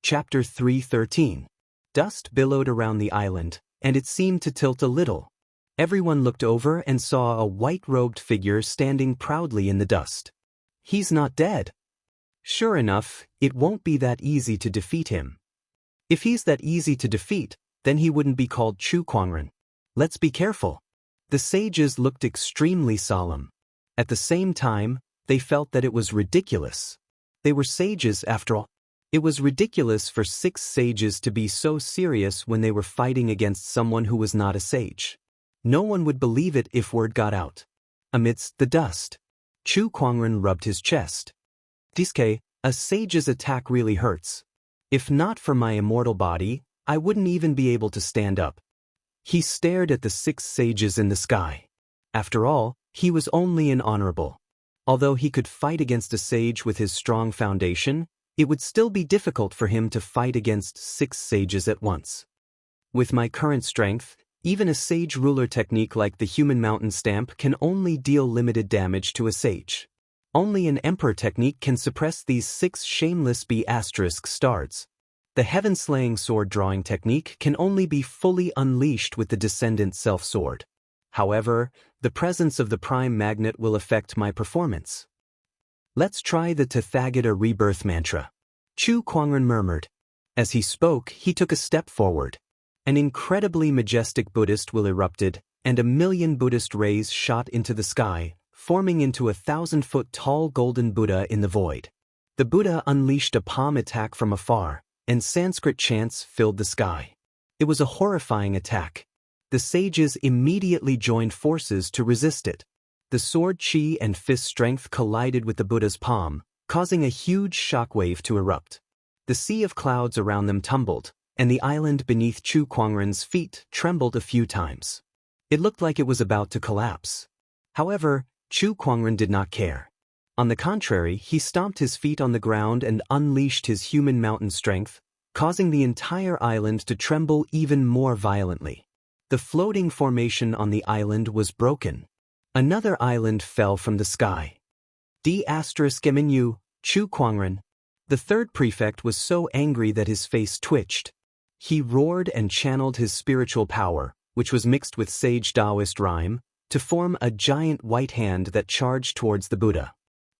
Chapter 3:13. Dust billowed around the island, and it seemed to tilt a little. Everyone looked over and saw a white-robed figure standing proudly in the dust. He's not dead. Sure enough, it won't be that easy to defeat him. If he's that easy to defeat, then he wouldn't be called Chu Kuangren. Let's be careful. The sages looked extremely solemn. At the same time, they felt that it was ridiculous. They were sages after all. It was ridiculous for 6 sages to be so serious when they were fighting against someone who was not a sage. No one would believe it if word got out. Amidst the dust, Chu Kuangren rubbed his chest. Diske, a sage's attack really hurts. If not for my immortal body, I wouldn't even be able to stand up. He stared at the 6 sages in the sky. After all, he was only an honorable. Although he could fight against a sage with his strong foundation, it would still be difficult for him to fight against 6 sages at once. With my current strength, even a sage ruler technique like the human mountain stamp can only deal limited damage to a sage. Only an emperor technique can suppress these 6 shameless B***stars. The heaven-slaying sword-drawing technique can only be fully unleashed with the descendant self-sword. However, the presence of the prime magnet will affect my performance. Let's try the Tathagata rebirth mantra. Chu Kuangren murmured. As he spoke, he took a step forward. An incredibly majestic Buddhist will erupted, and 1,000,000 Buddhist rays shot into the sky, forming into a 1,000-foot-tall golden Buddha in the void. The Buddha unleashed a palm attack from afar, and Sanskrit chants filled the sky. It was a horrifying attack. The sages immediately joined forces to resist it. The sword chi and fist strength collided with the Buddha's palm, causing a huge shockwave to erupt. The sea of clouds around them tumbled, and the island beneath Chu Kuangren's feet trembled a few times. It looked like it was about to collapse. However, Chu Kuangren did not care. On the contrary, he stomped his feet on the ground and unleashed his human mountain strength, causing the entire island to tremble even more violently. The floating formation on the island was broken. Another island fell from the sky. D***Chu Kuangren. The 3rd prefect was so angry that his face twitched. He roared and channeled his spiritual power, which was mixed with sage Daoist rhyme, to form a giant white hand that charged towards the Buddha.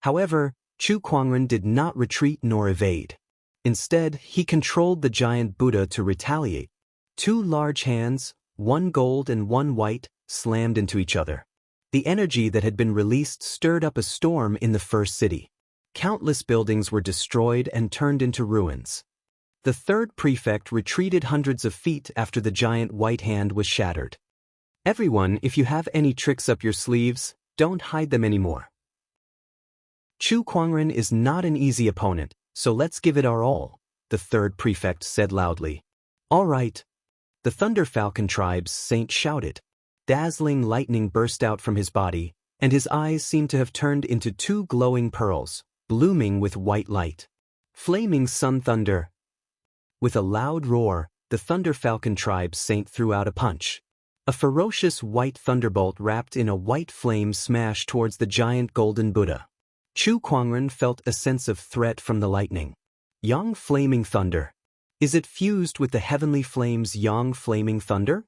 However, Chu Kuangren did not retreat nor evade. Instead, he controlled the giant Buddha to retaliate. 2 large hands, one gold and one white, slammed into each other. The energy that had been released stirred up a storm in the first city. Countless buildings were destroyed and turned into ruins. The 3rd prefect retreated hundreds of feet after the giant white hand was shattered. Everyone, if you have any tricks up your sleeves, don't hide them anymore. Chu Kuangren is not an easy opponent, so let's give it our all, the 3rd prefect said loudly. All right. The Thunder Falcon Tribe's saint shouted. Dazzling lightning burst out from his body, and his eyes seemed to have turned into 2 glowing pearls, blooming with white light. Flaming sun thunder. With a loud roar, the Thunder Falcon Tribe's saint threw out a punch. A ferocious white thunderbolt wrapped in a white flame smashed towards the giant golden Buddha. Chu Kuangren felt a sense of threat from the lightning. Yang Flaming Thunder. Is it fused with the heavenly flames Yang Flaming Thunder?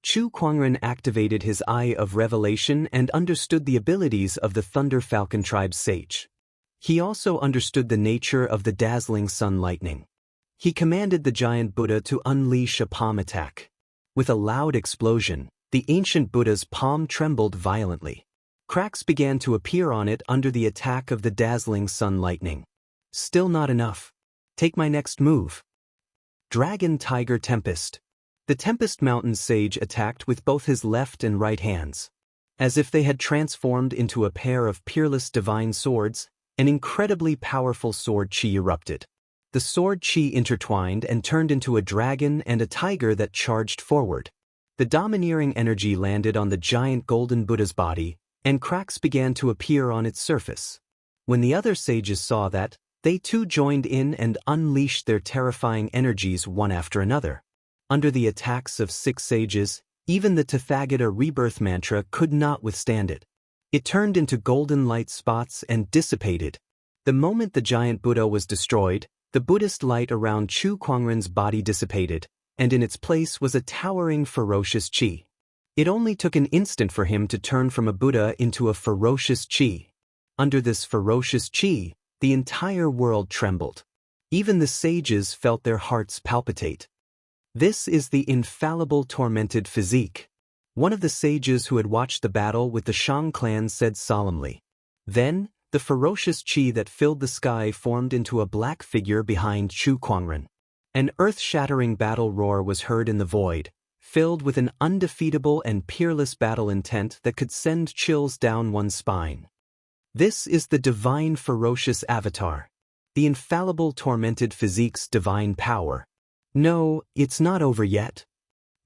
Chu Kuangren activated his Eye of Revelation and understood the abilities of the Thunder Falcon Tribe's sage. He also understood the nature of the dazzling sun lightning. He commanded the giant Buddha to unleash a palm attack. With a loud explosion, the ancient Buddha's palm trembled violently. Cracks began to appear on it under the attack of the dazzling sun lightning. Still not enough. Take my next move. Dragon Tiger Tempest. The Tempest Mountain sage attacked with both his left and right hands. As if they had transformed into a pair of peerless divine swords, an incredibly powerful sword chi erupted. The sword chi intertwined and turned into a dragon and a tiger that charged forward. The domineering energy landed on the giant golden Buddha's body, and cracks began to appear on its surface. When the other sages saw that, they too joined in and unleashed their terrifying energies one after another. Under the attacks of 6 sages, even the Tathagata rebirth mantra could not withstand it. It turned into golden light spots and dissipated. The moment the giant Buddha was destroyed, The Buddhist light around Chu Kuangren's body dissipated, and in its place was a towering ferocious qi. It only took an instant for him to turn from a Buddha into a ferocious qi. Under this ferocious qi, the entire world trembled. Even the sages felt their hearts palpitate. This is the infallible tormented physique. One of the sages who had watched the battle with the Shang clan said solemnly. Then, the ferocious qi that filled the sky formed into a black figure behind Chu Kuangren. An earth-shattering battle roar was heard in the void, filled with an undefeatable and peerless battle intent that could send chills down one's spine. This is the divine ferocious avatar, the infallible tormented physique's divine power. No, it's not over yet.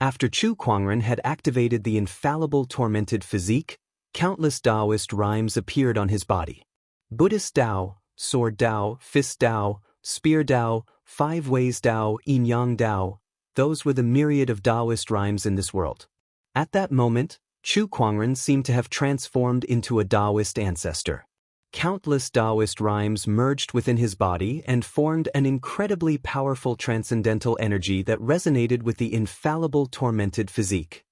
After Chu Kuangren had activated the infallible tormented physique, countless Daoist rhymes appeared on his body. Buddhist Dao, Sword Dao, Fist Dao, Spear Dao, Five Ways Dao, Yin Yang Dao, those were the myriad of Daoist rhymes in this world. At that moment, Chu Kuangren seemed to have transformed into a Daoist ancestor. Countless Daoist rhymes merged within his body and formed an incredibly powerful transcendental energy that resonated with the infallible tormented physique.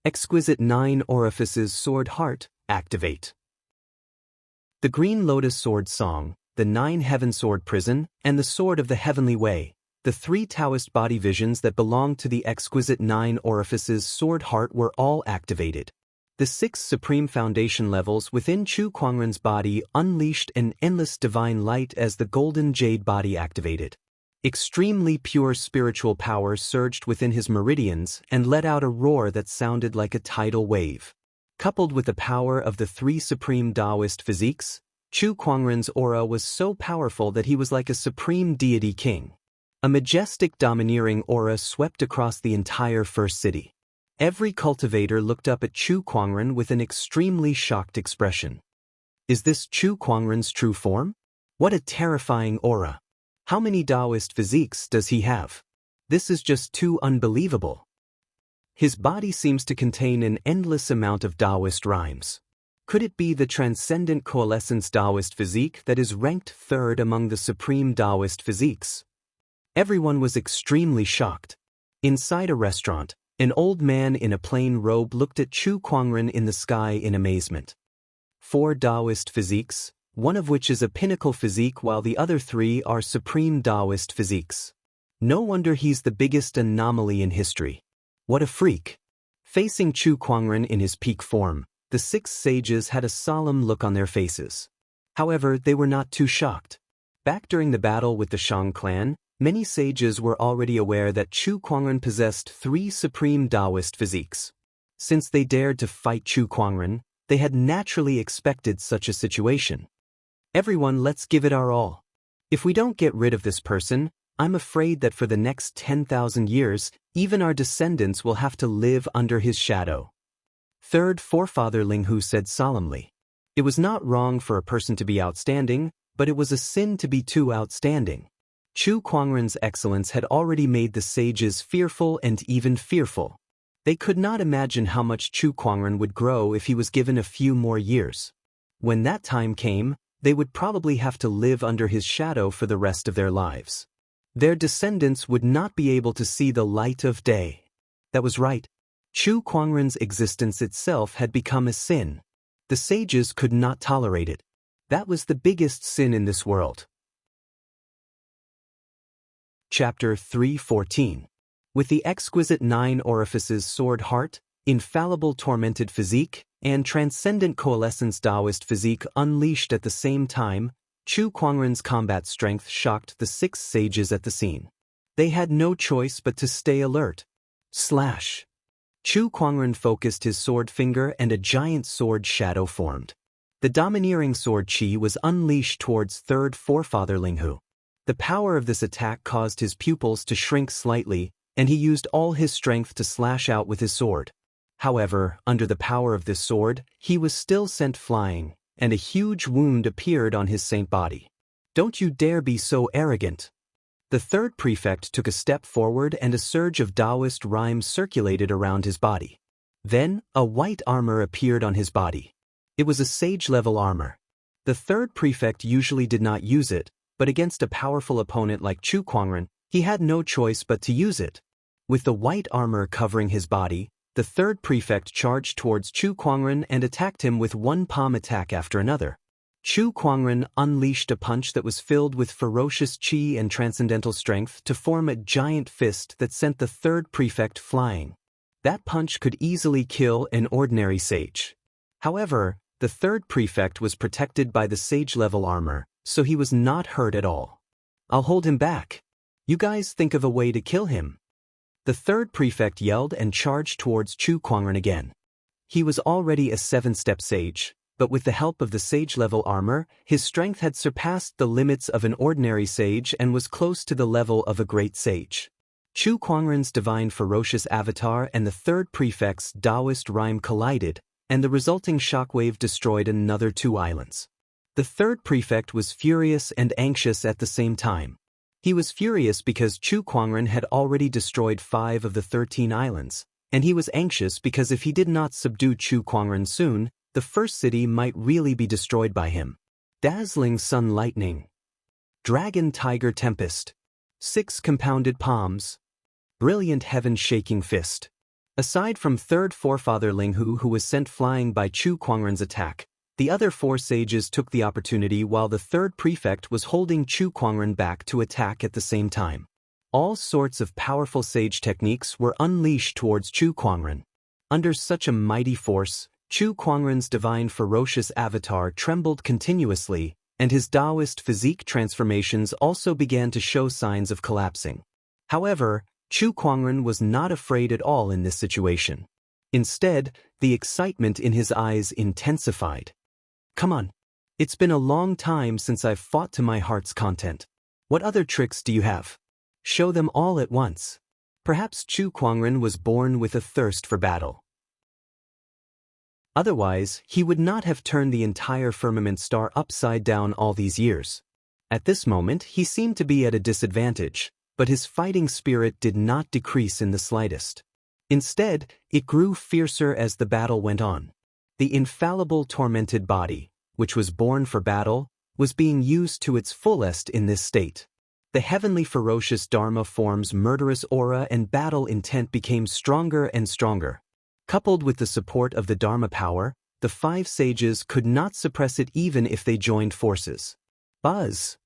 Exquisite 9 orifices sword heart, activate. The Green Lotus Sword Song, the 9 Heaven Sword Prison, and the Sword of the Heavenly Way, the 3 Taoist body visions that belonged to the exquisite 9 orifices sword heart were all activated. The 6 supreme foundation levels within Chu Kuangren's body unleashed an endless divine light as the golden jade body activated. Extremely pure spiritual power surged within his meridians and let out a roar that sounded like a tidal wave. Coupled with the power of the 3 supreme Daoist physiques, Chu Kuangren's aura was so powerful that he was like a supreme deity king. A majestic domineering aura swept across the entire first city. Every cultivator looked up at Chu Kuangren with an extremely shocked expression. Is this Chu Kuangren's true form? What a terrifying aura! How many Daoist physiques does he have? This is just too unbelievable. His body seems to contain an endless amount of Daoist rhymes. Could it be the transcendent coalescence Daoist physique that is ranked 3rd among the supreme Daoist physiques? Everyone was extremely shocked. Inside a restaurant, an old man in a plain robe looked at Chu Kuangren in the sky in amazement. 4 Daoist physiques, one of which is a pinnacle physique while the other 3 are supreme Daoist physiques. No wonder he's the biggest anomaly in history. What a freak! Facing Chu Kuangren in his peak form, the 6 sages had a solemn look on their faces. However, they were not too shocked. Back during the battle with the Shang clan, many sages were already aware that Chu Kuangren possessed 3 supreme Daoist physiques. Since they dared to fight Chu Kuangren, they had naturally expected such a situation. Everyone, let's give it our all. If we don't get rid of this person, I'm afraid that for the next 10,000 years, even our descendants will have to live under his shadow. 3rd forefather Ling Hu said solemnly. It was not wrong for a person to be outstanding, but it was a sin to be too outstanding. Chu Kuangren's excellence had already made the sages fearful and even fearful. They could not imagine how much Chu Kuangren would grow if he was given a few more years. When that time came, they would probably have to live under his shadow for the rest of their lives. Their descendants would not be able to see the light of day. That was right. Chu Kuangren's existence itself had become a sin. The sages could not tolerate it. That was the biggest sin in this world. Chapter 3:14. With the exquisite 9 orifices sword heart, infallible tormented physique, and transcendent coalescence Daoist physique unleashed at the same time, Chu Kuangren's combat strength shocked the 6 sages at the scene. They had no choice but to stay alert. Slash! Chu Kuangren focused his sword finger and a giant sword shadow formed. The domineering sword qi was unleashed towards 3rd forefather Ling Hu. The power of this attack caused his pupils to shrink slightly, and he used all his strength to slash out with his sword. However, under the power of this sword, he was still sent flying, and a huge wound appeared on his saint body. Don't you dare be so arrogant! The 3rd prefect took a step forward and a surge of Daoist rhymes circulated around his body. Then, a white armor appeared on his body. It was a sage-level armor. The 3rd prefect usually did not use it, but against a powerful opponent like Chu Kuangren, he had no choice but to use it. With the white armor covering his body, the third prefect charged towards Chu Kuangren and attacked him with one palm attack after another. Chu Kuangren unleashed a punch that was filled with ferocious qi and transcendental strength to form a giant fist that sent the third prefect flying. That punch could easily kill an ordinary sage. However, the third prefect was protected by the sage-level armor, so he was not hurt at all. "I'll hold him back. You guys think of a way to kill him." The third prefect yelled and charged towards Chu Kuangren again. He was already a 7-step sage, but with the help of the sage-level armor, his strength had surpassed the limits of an ordinary sage and was close to the level of a great sage. Chu Kuangren's divine ferocious avatar and the third prefect's Daoist rhyme collided, and the resulting shockwave destroyed another 2 islands. The third prefect was furious and anxious at the same time. He was furious because Chu Kuangren had already destroyed 5 of the 13 islands, and he was anxious because if he did not subdue Chu Kuangren soon, the first city might really be destroyed by him. Dazzling sun lightning. Dragon tiger tempest. 6 compounded palms. Brilliant heaven-shaking fist. Aside from third forefather Linghu, who was sent flying by Chu Kuangren's attack, the other 4 sages took the opportunity while the third prefect was holding Chu Kuangren back to attack at the same time. All sorts of powerful sage techniques were unleashed towards Chu Kuangren. Under such a mighty force, Chu Kuangren's divine ferocious avatar trembled continuously, and his Daoist physique transformations also began to show signs of collapsing. However, Chu Kuangren was not afraid at all in this situation. Instead, the excitement in his eyes intensified. "Come on. It's been a long time since I've fought to my heart's content. What other tricks do you have? Show them all at once." Perhaps Chu Kuangren was born with a thirst for battle. Otherwise, he would not have turned the entire firmament star upside down all these years. At this moment, he seemed to be at a disadvantage, but his fighting spirit did not decrease in the slightest. Instead, it grew fiercer as the battle went on. The infallible tormented body, which was born for battle, was being used to its fullest in this state. The heavenly ferocious Dharma form's murderous aura and battle intent became stronger and stronger. Coupled with the support of the Dharma power, the 5 sages could not suppress it even if they joined forces. Buzz!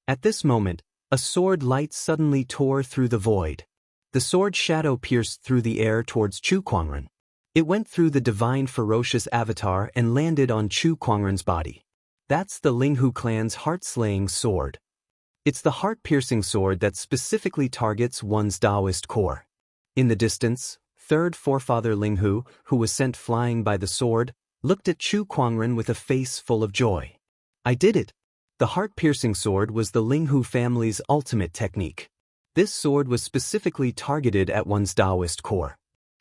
At this moment, a sword light suddenly tore through the void. The sword shadow pierced through the air towards Chu Kuangren. It went through the divine ferocious avatar and landed on Chu Kuangren's body. That's the Linghu clan's heart-slaying sword. It's the heart-piercing sword that specifically targets one's Daoist core. In the distance, third forefather Linghu, who was sent flying by the sword, looked at Chu Kuangren with a face full of joy. "I did it!" The heart-piercing sword was the Linghu family's ultimate technique. This sword was specifically targeted at one's Daoist core.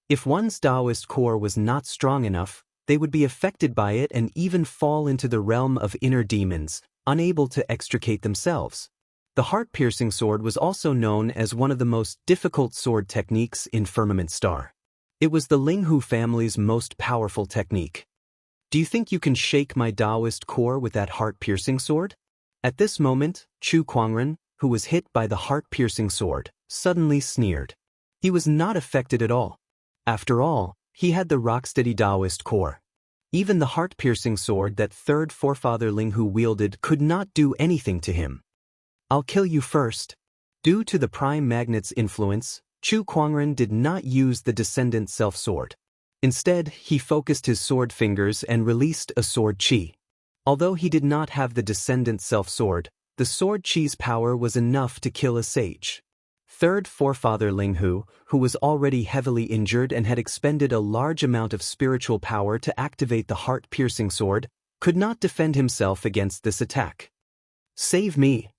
If one's Daoist core was not strong enough, they would be affected by it and even fall into the realm of inner demons, unable to extricate themselves. The heart-piercing sword was also known as one of the most difficult sword techniques in Firmament Star. It was the Linghu family's most powerful technique. "Do you think you can shake my Daoist core with that heart-piercing sword?" At this moment, Chu Kuangren, who was hit by the heart-piercing sword, suddenly sneered. He was not affected at all. After all, he had the rocksteady Daoist core. Even the heart-piercing sword that third forefather Linghu wielded could not do anything to him. "I'll kill you first." Due to the prime magnet's influence, Chu Kuangren did not use the descendant self-sword. Instead, he focused his sword fingers and released a sword chi. Although he did not have the descendant self-sword, the sword chi's power was enough to kill a sage. Third forefather Linghu, who was already heavily injured and had expended a large amount of spiritual power to activate the heart-piercing sword, could not defend himself against this attack. "Save me!"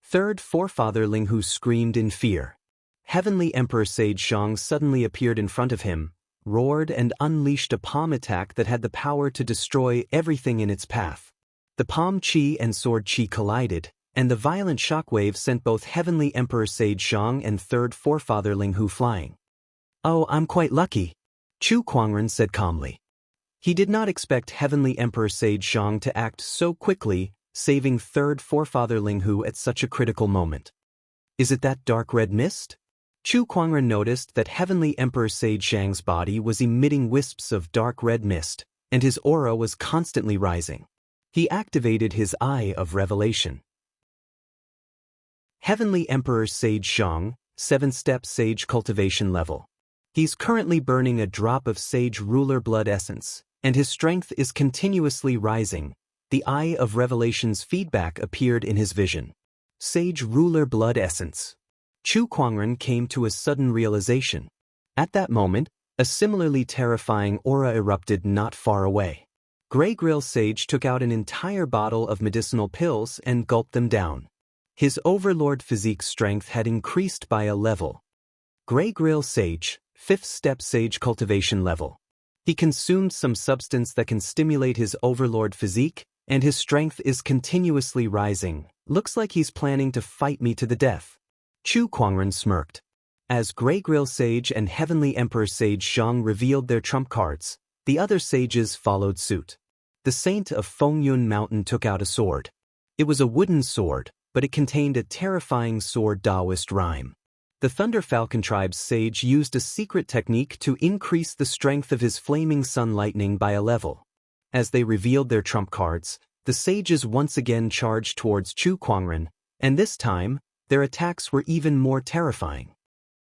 Third forefather Linghu screamed in fear. Heavenly Emperor Sage Shang suddenly appeared in front of him, roared and unleashed a palm attack that had the power to destroy everything in its path. The palm chi and sword chi collided, and the violent shockwave sent both Heavenly Emperor Sage Shang and third forefather Linghu flying. "Oh, I'm quite lucky," Chu Kuangren said calmly. He did not expect Heavenly Emperor Sage Shang to act so quickly, saving third forefather Linghu at such a critical moment. Is it that dark red mist? Chu Kuangren noticed that Heavenly Emperor Sage Zhang's body was emitting wisps of dark red mist, and his aura was constantly rising. He activated his Eye of Revelation. Heavenly Emperor Sage Zhang, 7-step Sage Cultivation level. He's currently burning a drop of Sage Ruler blood essence, and his strength is continuously rising. The Eye of Revelation's feedback appeared in his vision. Sage Ruler blood essence. Chu Kuangren came to a sudden realization. At that moment, a similarly terrifying aura erupted not far away. Grey Grill Sage took out an entire bottle of medicinal pills and gulped them down. His overlord physique strength had increased by a level. Grey Grill Sage, 5th step Sage Cultivation level. He consumed some substance that can stimulate his overlord physique, and his strength is continuously rising. Looks like he's planning to fight me to the death. Chu Kuangren smirked. As Grey Grill Sage and Heavenly Emperor Sage Zhang revealed their trump cards, the other sages followed suit. The Saint of Fengyun Mountain took out a sword. It was a wooden sword, but it contained a terrifying sword Daoist rhyme. The Thunder Falcon Tribe's sage used a secret technique to increase the strength of his flaming sun lightning by a level. As they revealed their trump cards, the sages once again charged towards Chu Kuangren, and this time, their attacks were even more terrifying.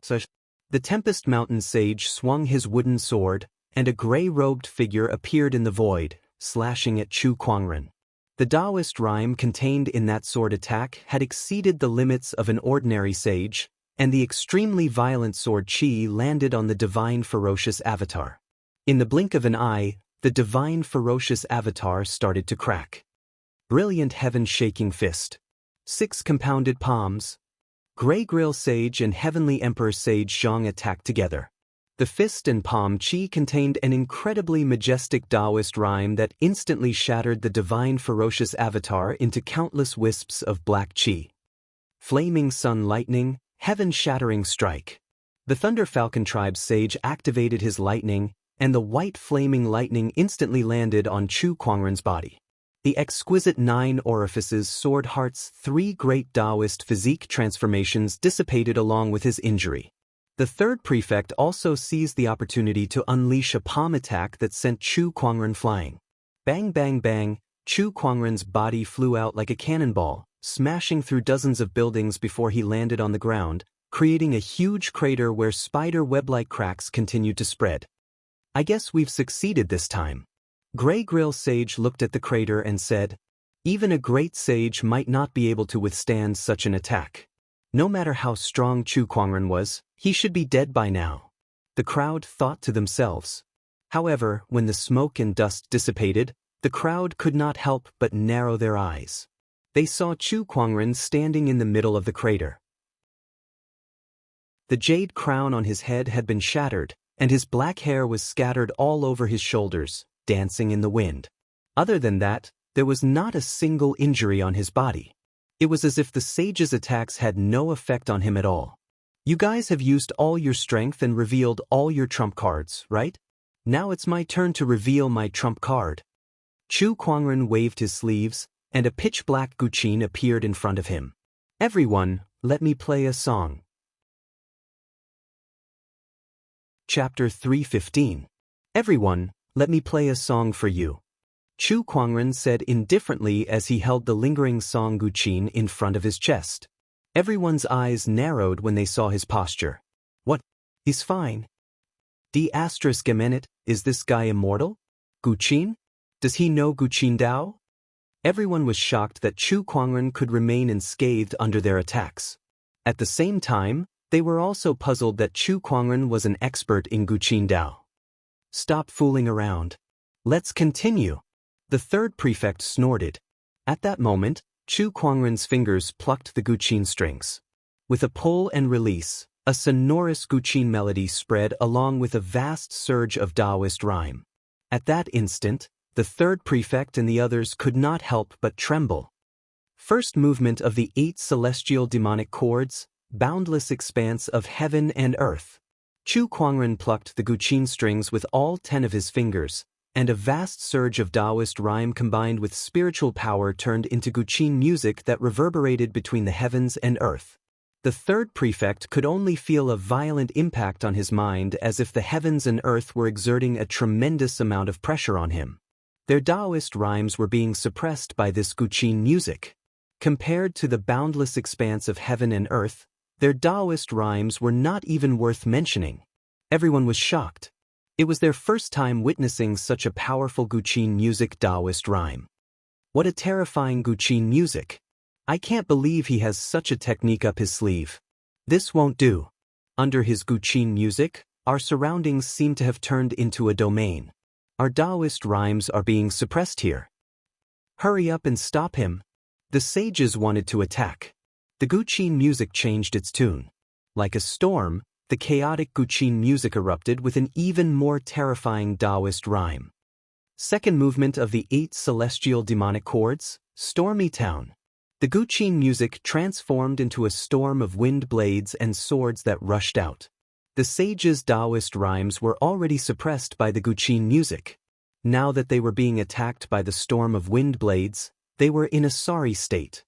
The Tempest Mountain sage swung his wooden sword, and a gray-robed figure appeared in the void, slashing at Chu Kuangren. The Daoist rhyme contained in that sword attack had exceeded the limits of an ordinary sage, and the extremely violent sword chi landed on the divine ferocious avatar. In the blink of an eye, the divine ferocious avatar started to crack. Brilliant heaven-shaking fist. 6 compounded palms. Grey Grill Sage and Heavenly Emperor Sage Zhang attacked together. The fist and palm chi contained an incredibly majestic Daoist rhyme that instantly shattered the divine ferocious avatar into countless wisps of black chi. Flaming sun lightning, heaven-shattering strike. The Thunder Falcon Tribe's sage activated his lightning, and the white flaming lightning instantly landed on Chu Kuangren's body. The exquisite 9 orifices Sword Heart's 3 great Daoist physique transformations dissipated along with his injury. The third prefect also seized the opportunity to unleash a palm attack that sent Chu Kuangren flying. Bang bang bang, Chu Kuangren's body flew out like a cannonball, smashing through dozens of buildings before he landed on the ground, creating a huge crater where spider web-like cracks continued to spread. I guess we've succeeded this time. Grey Grill Sage looked at the crater and said, even a great sage might not be able to withstand such an attack. No matter how strong Chu Kuangren was, he should be dead by now. The crowd thought to themselves. However, when the smoke and dust dissipated, the crowd could not help but narrow their eyes. They saw Chu Kuangren standing in the middle of the crater. The jade crown on his head had been shattered, and his black hair was scattered all over his shoulders, dancing in the wind. Other than that, there was not a single injury on his body. It was as if the sage's attacks had no effect on him at all. You guys have used all your strength and revealed all your trump cards, right? Now it's my turn to reveal my trump card. Chu Kuangren waved his sleeves, and a pitch-black guqin appeared in front of him. Everyone, let me play a song. Chapter 315. Everyone, let me play a song for you. Chu Kuangren said indifferently as he held the lingering song guqin in front of his chest. Everyone's eyes narrowed when they saw his posture. What? He's fine. Is this guy immortal? Guqin? Does he know Guqin Dao? Everyone was shocked that Chu Kuangren could remain unscathed under their attacks. At the same time, they were also puzzled that Chu Kuangren was an expert in Guqin Dao. Stop fooling around. Let's continue. The third prefect snorted. At that moment, Chu Kuangren's fingers plucked the guqin strings. With a pull and release, a sonorous guqin melody spread along with a vast surge of Daoist rhyme. At that instant, the third prefect and the others could not help but tremble. First movement of the 8 celestial demonic chords, boundless expanse of heaven and earth. Chu Kuangren plucked the guqin strings with all 10 of his fingers, and a vast surge of Daoist rhyme combined with spiritual power turned into Guqin music that reverberated between the heavens and earth. The third prefect could only feel a violent impact on his mind, as if the heavens and earth were exerting a tremendous amount of pressure on him. Their Daoist rhymes were being suppressed by this Guqin music. Compared to the boundless expanse of heaven and earth, their Daoist rhymes were not even worth mentioning. Everyone was shocked. It was their first time witnessing such a powerful Guqin music Daoist rhyme. What a terrifying Guqin music! I can't believe he has such a technique up his sleeve. This won't do. Under his Guqin music, our surroundings seem to have turned into a domain. Our Daoist rhymes are being suppressed here. Hurry up and stop him. The sages wanted to attack. The Guqin music changed its tune. Like a storm, the chaotic Guqin music erupted with an even more terrifying Daoist rhyme. Second movement of the 8 celestial demonic chords, Stormy Town. The Guqin music transformed into a storm of wind blades and swords that rushed out. The sages' Daoist rhymes were already suppressed by the Guqin music. Now that they were being attacked by the storm of wind blades, they were in a sorry state.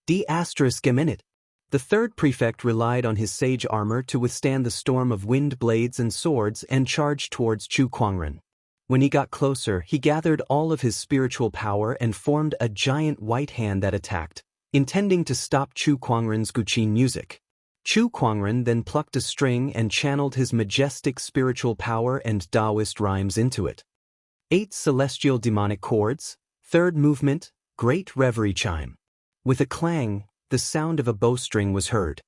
D****. The third prefect relied on his sage armor to withstand the storm of wind blades and swords and charged towards Chu Kuangren. When he got closer, he gathered all of his spiritual power and formed a giant white hand that attacked, intending to stop Chu Kuangren's Guqin music. Chu Kuangren then plucked a string and channeled his majestic spiritual power and Daoist rhymes into it. 8 celestial demonic chords, third movement, Great Reverie Chime. With a clang, the sound of a bowstring was heard.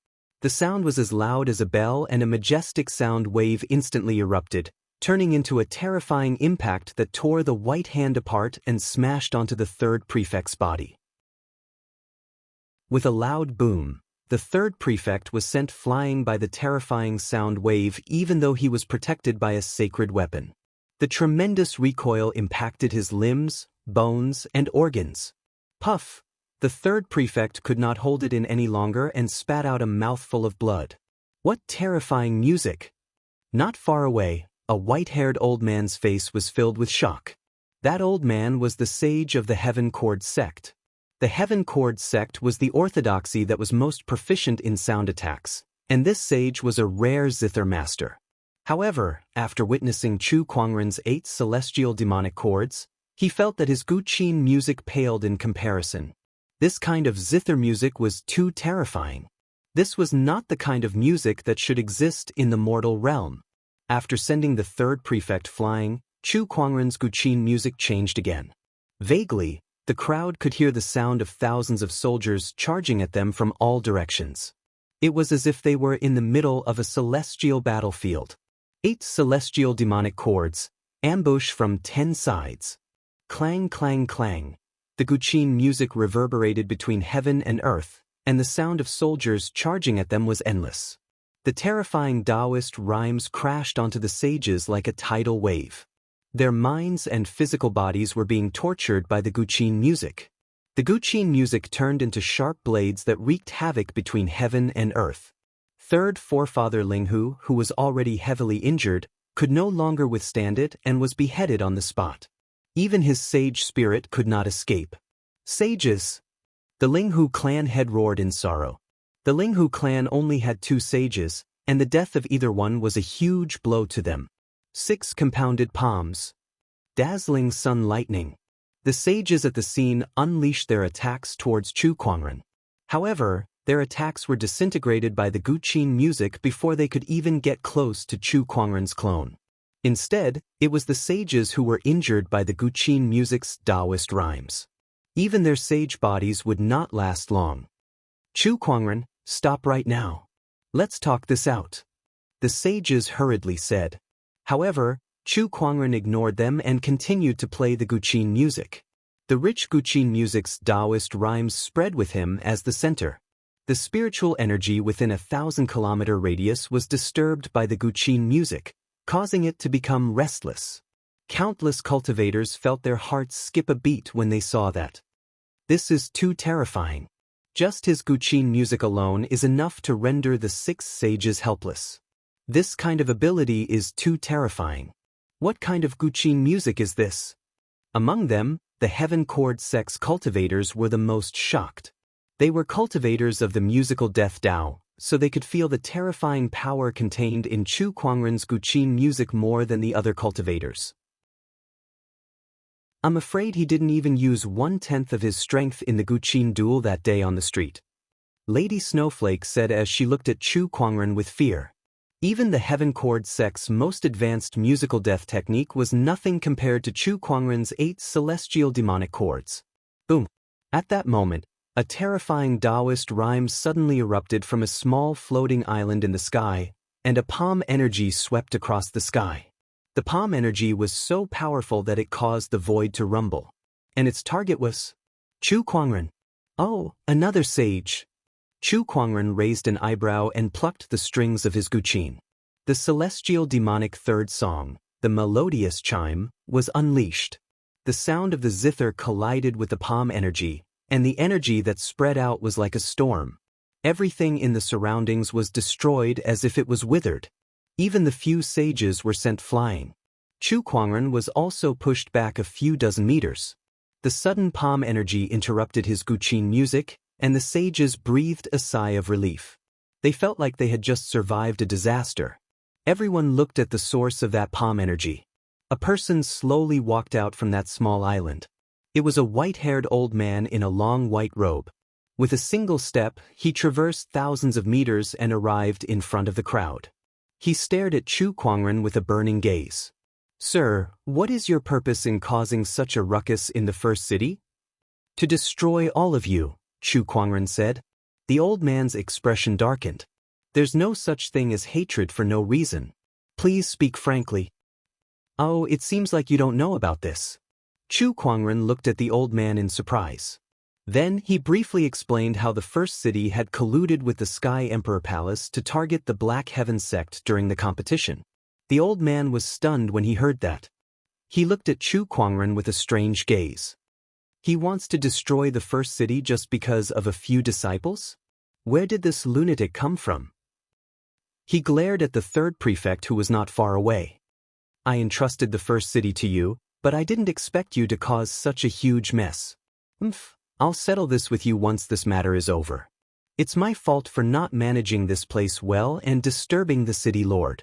The sound was as loud as a bell, and a majestic sound wave instantly erupted, turning into a terrifying impact that tore the white hand apart and smashed onto the third prefect's body. With a loud boom, the third prefect was sent flying by the terrifying sound wave, even though he was protected by a sacred weapon. The tremendous recoil impacted his limbs, bones, and organs. Puff! The third prefect could not hold it in any longer and spat out a mouthful of blood. What terrifying music! Not far away, a white-haired old man's face was filled with shock. That old man was the sage of the Heaven Chord sect. The Heaven Chord sect was the orthodoxy that was most proficient in sound attacks, and this sage was a rare zither master. However, after witnessing Chu Kuangren's 8 celestial demonic chords, he felt that his Guqin music paled in comparison. This kind of zither music was too terrifying. This was not the kind of music that should exist in the mortal realm. After sending the third prefect flying, Chu Kuangren's Guqin music changed again. Vaguely, the crowd could hear the sound of thousands of soldiers charging at them from all directions. It was as if they were in the middle of a celestial battlefield. 8 celestial demonic chords, ambush from 10 sides. Clang, clang, clang. The Guqin music reverberated between heaven and earth, and the sound of soldiers charging at them was endless. The terrifying Daoist rhymes crashed onto the sages like a tidal wave. Their minds and physical bodies were being tortured by the Guqin music. The Guqin music turned into sharp blades that wreaked havoc between heaven and earth. Third forefather Linghu, who was already heavily injured, could no longer withstand it and was beheaded on the spot. Even his sage spirit could not escape. Sages! The Linghu clan head roared in sorrow. The Linghu clan only had 2 sages, and the death of either one was a huge blow to them. 6 compounded palms. Dazzling sun lightning. The sages at the scene unleashed their attacks towards Chu Kuangren. However, their attacks were disintegrated by the Guqin music before they could even get close to Chu Kuangren's clone. Instead, it was the sages who were injured by the Guqin music's Daoist rhymes. Even their sage bodies would not last long. Chu Kuangren, stop right now. Let's talk this out. The sages hurriedly said. However, Chu Kuangren ignored them and continued to play the Guqin music. The rich Guqin music's Daoist rhymes spread with him as the center. The spiritual energy within a 1,000-kilometer radius was disturbed by the Guqin music, causing it to become restless. Countless cultivators felt their hearts skip a beat when they saw that. This is too terrifying. Just his Guqin music alone is enough to render the 6 sages helpless. This kind of ability is too terrifying. What kind of Guqin music is this? Among them, the heaven chord sect's cultivators were the most shocked. They were cultivators of the musical death Dao, so they could feel the terrifying power contained in Chu Kuangren's Guqin music more than the other cultivators. I'm afraid he didn't even use 1/10 of his strength in the Guqin duel that day on the street. Lady Snowflake said as she looked at Chu Kuangren with fear. Even the heaven chord sect's most advanced musical death technique was nothing compared to Chu Kuangren's 8 celestial demonic chords. Boom! At that moment, a terrifying Daoist rhyme suddenly erupted from a small floating island in the sky, and a palm energy swept across the sky. The palm energy was so powerful that it caused the void to rumble. And its target was Chu Kuangren. Oh, another sage. Chu Kuangren raised an eyebrow and plucked the strings of his Guqin. The celestial demonic third song, the melodious chime, was unleashed. The sound of the zither collided with the palm energy, and the energy that spread out was like a storm. Everything in the surroundings was destroyed as if it was withered. Even the few sages were sent flying. Chu Kuangren was also pushed back a few dozen meters. The sudden palm energy interrupted his Guqin music, and the sages breathed a sigh of relief. They felt like they had just survived a disaster. Everyone looked at the source of that palm energy. A person slowly walked out from that small island. It was a white-haired old man in a long white robe. With a single step, he traversed thousands of meters and arrived in front of the crowd. He stared at Chu Kuangren with a burning gaze. "Sir, what is your purpose in causing such a ruckus in the first city?" "To destroy all of you," Chu Kuangren said. The old man's expression darkened. "There's no such thing as hatred for no reason. Please speak frankly." "Oh, it seems like you don't know about this." Chu Kuangren looked at the old man in surprise. Then he briefly explained how the first city had colluded with the Sky Emperor Palace to target the Black Heaven sect during the competition. The old man was stunned when he heard that. He looked at Chu Kuangren with a strange gaze. He wants to destroy the first city just because of a few disciples? Where did this lunatic come from? He glared at the third prefect who was not far away. "I entrusted the first city to you, but I didn't expect you to cause such a huge mess. I'll settle this with you once this matter is over. It's my fault for not managing this place well and disturbing the city lord."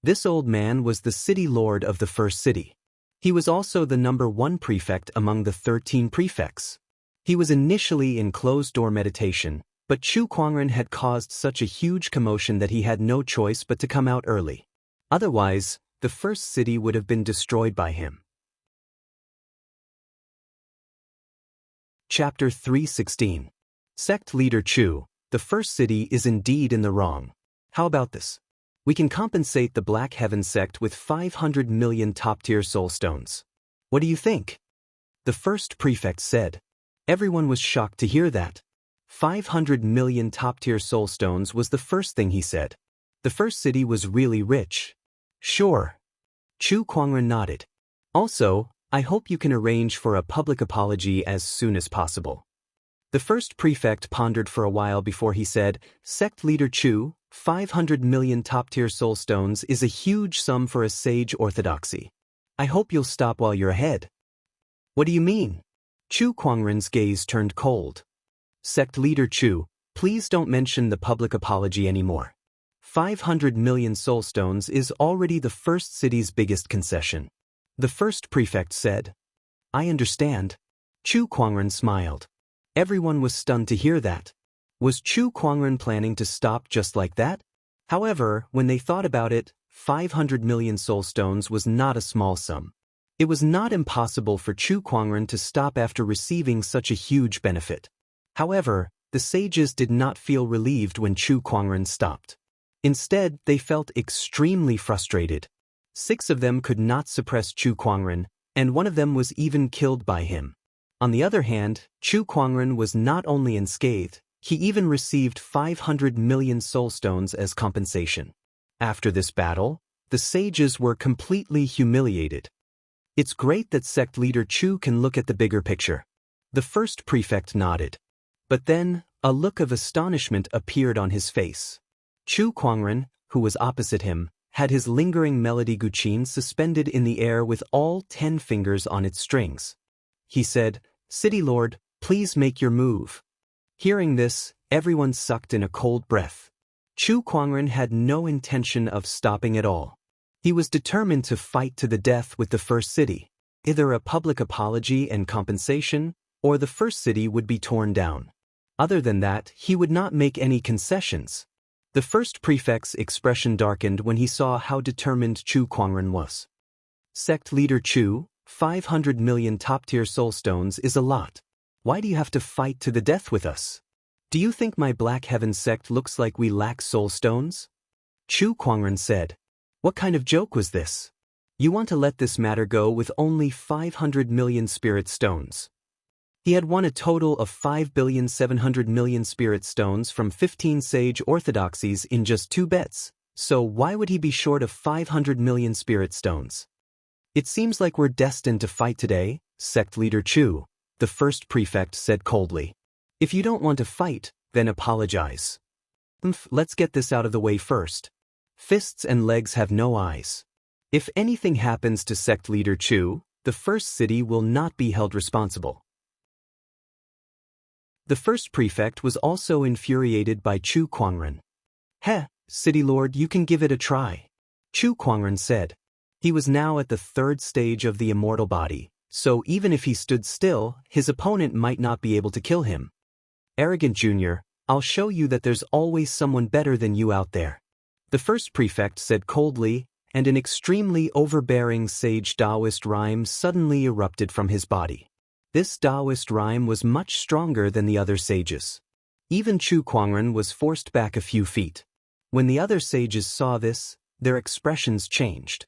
This old man was the city lord of the first city. He was also the #1 prefect among the 13 prefects. He was initially in closed-door meditation, but Chu Kuangren had caused such a huge commotion that he had no choice but to come out early. Otherwise, the first city would have been destroyed by him. Chapter 316. Sect Leader Chu, the first city is indeed in the wrong. How about this? We can compensate the Black Heaven sect with 500 million top-tier soul stones. What do you think? The first prefect said. Everyone was shocked to hear that. 500 million top-tier soul stones was the first thing he said. The first city was really rich. Sure. Chu Kuangren nodded. Also, I hope you can arrange for a public apology as soon as possible. The first prefect pondered for a while before he said, Sect Leader Chu, 500 million top-tier soul stones is a huge sum for a sage orthodoxy. I hope you'll stop while you're ahead. What do you mean? Chu Kuangren's gaze turned cold. Sect Leader Chu, please don't mention the public apology anymore. 500 million soul stones is already the first city's biggest concession. The first prefect said. I understand. Chu Kuangren smiled. Everyone was stunned to hear that. Was Chu Kuangren planning to stop just like that? However, when they thought about it, 500 million soul stones was not a small sum. It was not impossible for Chu Kuangren to stop after receiving such a huge benefit. However, the sages did not feel relieved when Chu Kuangren stopped. Instead, they felt extremely frustrated. 6 of them could not suppress Chu Kuangren, and one of them was even killed by him. On the other hand, Chu Kuangren was not only unscathed, he even received 500 million soul stones as compensation. After this battle, the sages were completely humiliated. It's great that Sect Leader Chu can look at the bigger picture. The first prefect nodded. But then, a look of astonishment appeared on his face. Chu Kuangren, who was opposite him, had his lingering melody guqin suspended in the air with all 10 fingers on its strings. He said, "City Lord, please make your move." Hearing this, everyone sucked in a cold breath. Chu Kuangren had no intention of stopping at all. He was determined to fight to the death with the first city. Either a public apology and compensation, or the first city would be torn down. Other than that, he would not make any concessions. The first prefect's expression darkened when he saw how determined Chu Kuangren was. Sect leader Chu, 500 million top-tier soul stones is a lot. Why do you have to fight to the death with us? Do you think my Black Heaven sect looks like we lack soul stones? Chu Kuangren said. What kind of joke was this? You want to let this matter go with only 500 million spirit stones. He had won a total of 5,700,000,000 spirit stones from 15 sage orthodoxies in just 2 bets, so why would he be short of 500 million spirit stones? It seems like we're destined to fight today, sect leader Chu, the first prefect said coldly. If you don't want to fight, then apologize. Let's get this out of the way first. Fists and legs have no eyes. If anything happens to sect leader Chu, the first city will not be held responsible. The first prefect was also infuriated by Chu Kuangren. Heh, city lord, you can give it a try. Chu Kuangren said. He was now at the 3rd stage of the immortal body, so even if he stood still, his opponent might not be able to kill him. Arrogant Junior, I'll show you that there's always someone better than you out there. The first prefect said coldly, and an extremely overbearing sage Daoist rhyme suddenly erupted from his body. This Daoist rhyme was much stronger than the other sages. Even Chu Kuangren was forced back a few feet. When the other sages saw this, their expressions changed.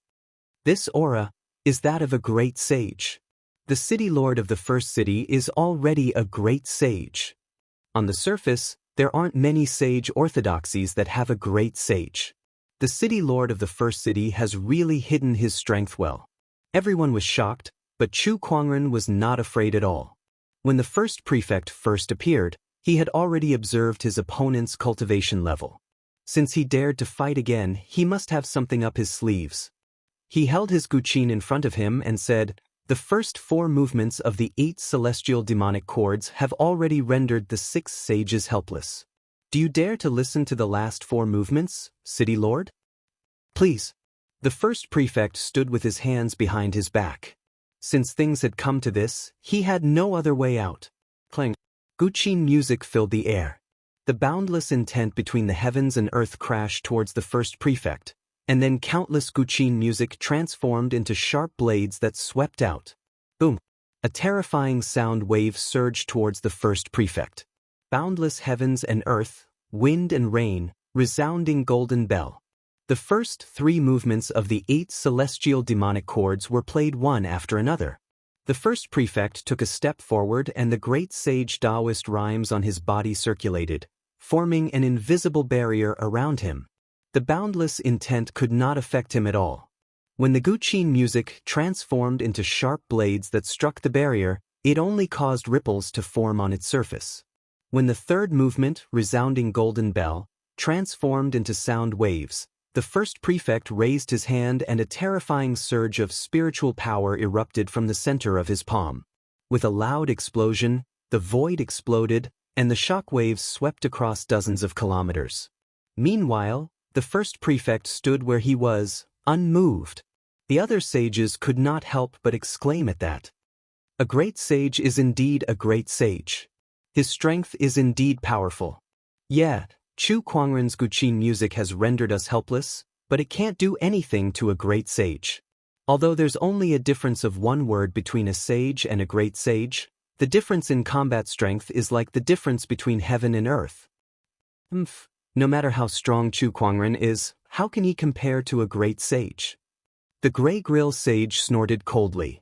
This aura is that of a great sage. The city lord of the first city is already a great sage. On the surface, there aren't many sage orthodoxies that have a great sage. The city lord of the first city has really hidden his strength well. Everyone was shocked, but Chu Kuangren was not afraid at all. When the first prefect first appeared, he had already observed his opponent's cultivation level. Since he dared to fight again, he must have something up his sleeves. He held his guqin in front of him and said, "The first 4 movements of the 8 celestial demonic chords have already rendered the 6 sages helpless. Do you dare to listen to the last 4 movements, city lord? Please." The first prefect stood with his hands behind his back. Since things had come to this, he had no other way out. Clang. Guqin music filled the air. The boundless intent between the heavens and earth crashed towards the first prefect, and then countless guqin music transformed into sharp blades that swept out. Boom! A terrifying sound wave surged towards the first prefect. Boundless heavens and earth, wind and rain, resounding golden bell. The first 3 movements of the 8 celestial demonic chords were played one after another. The first prefect took a step forward and the great sage Daoist rhymes on his body circulated, forming an invisible barrier around him. The boundless intent could not affect him at all. When the guqin music transformed into sharp blades that struck the barrier, it only caused ripples to form on its surface. When the third movement, resounding golden bell, transformed into sound waves, the first prefect raised his hand and a terrifying surge of spiritual power erupted from the center of his palm. With a loud explosion, the void exploded, and the shock waves swept across dozens of kilometers. Meanwhile, the first prefect stood where he was, unmoved. The other sages could not help but exclaim at that. A great sage is indeed a great sage. His strength is indeed powerful. Yet, Chu Kuangren's guqin music has rendered us helpless, but it can't do anything to a great sage. Although there's only a difference of 1 word between a sage and a great sage, the difference in combat strength is like the difference between heaven and earth. No matter how strong Chu Kuangren is, how can he compare to a great sage? The gray grill sage snorted coldly.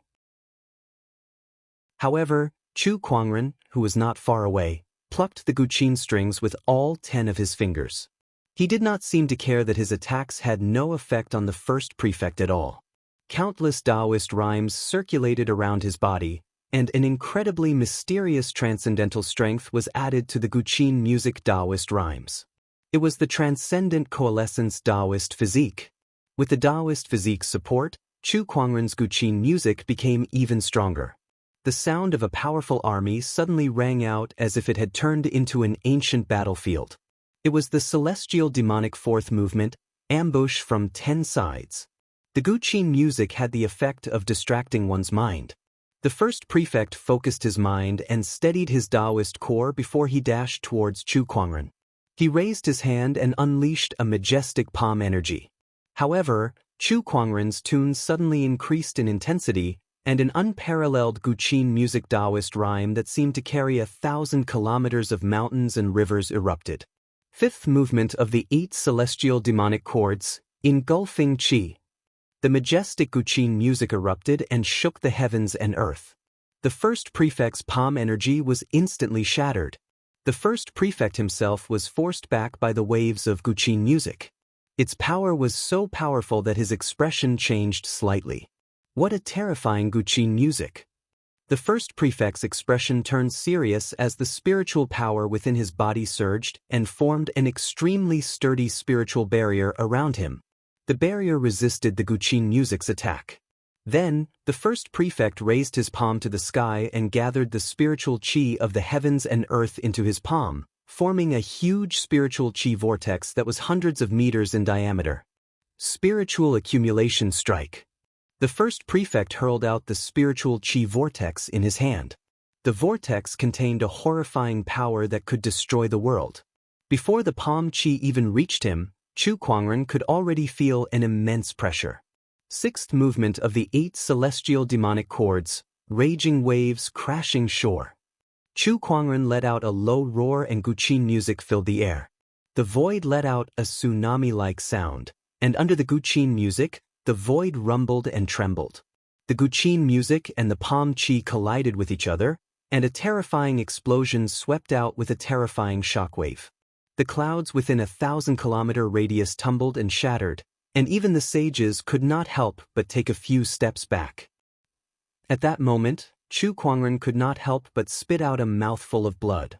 However, Chu Kuangren, who was not far away, plucked the guqin strings with all 10 of his fingers. He did not seem to care that his attacks had no effect on the first prefect at all. Countless Daoist rhymes circulated around his body, and an incredibly mysterious transcendental strength was added to the guqin music Daoist rhymes. It was the transcendent coalescence Daoist physique. With the Daoist physique's support, Chu Kuangren's Guqin music became even stronger. The sound of a powerful army suddenly rang out as if it had turned into an ancient battlefield. It was the celestial demonic fourth movement, ambush from 10 sides. The Guqin music had the effect of distracting one's mind. The first prefect focused his mind and steadied his Daoist core before he dashed towards Chu Kuangren. He raised his hand and unleashed a majestic palm energy. However, Chu Kuangren's tunes suddenly increased in intensity, and an unparalleled Guqin music Daoist rhyme that seemed to carry 1,000 kilometers of mountains and rivers erupted. Fifth movement of the 8 celestial demonic chords, engulfing Qi. The majestic Guqin music erupted and shook the heavens and earth. The first prefect's palm energy was instantly shattered. The first prefect himself was forced back by the waves of Guqin music. Its power was so powerful that his expression changed slightly. What a terrifying Guqin music! The first prefect's expression turned serious as the spiritual power within his body surged and formed an extremely sturdy spiritual barrier around him. The barrier resisted the Guqin music's attack. Then, the first prefect raised his palm to the sky and gathered the spiritual qi of the heavens and earth into his palm, forming a huge spiritual qi vortex that was hundreds of meters in diameter. Spiritual accumulation strike. The first prefect hurled out the spiritual qi vortex in his hand. The vortex contained a horrifying power that could destroy the world. Before the palm qi even reached him, Chu Kuangren could already feel an immense pressure. Sixth movement of the 8 celestial demonic chords, raging waves crashing shore. Chu Kuangren let out a low roar and Guqin music filled the air. The void let out a tsunami-like sound, and under the Guqin music, the void rumbled and trembled. The Guqin music and the palm qi collided with each other, and a terrifying explosion swept out with a terrifying shockwave. The clouds within 1,000-kilometer radius tumbled and shattered, and even the sages could not help but take a few steps back. At that moment, Chu Kuangren could not help but spit out a mouthful of blood.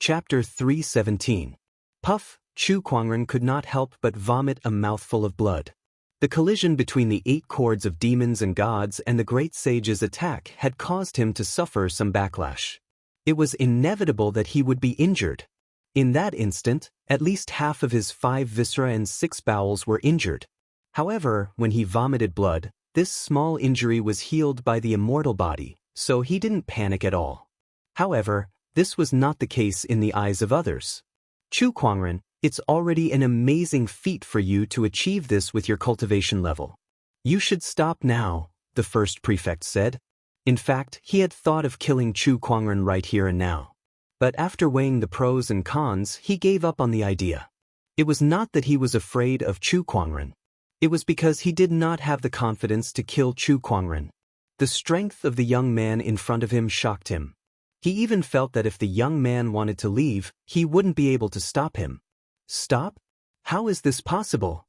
Chapter 317. Puff. Chu Kuangren could not help but vomit a mouthful of blood. The collision between the 8 chords of demons and gods and the great sage's attack had caused him to suffer some backlash. It was inevitable that he would be injured. In that instant, at least half of his 5 viscera and 6 bowels were injured. However, when he vomited blood, this small injury was healed by the immortal body, so he didn't panic at all. However, this was not the case in the eyes of others. Chu Kuangren, it's already an amazing feat for you to achieve this with your cultivation level. You should stop now, the first prefect said. In fact, he had thought of killing Chu Kuangren right here and now. But after weighing the pros and cons, he gave up on the idea. It was not that he was afraid of Chu Kuangren. It was because he did not have the confidence to kill Chu Kuangren. The strength of the young man in front of him shocked him. He even felt that if the young man wanted to leave, he wouldn't be able to stop him. Stop? How is this possible?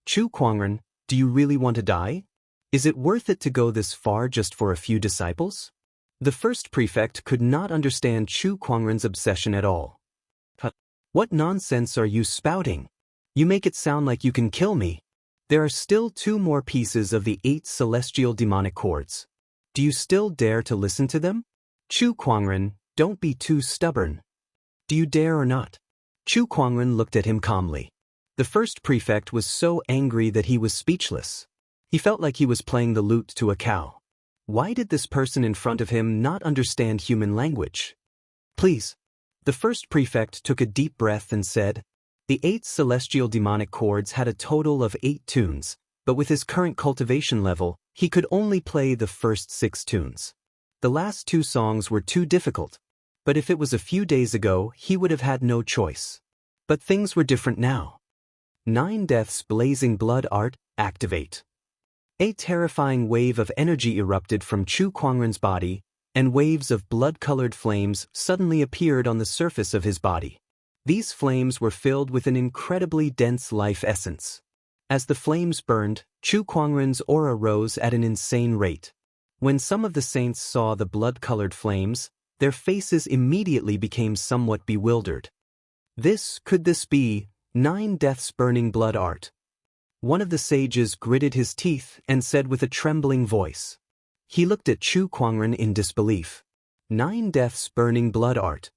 Chu Kuangren, do you really want to die? Is it worth it to go this far just for a few disciples? The first prefect could not understand Chu Kuangren's obsession at all. What nonsense are you spouting? You make it sound like you can kill me. There are still 2 more pieces of the 8 celestial demonic chords. Do you still dare to listen to them? Chu Kuangren, don't be too stubborn. Do you dare or not? Chu Kuangren looked at him calmly. The first prefect was so angry that he was speechless. He felt like he was playing the lute to a cow. Why did this person in front of him not understand human language? Please. The first prefect took a deep breath and said, the 8 celestial demonic chords had a total of 8 tunes, but with his current cultivation level, he could only play the first 6 tunes. The last 2 songs were too difficult, but if it was a few days ago, he would have had no choice. But things were different now. 9 deaths blazing blood art, activate. A terrifying wave of energy erupted from Chu Kuangren's body, and waves of blood-colored flames suddenly appeared on the surface of his body. These flames were filled with an incredibly dense life essence. As the flames burned, Chu Kuangren's aura rose at an insane rate. When some of the saints saw the blood-colored flames, their faces immediately became somewhat bewildered. Could this be 9 deaths burning blood art. One of the sages gritted his teeth and said with a trembling voice. He looked at Chu Kuangren in disbelief. 9 deaths burning blood art.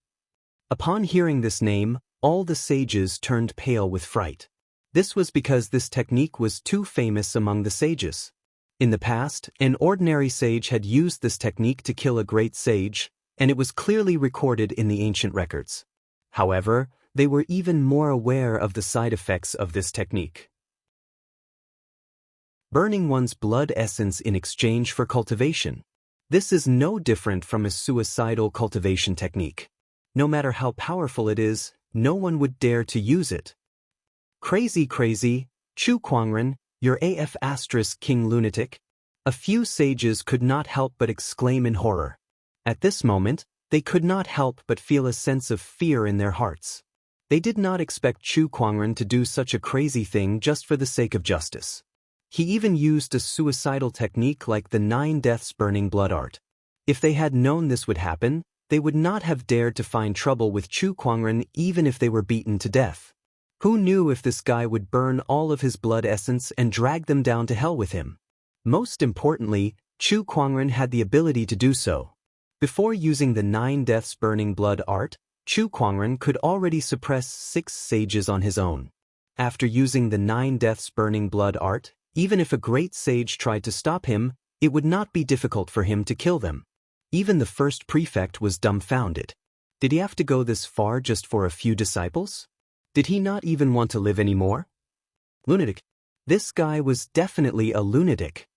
Upon hearing this name, all the sages turned pale with fright. This was because this technique was too famous among the sages. In the past, an ordinary sage had used this technique to kill a great sage, and it was clearly recorded in the ancient records. However, they were even more aware of the side effects of this technique. Burning one's blood essence in exchange for cultivation. This is no different from a suicidal cultivation technique. No matter how powerful it is, no one would dare to use it. Crazy, Chu Kuangren, you're AF * king lunatic. A few sages could not help but exclaim in horror. At this moment, they could not help but feel a sense of fear in their hearts. They did not expect Chu Kuangren to do such a crazy thing just for the sake of justice. He even used a suicidal technique like the 9 deaths burning blood art. If they had known this would happen, they would not have dared to find trouble with Chu Kuangren even if they were beaten to death. Who knew if this guy would burn all of his blood essence and drag them down to hell with him? Most importantly, Chu Kuangren had the ability to do so. Before using the 9 deaths burning blood art, Chu Kuangren could already suppress 6 sages on his own. After using the 9 deaths burning blood art, even if a great sage tried to stop him, it would not be difficult for him to kill them. Even the first prefect was dumbfounded. Did he have to go this far just for a few disciples? Did he not even want to live anymore? Lunatic. This guy was definitely a lunatic.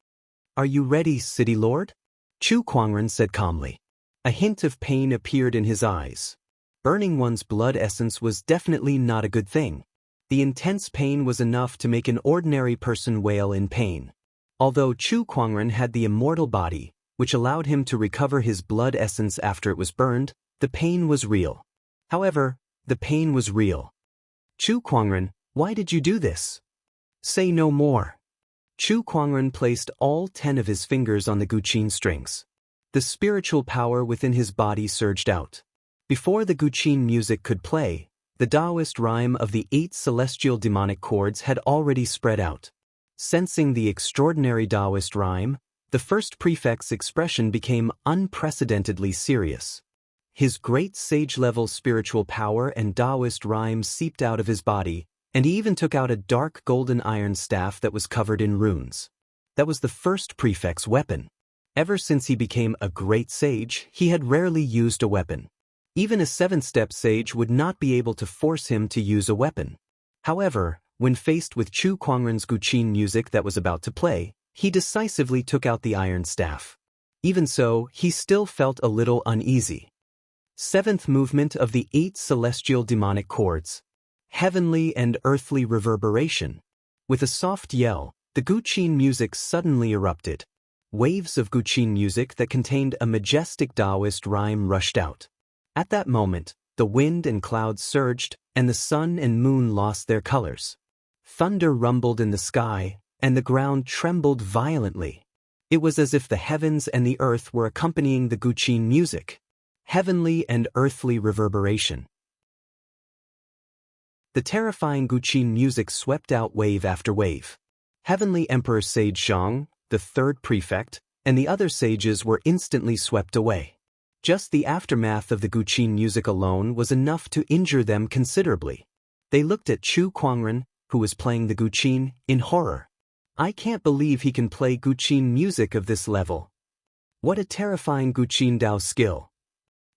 Are you ready, City Lord? Chu Kuangren said calmly. A hint of pain appeared in his eyes. Burning one's blood essence was definitely not a good thing. The intense pain was enough to make an ordinary person wail in pain. Although Chu Kuangren had the immortal body, which allowed him to recover his blood essence after it was burned, the pain was real. However, the pain was real. Chu Kuangren, why did you do this? Say no more. Chu Kuangren placed all 10 of his fingers on the guqin strings. The spiritual power within his body surged out. Before the guqin music could play, the Daoist rhyme of the 8 celestial demonic chords had already spread out. Sensing the extraordinary Daoist rhyme, the first prefect's expression became unprecedentedly serious. His great sage-level spiritual power and Daoist rhyme seeped out of his body, and he even took out a dark golden iron staff that was covered in runes. That was the first prefect's weapon. Ever since he became a great sage, he had rarely used a weapon. Even a 7-step sage would not be able to force him to use a weapon. However, when faced with Chu Kuangren's guqin music that was about to play, he decisively took out the iron staff. Even so, he still felt a little uneasy. 7th movement of the 8 celestial demonic chords. Heavenly and earthly reverberation. With a soft yell, the guqin music suddenly erupted. Waves of guqin music that contained a majestic Daoist rhyme rushed out. At that moment, the wind and clouds surged, and the sun and moon lost their colors. Thunder rumbled in the sky, and the ground trembled violently. It was as if the heavens and the earth were accompanying the guqin music. Heavenly and earthly reverberation. The terrifying guqin music swept out wave after wave. Heavenly Emperor Sage Zhang, the 3rd prefect, and the other sages were instantly swept away. Just the aftermath of the guqin music alone was enough to injure them considerably. They looked at Chu Kuangren, who was playing the guqin, in horror. I can't believe he can play guqin music of this level. What a terrifying guqin Dao skill.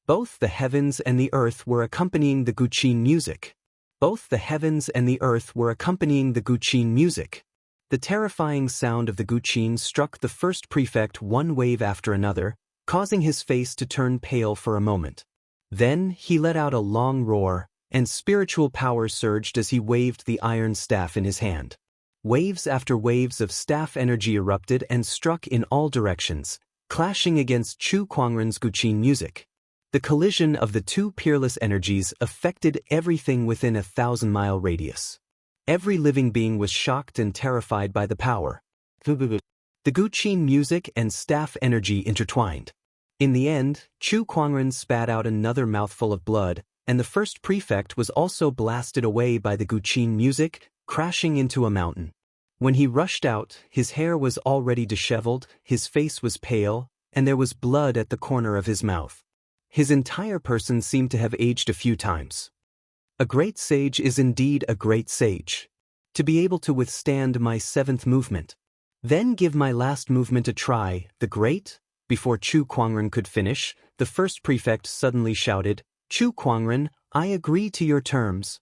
Both the heavens and the earth were accompanying the guqin music. Both the heavens and the earth were accompanying the guqin music. The terrifying sound of the guqin struck the first prefect one wave after another, causing his face to turn pale for a moment. Then he let out a long roar, and spiritual power surged as he waved the iron staff in his hand. Waves after waves of staff energy erupted and struck in all directions, clashing against Chu Kuangren's guqin music. The collision of the two peerless energies affected everything within a 1,000-mile radius. Every living being was shocked and terrified by the power. The guqin music and staff energy intertwined. In the end, Chu Kuangren spat out another mouthful of blood, and the first prefect was also blasted away by the Guqin music, crashing into a mountain. When he rushed out, his hair was already disheveled, his face was pale, and there was blood at the corner of his mouth. His entire person seemed to have aged a few times. A great sage is indeed a great sage. To be able to withstand my 7th movement. Then give my last movement a try, the great? Before Chu Kuangren could finish, the first prefect suddenly shouted, Chu Kuangren, I agree to your terms.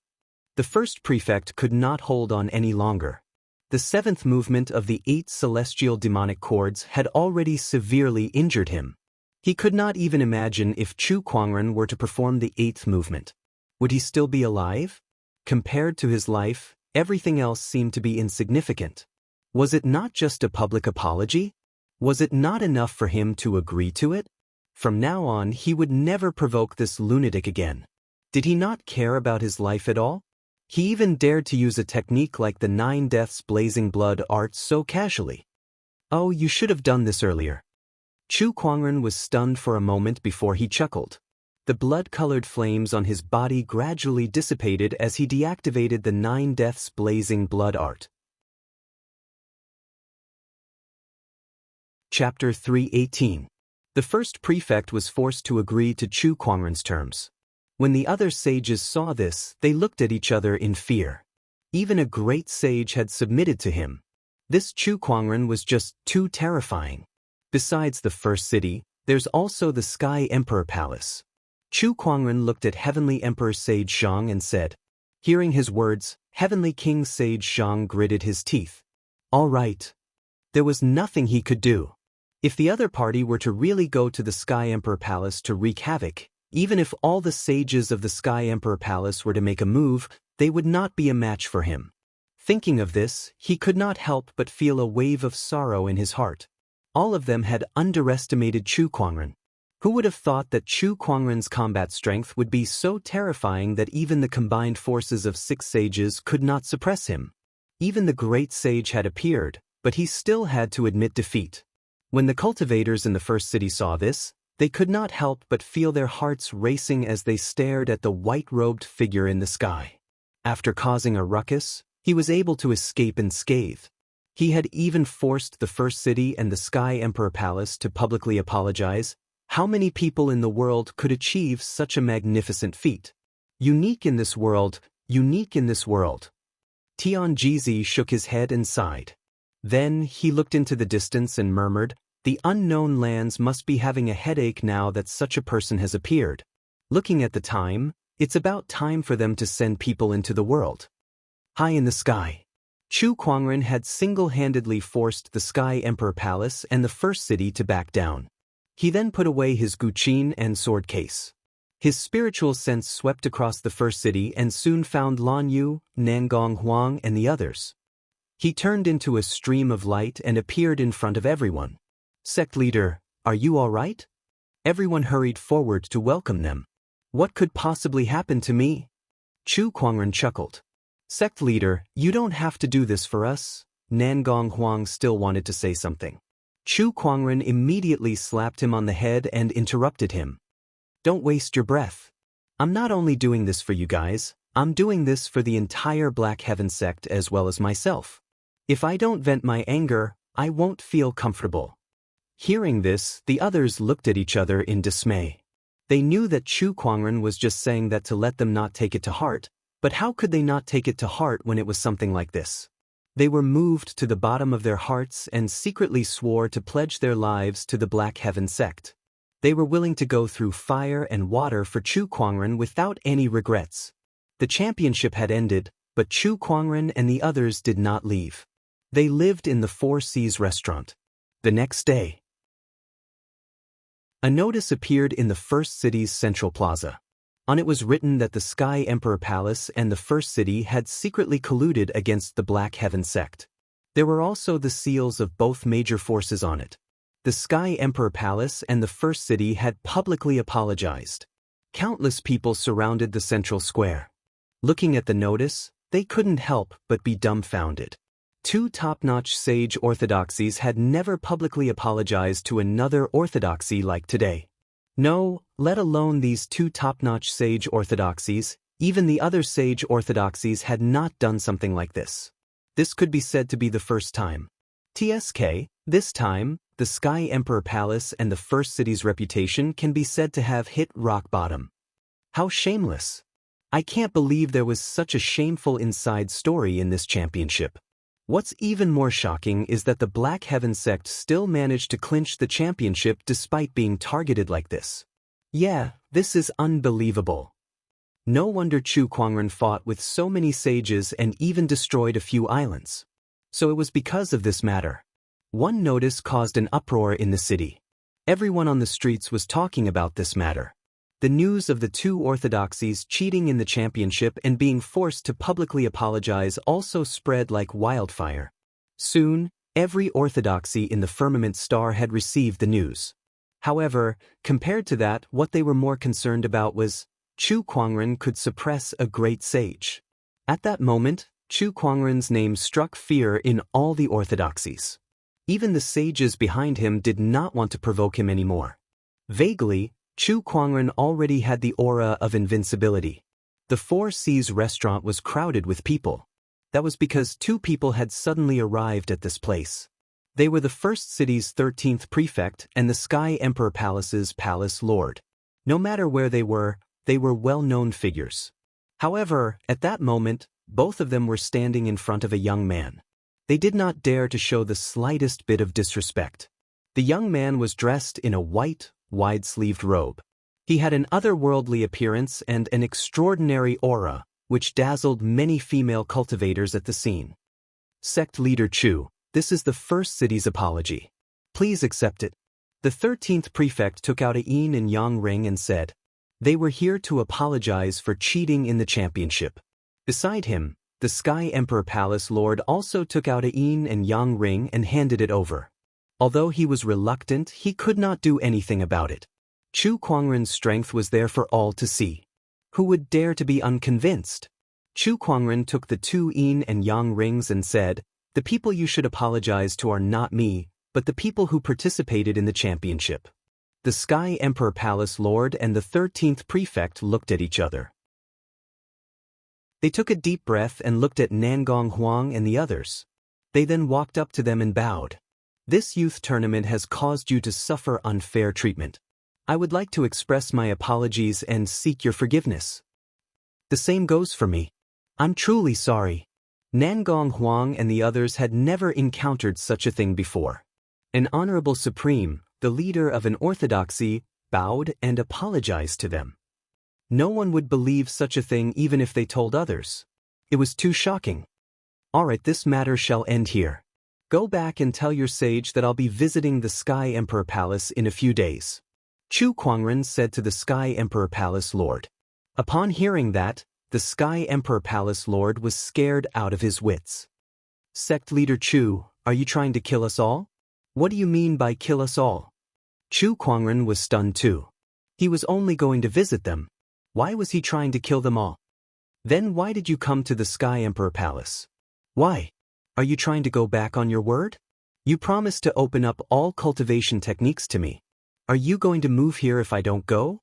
The first prefect could not hold on any longer. The 7th movement of the 8 celestial demonic chords had already severely injured him. He could not even imagine if Chu Kuangren were to perform the 8th movement. Would he still be alive? Compared to his life, everything else seemed to be insignificant. Was it not just a public apology? Was it not enough for him to agree to it? From now on, he would never provoke this lunatic again. Did he not care about his life at all? He even dared to use a technique like the 9 Deaths Blazing Blood art so casually. Oh, you should have done this earlier. Chu Kuangren was stunned for a moment before he chuckled. The blood-colored flames on his body gradually dissipated as he deactivated the 9 Deaths Blazing Blood art. Chapter 318. The first prefect was forced to agree to Chu Kuangren's terms. When the other sages saw this, they looked at each other in fear. Even a great sage had submitted to him. This Chu Kuangren was just too terrifying. Besides the first city, there's also the Sky Emperor Palace. Chu Kuangren looked at Heavenly Emperor Sage Zhang and said. Hearing his words, Heavenly King Sage Zhang gritted his teeth. All right. There was nothing he could do. If the other party were to really go to the Sky Emperor Palace to wreak havoc, even if all the sages of the Sky Emperor Palace were to make a move, they would not be a match for him. Thinking of this, he could not help but feel a wave of sorrow in his heart. All of them had underestimated Chu Kuangren. Who would have thought that Chu Kuangren's combat strength would be so terrifying that even the combined forces of 6 sages could not suppress him? Even the great sage had appeared, but he still had to admit defeat. When the cultivators in the first city saw this, they could not help but feel their hearts racing as they stared at the white-robed figure in the sky. After causing a ruckus, he was able to escape unscathed. He had even forced the first city and the Sky Emperor Palace to publicly apologize. How many people in the world could achieve such a magnificent feat? Unique in this world, unique in this world. Tian Jizi shook his head and sighed. Then he looked into the distance and murmured, the unknown lands must be having a headache now that such a person has appeared. Looking at the time, it's about time for them to send people into the world. High in the sky. Chu Kuangren had single-handedly forced the Sky Emperor Palace and the first city to back down. He then put away his guqin and sword case. His spiritual sense swept across the first city and soon found Lan Yu, Nangong Huang and the others. He turned into a stream of light and appeared in front of everyone. Sect leader, are you all right? Everyone hurried forward to welcome them. What could possibly happen to me? Chu Kuangren chuckled. Sect leader, you don't have to do this for us. Nangong Huang still wanted to say something. Chu Kuangren immediately slapped him on the head and interrupted him. Don't waste your breath. I'm not only doing this for you guys, I'm doing this for the entire Black Heaven sect as well as myself. If I don't vent my anger, I won't feel comfortable. Hearing this, the others looked at each other in dismay. They knew that Chu Kuangren was just saying that to let them not take it to heart, but how could they not take it to heart when it was something like this? They were moved to the bottom of their hearts and secretly swore to pledge their lives to the Black Heaven sect. They were willing to go through fire and water for Chu Kuangren without any regrets. The championship had ended, but Chu Kuangren and the others did not leave. They lived in the Four Seas restaurant. The next day, a notice appeared in the first city's central plaza. On it was written that the Sky Emperor Palace and the first city had secretly colluded against the Black Heaven sect. There were also the seals of both major forces on it. The Sky Emperor Palace and the first city had publicly apologized. Countless people surrounded the central square. Looking at the notice, they couldn't help but be dumbfounded. 2 top-notch sage orthodoxies had never publicly apologized to another orthodoxy like today. No, let alone these two top-notch sage orthodoxies, even the other sage orthodoxies had not done something like this. This could be said to be the first time. This time, the Sky Emperor Palace and the First City's reputation can be said to have hit rock bottom. How shameless. I can't believe there was such a shameful inside story in this championship. What's even more shocking is that the Black Heaven sect still managed to clinch the championship despite being targeted like this. Yeah, this is unbelievable. No wonder Chu Kuangren fought with so many sages and even destroyed a few islands. So it was because of this matter. One notice caused an uproar in the city. Everyone on the streets was talking about this matter. The news of the two orthodoxies cheating in the championship and being forced to publicly apologize also spread like wildfire. Soon, every orthodoxy in the firmament star had received the news. However, compared to that, what they were more concerned about was Chu Kuangren could suppress a great sage. At that moment, Chu Kuangren's name struck fear in all the orthodoxies. Even the sages behind him did not want to provoke him anymore. Vaguely, Chu Kuangren already had the aura of invincibility. The Four Seas restaurant was crowded with people. That was because two people had suddenly arrived at this place. They were the First City's 13th prefect and the Sky Emperor Palace's palace lord. No matter where they were well-known figures. However, at that moment, both of them were standing in front of a young man. They did not dare to show the slightest bit of disrespect. The young man was dressed in a white, wide-sleeved robe. He had an otherworldly appearance and an extraordinary aura, which dazzled many female cultivators at the scene. Sect leader Chu, this is the First City's apology. Please accept it. The 13th prefect took out a yin and yang ring and said, they were here to apologize for cheating in the championship. Beside him, the Sky Emperor Palace Lord also took out a yin and yang ring and handed it over. Although he was reluctant, he could not do anything about it. Chu Kuangren's strength was there for all to see. Who would dare to be unconvinced? Chu Kuangren took the two yin and yang rings and said, the people you should apologize to are not me, but the people who participated in the championship. The Sky Emperor Palace Lord and the 13th prefect looked at each other. They took a deep breath and looked at Nangong Huang and the others. They then walked up to them and bowed. This youth tournament has caused you to suffer unfair treatment. I would like to express my apologies and seek your forgiveness. The same goes for me. I'm truly sorry. Nangong Huang and the others had never encountered such a thing before. An honorable supreme, the leader of an orthodoxy, bowed and apologized to them. No one would believe such a thing even if they told others. It was too shocking. Alright, this matter shall end here. Go back and tell your sage that I'll be visiting the Sky Emperor Palace in a few days. Chu Kuangren said to the Sky Emperor Palace Lord. Upon hearing that, the Sky Emperor Palace Lord was scared out of his wits. Sect leader Chu, are you trying to kill us all? What do you mean by kill us all? Chu Kuangren was stunned too. He was only going to visit them. Why was he trying to kill them all? Then why did you come to the Sky Emperor Palace? Why? Are you trying to go back on your word? You promised to open up all cultivation techniques to me. Are you going to move here if I don't go?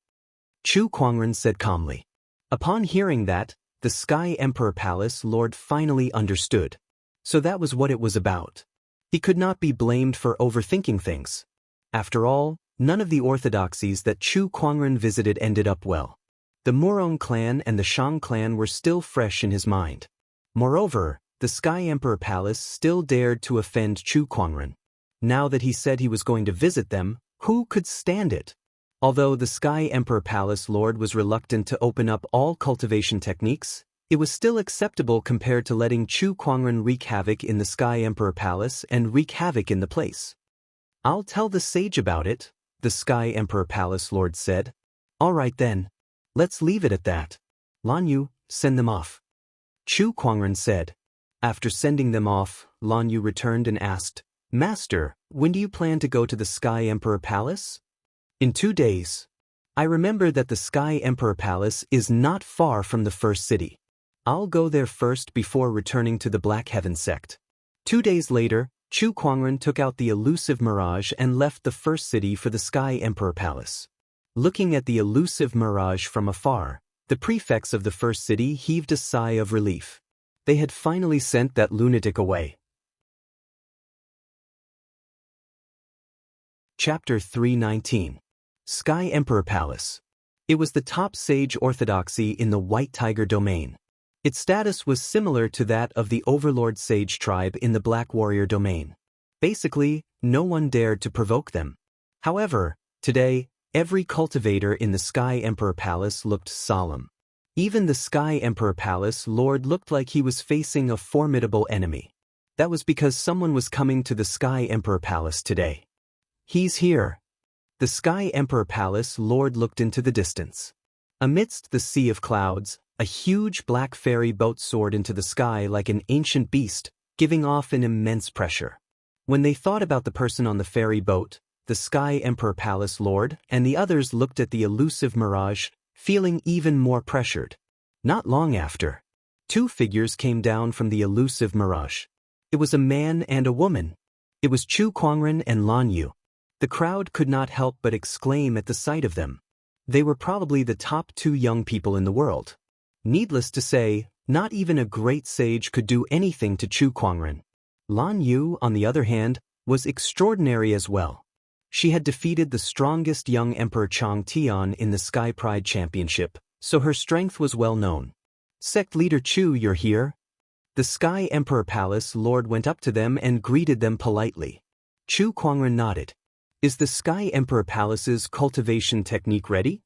Chu Kuangren said calmly. Upon hearing that, the Sky Emperor Palace Lord finally understood. So that was what it was about. He could not be blamed for overthinking things. After all, none of the orthodoxies that Chu Kuangren visited ended up well. The Murong clan and the Shang clan were still fresh in his mind. Moreover, the Sky Emperor Palace still dared to offend Chu Kuangren. Now that he said he was going to visit them, who could stand it? Although the Sky Emperor Palace Lord was reluctant to open up all cultivation techniques, it was still acceptable compared to letting Chu Kuangren wreak havoc in the Sky Emperor Palace and wreak havoc in the place. I'll tell the sage about it, the Sky Emperor Palace Lord said. Alright then. Let's leave it at that. Lan Yu, send them off. Chu Kuangren said. After sending them off, Lan Yu returned and asked, Master, when do you plan to go to the Sky Emperor Palace? In 2 days. I remember that the Sky Emperor Palace is not far from the First City. I'll go there first before returning to the Black Heaven sect. 2 days later, Chu Kuangren took out the elusive mirage and left the First City for the Sky Emperor Palace. Looking at the elusive mirage from afar, the prefects of the first city heaved a sigh of relief. They had finally sent that lunatic away. Chapter 319. Sky Emperor Palace. It was the top sage orthodoxy in the White Tiger domain. Its status was similar to that of the Overlord Sage tribe in the Black Warrior domain. Basically, no one dared to provoke them. However, today, every cultivator in the Sky Emperor Palace looked solemn. Even the Sky Emperor Palace Lord looked like he was facing a formidable enemy. That was because someone was coming to the Sky Emperor Palace today. He's here. The Sky Emperor Palace Lord looked into the distance. Amidst the sea of clouds, a huge black fairy boat soared into the sky like an ancient beast, giving off an immense pressure. When they thought about the person on the ferry boat, the Sky Emperor Palace Lord and the others looked at the elusive mirage, feeling even more pressured. Not long after, two figures came down from the elusive mirage. It was a man and a woman. It was Chu Kuangren and Lan Yu. The crowd could not help but exclaim at the sight of them. They were probably the top two young people in the world. Needless to say, not even a great sage could do anything to Chu Kuangren. Lan Yu, on the other hand, was extraordinary as well. She had defeated the strongest young Emperor Chang Tian in the Sky Pride Championship, so her strength was well known. Sect Leader Chu, you're here? The Sky Emperor Palace Lord went up to them and greeted them politely. Chu Kuangren nodded. Is the Sky Emperor Palace's cultivation technique ready?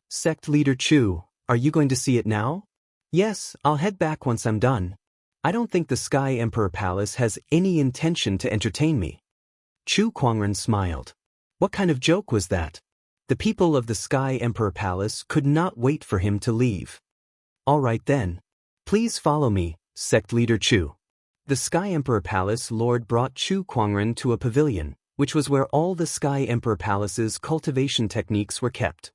Sect Leader Chu, are you going to see it now? Yes, I'll head back once I'm done. I don't think the Sky Emperor Palace has any intention to entertain me. Chu Kuangren smiled. What kind of joke was that? The people of the Sky Emperor Palace could not wait for him to leave. All right then. Please follow me, Sect Leader Chu. The Sky Emperor Palace Lord brought Chu Kuangren to a pavilion, which was where all the Sky Emperor Palace's cultivation techniques were kept.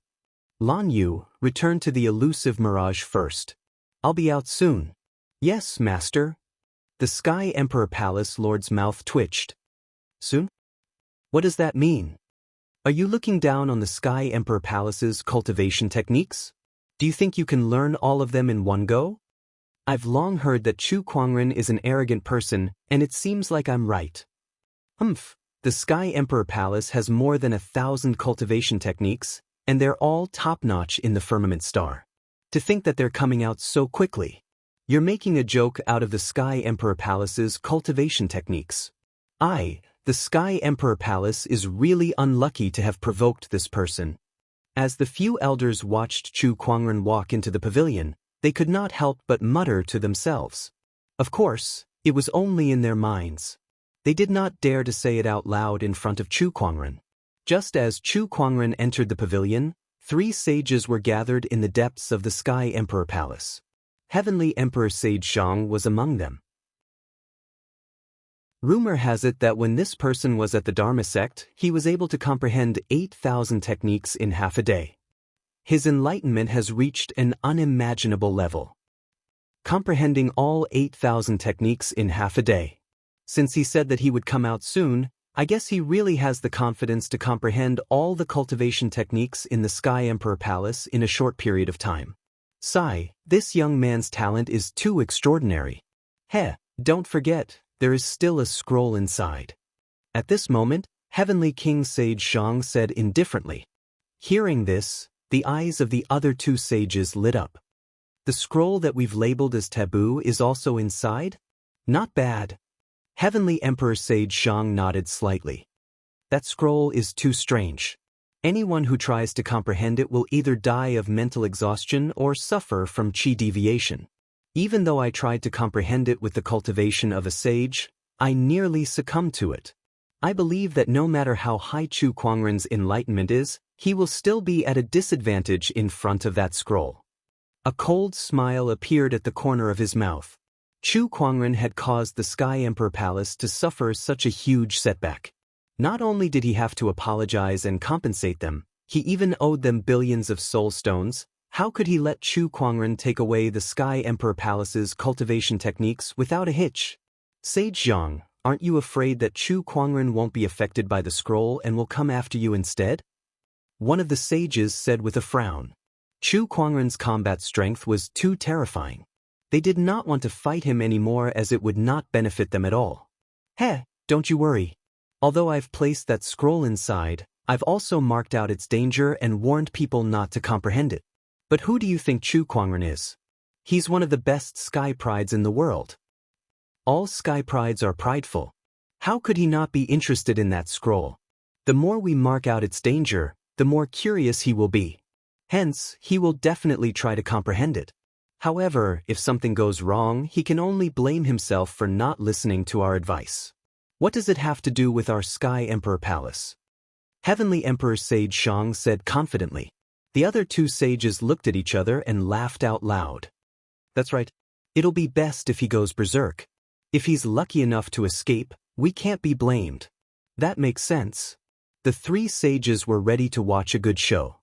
Lan Yu, return to the elusive mirage first. I'll be out soon. Yes, Master. The Sky Emperor Palace Lord's mouth twitched. Soon? What does that mean? Are you looking down on the Sky Emperor Palace's cultivation techniques? Do you think you can learn all of them in one go? I've long heard that Chu Kuangren is an arrogant person, and it seems like I'm right. Humph. The Sky Emperor Palace has more than 1,000 cultivation techniques, and they're all top-notch in the Firmament Star. To think that they're coming out so quickly. You're making a joke out of the Sky Emperor Palace's cultivation techniques. The Sky Emperor Palace is really unlucky to have provoked this person. As the few elders watched Chu Kuangren walk into the pavilion, they could not help but mutter to themselves. Of course, it was only in their minds. They did not dare to say it out loud in front of Chu Kuangren. Just as Chu Kuangren entered the pavilion, 3 sages were gathered in the depths of the Sky Emperor Palace. Heavenly Emperor Sage Zhang was among them. Rumor has it that when this person was at the Dharma sect, he was able to comprehend 8,000 techniques in half a day. His enlightenment has reached an unimaginable level. Comprehending all 8,000 techniques in half a day. Since he said that he would come out soon, I guess he really has the confidence to comprehend all the cultivation techniques in the Sky Emperor Palace in a short period of time. Sigh, this young man's talent is too extraordinary. Don't forget, there is still a scroll inside. At this moment, Heavenly King Sage Zhang said indifferently. Hearing this, the eyes of the other 2 sages lit up. The scroll that we've labeled as taboo is also inside? Not bad. Heavenly Emperor Sage Zhang nodded slightly. That scroll is too strange. Anyone who tries to comprehend it will either die of mental exhaustion or suffer from chi deviation. Even though I tried to comprehend it with the cultivation of a sage, I nearly succumbed to it. I believe that no matter how high Chu Kuangren's enlightenment is, he will still be at a disadvantage in front of that scroll. A cold smile appeared at the corner of his mouth. Chu Kuangren had caused the Sky Emperor Palace to suffer such a huge setback. Not only did he have to apologize and compensate them, he even owed them billions of soul stones. How could he let Chu Kuangren take away the Sky Emperor Palace's cultivation techniques without a hitch? Sage Zhang, aren't you afraid that Chu Kuangren won't be affected by the scroll and will come after you instead? one of the sages said with a frown. Chu Kuangren's combat strength was too terrifying. They did not want to fight him anymore as it would not benefit them at all. Heh, don't you worry. Although I've placed that scroll inside, I've also marked out its danger and warned people not to comprehend it. But who do you think Chu Kuangren is? He's one of the best sky prides in the world. All sky prides are prideful. How could he not be interested in that scroll? The more we mark out its danger, the more curious he will be. Hence, he will definitely try to comprehend it. However, if something goes wrong, he can only blame himself for not listening to our advice. What does it have to do with our Sky Emperor Palace? Heavenly Emperor Sage Shang said confidently. The other two sages looked at each other and laughed out loud. That's right. It'll be best if he goes berserk. If he's lucky enough to escape, we can't be blamed. That makes sense. The three sages were ready to watch a good show.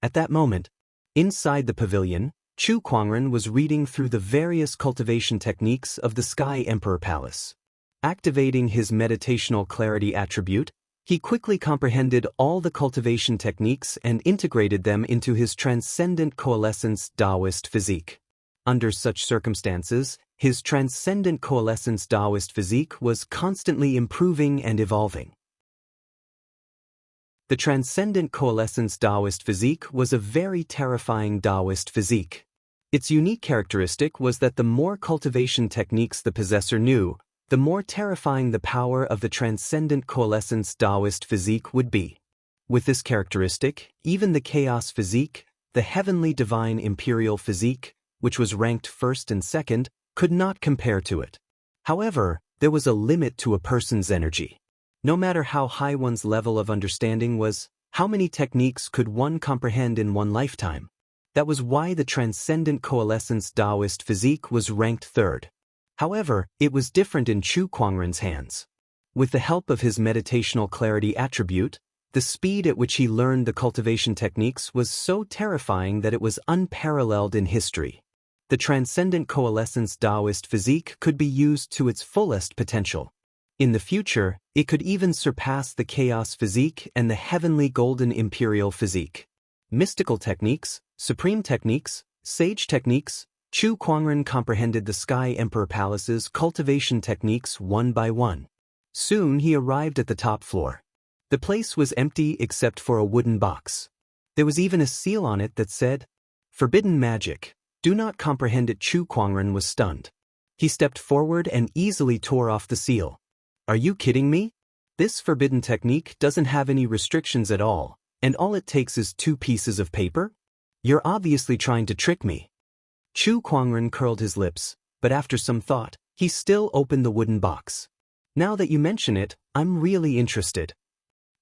At that moment, inside the pavilion, Chu Kuangren was reading through the various cultivation techniques of the Sky Emperor Palace. Activating his meditational clarity attribute, he quickly comprehended all the cultivation techniques and integrated them into his transcendent coalescence Daoist physique. Under such circumstances, his transcendent coalescence Daoist physique was constantly improving and evolving. The transcendent coalescence Daoist physique was a very terrifying Daoist physique. Its unique characteristic was that the more cultivation techniques the possessor knew, the more terrifying the power of the transcendent coalescence Daoist physique would be. With this characteristic, even the chaos physique, the heavenly divine imperial physique, which was ranked first and second, could not compare to it. However, there was a limit to a person's energy. No matter how high one's level of understanding was, how many techniques could one comprehend in one lifetime? That was why the transcendent coalescence Daoist physique was ranked third. However, it was different in Chu Kuangren's hands. With the help of his meditational clarity attribute, the speed at which he learned the cultivation techniques was so terrifying that it was unparalleled in history. The transcendent coalescence Daoist physique could be used to its fullest potential. In the future, it could even surpass the chaos physique and the heavenly golden imperial physique. Mystical techniques, supreme techniques, sage techniques, Chu Kuangren comprehended the Sky Emperor Palace's cultivation techniques one by one. Soon he arrived at the top floor. The place was empty except for a wooden box. There was even a seal on it that said, "Forbidden magic. Do not comprehend it." Chu Kuangren was stunned. He stepped forward and easily tore off the seal. Are you kidding me? This forbidden technique doesn't have any restrictions at all, and all it takes is 2 pieces of paper? You're obviously trying to trick me. Chu Kuangren curled his lips, but after some thought, he still opened the wooden box. Now that you mention it, I'm really interested.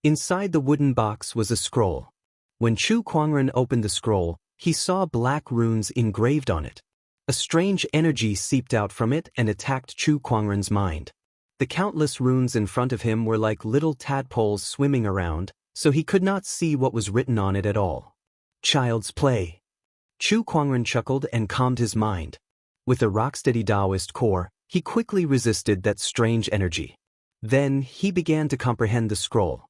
Inside the wooden box was a scroll. When Chu Kuangren opened the scroll, he saw black runes engraved on it. A strange energy seeped out from it and attacked Chu Kuangren's mind. The countless runes in front of him were like little tadpoles swimming around, so he could not see what was written on it at all. Child's play. Chu Kuangren chuckled and calmed his mind. With a rocksteady Daoist core, he quickly resisted that strange energy. Then he began to comprehend the scroll.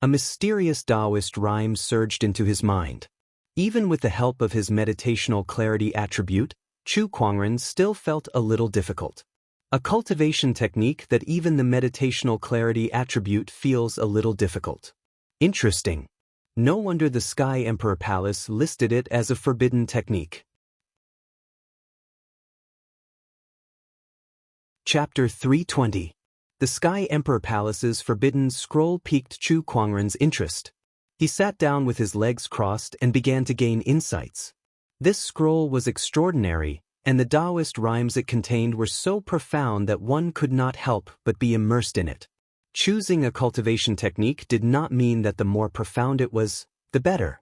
A mysterious Daoist rhyme surged into his mind. Even with the help of his meditational clarity attribute, Chu Kuangren still felt a little difficult. A cultivation technique that even the meditational clarity attribute feels a little difficult. Interesting. No wonder the Sky Emperor Palace listed it as a forbidden technique. Chapter 320. The Sky Emperor Palace's forbidden scroll piqued Chu Kuangren's interest. He sat down with his legs crossed and began to gain insights. This scroll was extraordinary, and the Daoist rhymes it contained were so profound that one could not help but be immersed in it. Choosing a cultivation technique did not mean that the more profound it was, the better.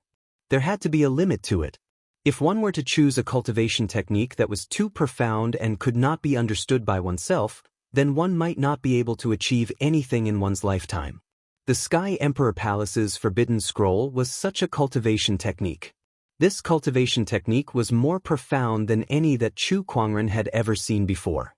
There had to be a limit to it. If one were to choose a cultivation technique that was too profound and could not be understood by oneself, then one might not be able to achieve anything in one's lifetime. The Sky Emperor Palace's forbidden scroll was such a cultivation technique. This cultivation technique was more profound than any that Chu Kuangren had ever seen before.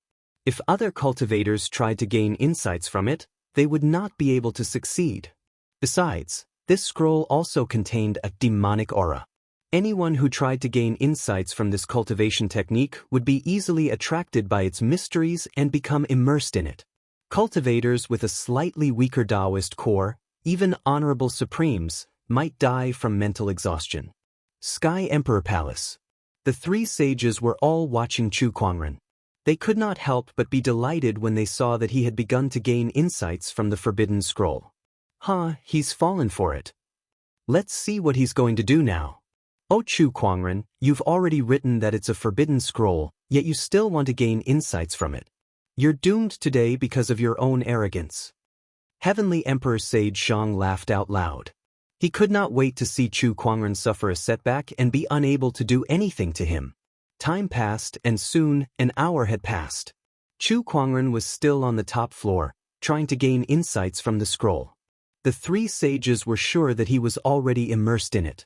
If other cultivators tried to gain insights from it, they would not be able to succeed. Besides, This scroll also contained a demonic aura. Anyone who tried to gain insights from this cultivation technique would be easily attracted by its mysteries and become immersed in it. Cultivators with a slightly weaker Daoist core, even honorable supremes, might die from mental exhaustion. Sky Emperor Palace. The three sages were all watching Chu Kuangren. They could not help but be delighted when they saw that he had begun to gain insights from the forbidden scroll. He's fallen for it. Let's see what he's going to do now. Oh Chu Kuangren, you've already written that it's a forbidden scroll, yet you still want to gain insights from it. You're doomed today because of your own arrogance. Heavenly Emperor Sage Xiang laughed out loud. He could not wait to see Chu Kuangren suffer a setback and be unable to do anything to him. Time passed, and soon, an hour had passed. Chu Kuangren was still on the top floor, trying to gain insights from the scroll. The three sages were sure that he was already immersed in it.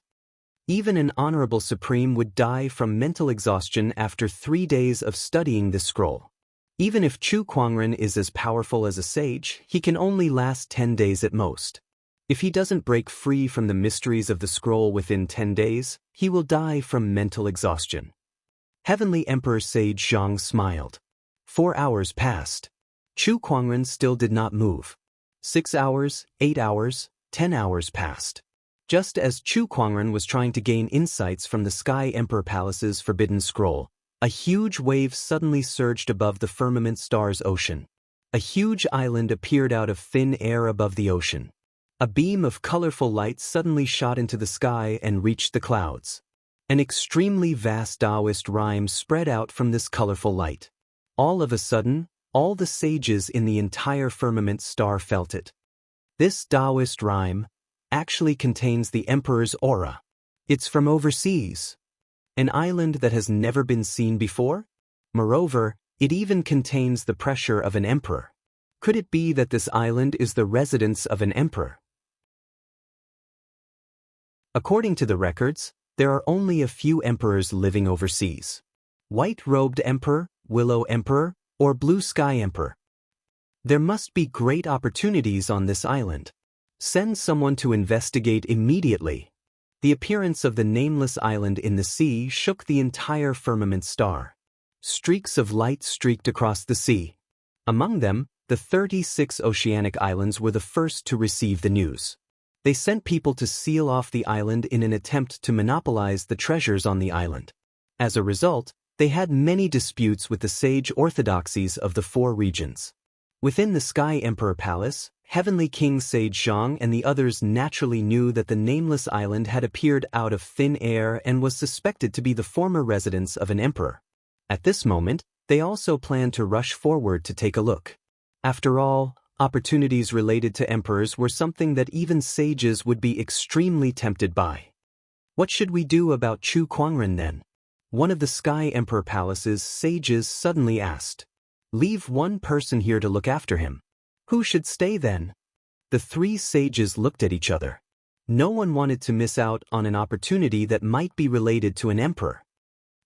Even an honorable supreme would die from mental exhaustion after 3 days of studying this scroll. Even if Chu Kuangren is as powerful as a sage, he can only last 10 days at most. If he doesn't break free from the mysteries of the scroll within 10 days, he will die from mental exhaustion. Heavenly Emperor Sage Xiang smiled. 4 hours passed. Chu Kuangren still did not move. 6 hours, 8 hours, 10 hours passed. Just as Chu Kuangren was trying to gain insights from the Sky Emperor Palace's forbidden scroll, a huge wave suddenly surged above the firmament star's ocean. A huge island appeared out of thin air above the ocean. A beam of colorful light suddenly shot into the sky and reached the clouds. An extremely vast Daoist rhyme spread out from this colorful light. All of a sudden, all the sages in the entire firmament star felt it. This Daoist rhyme actually contains the Emperor's aura. It's from overseas. An island that has never been seen before? Moreover, it even contains the pressure of an emperor. Could it be that this island is the residence of an emperor? According to the records, there are only a few emperors living overseas. White-robed emperor, willow emperor, or blue sky emperor. There must be great opportunities on this island. Send someone to investigate immediately. The appearance of the nameless island in the sea shook the entire firmament star. Streaks of light streaked across the sea. Among them, the 36 oceanic islands were the first to receive the news. They sent people to seal off the island in an attempt to monopolize the treasures on the island. As a result, they had many disputes with the sage orthodoxies of the 4 regions. Within the Sky Emperor Palace, Heavenly King Sage Xiang and the others naturally knew that the nameless island had appeared out of thin air and was suspected to be the former residence of an emperor. At this moment, they also planned to rush forward to take a look. After all, opportunities related to emperors were something that even sages would be extremely tempted by. What should we do about Chu Kuangren then? One of the Sky Emperor Palace's sages suddenly asked. Leave one person here to look after him. Who should stay then? The 3 sages looked at each other. No one wanted to miss out on an opportunity that might be related to an emperor.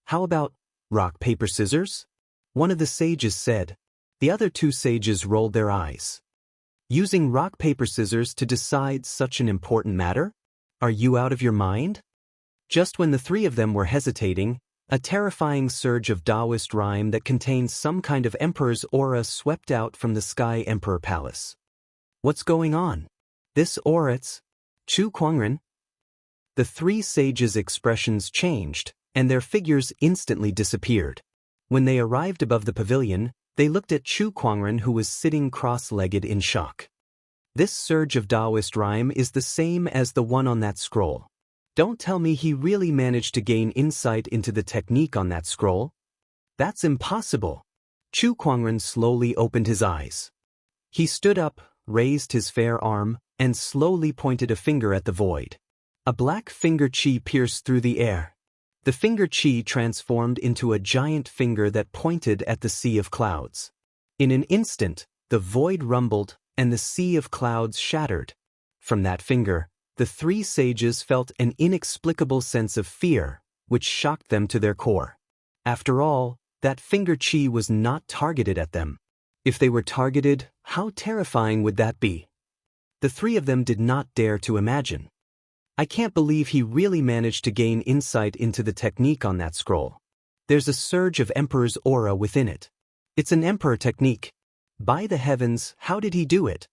How about rock, paper, scissors? One of the sages said. The other 2 sages rolled their eyes. Using rock, paper, scissors to decide such an important matter? Are you out of your mind? Just when the 3 of them were hesitating, a terrifying surge of Daoist rhyme that contains some kind of emperor's aura swept out from the Sky Emperor Palace. What's going on? This aura's Chu Kuangren? The 3 sages' expressions changed, and their figures instantly disappeared. When they arrived above the pavilion, they looked at Chu Kuangren, who was sitting cross-legged in shock. This surge of Daoist rhyme is the same as the one on that scroll. Don't tell me he really managed to gain insight into the technique on that scroll. That's impossible. Chu Kuangren slowly opened his eyes. He stood up, raised his fair arm, and slowly pointed a finger at the void. A black finger chi pierced through the air. The finger chi transformed into a giant finger that pointed at the sea of clouds. In an instant, the void rumbled, and the sea of clouds shattered. From that finger, the 3 sages felt an inexplicable sense of fear, which shocked them to their core. After all, that finger chi was not targeted at them. If they were targeted, how terrifying would that be? The three of them did not dare to imagine. I can't believe he really managed to gain insight into the technique on that scroll. There's a surge of Emperor's aura within it. It's an Emperor technique. By the heavens, how did he do it?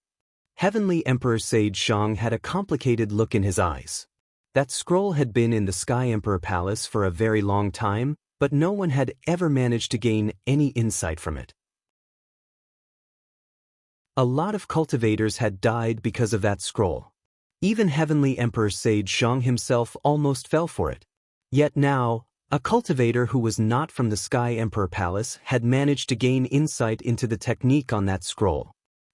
Heavenly Emperor Sage Xiang had a complicated look in his eyes. That scroll had been in the Sky Emperor Palace for a very long time, but no one had ever managed to gain any insight from it. A lot of cultivators had died because of that scroll. Even Heavenly Emperor Sage Xiang himself almost fell for it. Yet now, a cultivator who was not from the Sky Emperor Palace had managed to gain insight into the technique on that scroll.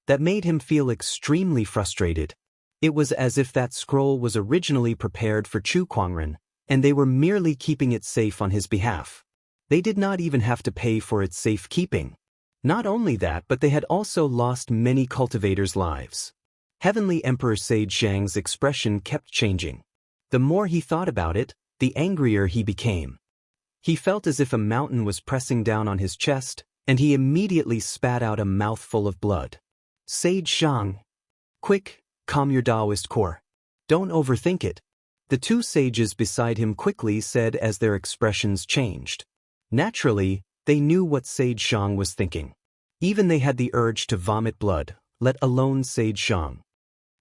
That made him feel extremely frustrated. It was as if that scroll was originally prepared for Chu Kuangren, and they were merely keeping it safe on his behalf. They did not even have to pay for its safekeeping. Not only that, but they had also lost many cultivators' lives. Heavenly Emperor Sage Xiang's expression kept changing. The more he thought about it, the angrier he became. He felt as if a mountain was pressing down on his chest, and he immediately spat out a mouthful of blood. Sage Xiang. Quick, calm your Daoist core. Don't overthink it. The two sages beside him quickly said as their expressions changed. Naturally, they knew what Sage Xiang was thinking. Even they had the urge to vomit blood, let alone Sage Xiang.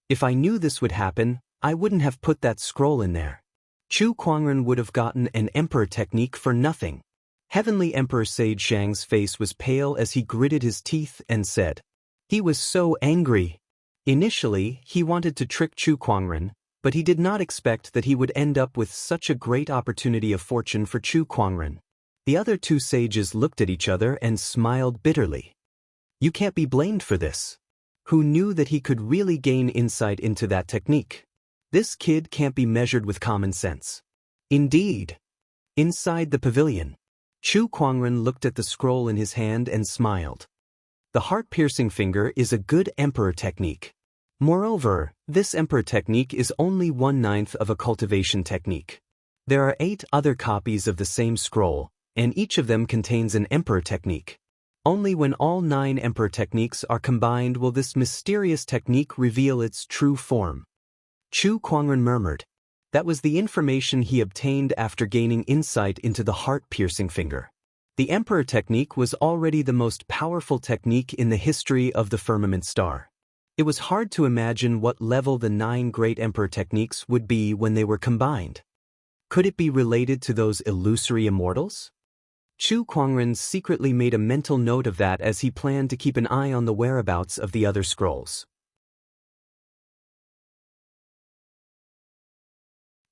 If I knew this would happen, I wouldn't have put that scroll in there. Chu Kuangren would have gotten an Emperor technique for nothing. Heavenly Emperor Sage Xiang's face was pale as he gritted his teeth and said. He was so angry. Initially, he wanted to trick Chu Kuangren, but he did not expect that he would end up with such a great opportunity of fortune for Chu Kuangren. The other two sages looked at each other and smiled bitterly. You can't be blamed for this. Who knew that he could really gain insight into that technique? This kid can't be measured with common sense. Indeed. Inside the pavilion, Chu Kuangren looked at the scroll in his hand and smiled. The heart-piercing finger is a good Emperor technique. Moreover, this Emperor technique is only 1/9 of a cultivation technique. There are 8 other copies of the same scroll, and each of them contains an Emperor technique. Only when all 9 Emperor techniques are combined will this mysterious technique reveal its true form. Chu Kuangren murmured. That was the information he obtained after gaining insight into the heart-piercing finger. The Emperor technique was already the most powerful technique in the history of the firmament star. It was hard to imagine what level the 9 great Emperor techniques would be when they were combined. Could it be related to those illusory immortals? Chu Kuangren secretly made a mental note of that as he planned to keep an eye on the whereabouts of the other scrolls.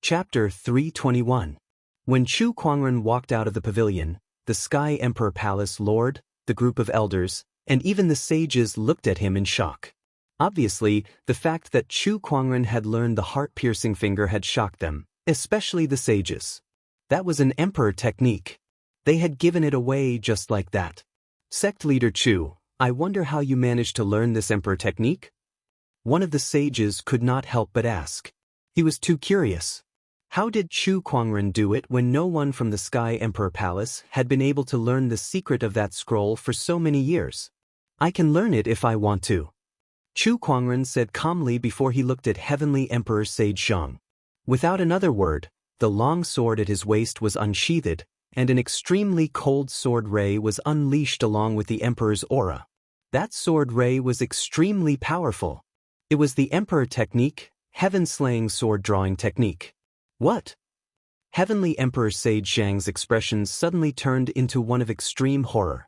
Chapter 321. When Chu Kuangren walked out of the pavilion, the Sky Emperor Palace Lord, the group of elders, and even the sages looked at him in shock. Obviously, the fact that Chu Kuangren had learned the heart-piercing finger had shocked them, especially the sages. That was an Emperor technique. They had given it away just like that. Sect leader Chu, I wonder how you managed to learn this Emperor technique? One of the sages could not help but ask. He was too curious. How did Chu Kuangren do it when no one from the Sky Emperor Palace had been able to learn the secret of that scroll for so many years? I can learn it if I want to. Chu Kuangren said calmly before he looked at Heavenly Emperor Sage Xiang. Without another word, the long sword at his waist was unsheathed, and an extremely cold sword ray was unleashed along with the Emperor's aura. That sword ray was extremely powerful. It was the Emperor technique, heaven-slaying sword-drawing technique. What? Heavenly Emperor Sage Xiang's expression suddenly turned into one of extreme horror.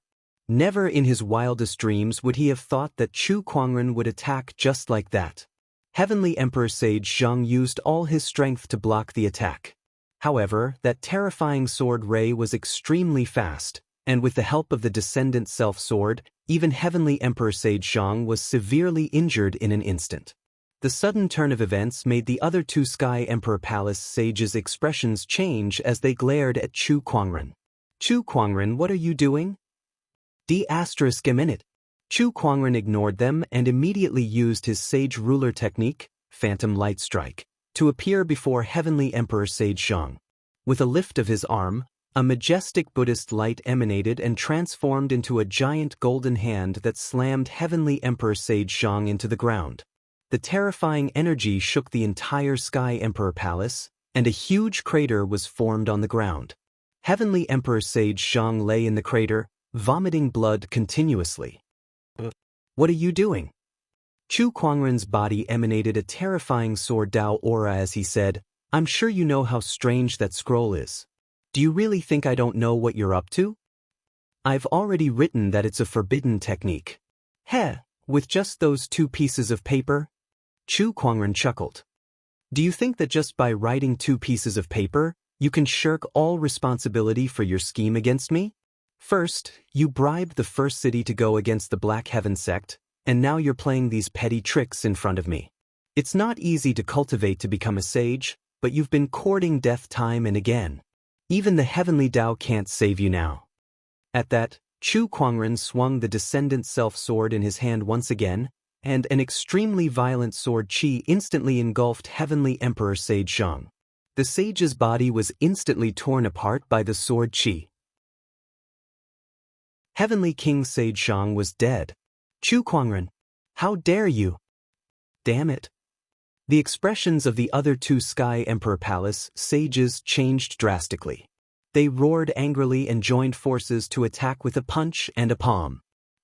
Never in his wildest dreams would he have thought that Chu Kuangren would attack just like that. Heavenly Emperor Sage Xiang used all his strength to block the attack. However, that terrifying sword ray was extremely fast, and with the help of the Descendant Self-Sword, even Heavenly Emperor Sage Xiang was severely injured in an instant. The sudden turn of events made the other 2 Sky Emperor Palace sages' expressions change as they glared at Chu Kuangren. Chu Kuangren, what are you doing? D***. Chu Kuangren ignored them and immediately used his sage ruler technique, Phantom Light Strike, to appear before Heavenly Emperor Sage Xiang. With a lift of his arm, a majestic Buddhist light emanated and transformed into a giant golden hand that slammed Heavenly Emperor Sage Xiang into the ground. the terrifying energy shook the entire Sky Emperor Palace, and a huge crater was formed on the ground. Heavenly Emperor Sage Xiang lay in the crater, vomiting blood continuously. What are you doing? Chu Kuangren's body emanated a terrifying sword Dao aura as he said, I'm sure you know how strange that scroll is. Do you really think I don't know what you're up to? I've already written that it's a forbidden technique. Heh, with just those 2 pieces of paper? Chu Kuangren chuckled. Do you think that just by writing 2 pieces of paper, you can shirk all responsibility for your scheme against me? First, you bribed the first city to go against the Black Heaven sect, and now you're playing these petty tricks in front of me. It's not easy to cultivate to become a sage, but you've been courting death time and again. Even the heavenly Dao can't save you now. At that, Chu Kuangren swung the descendant self-sword in his hand once again, and an extremely violent sword chi instantly engulfed Heavenly Emperor Sage Xiang. The sage's body was instantly torn apart by the sword chi. Heavenly King Sage Xiang was dead. Chu Kuangren, how dare you? Damn it. The expressions of the other 2 Sky Emperor Palace sages changed drastically. They roared angrily and joined forces to attack with a punch and a palm.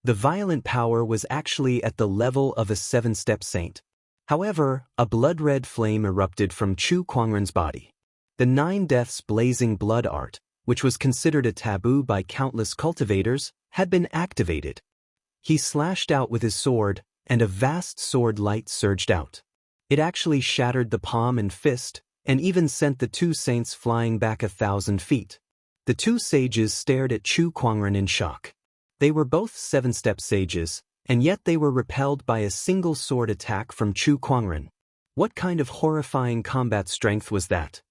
The violent power was actually at the level of a 7-step saint. However, a blood-red flame erupted from Chu Kuangren's body. The 9 deaths blazing blood art, which was considered a taboo by countless cultivators, had been activated. He slashed out with his sword, and a vast sword light surged out. It actually shattered the palm and fist, and even sent the 2 saints flying back 1,000 feet. The 2 sages stared at Chu Kuangren in shock. They were both 7-step sages, and yet they were repelled by a single sword attack from Chu Kuangren. What kind of horrifying combat strength was that?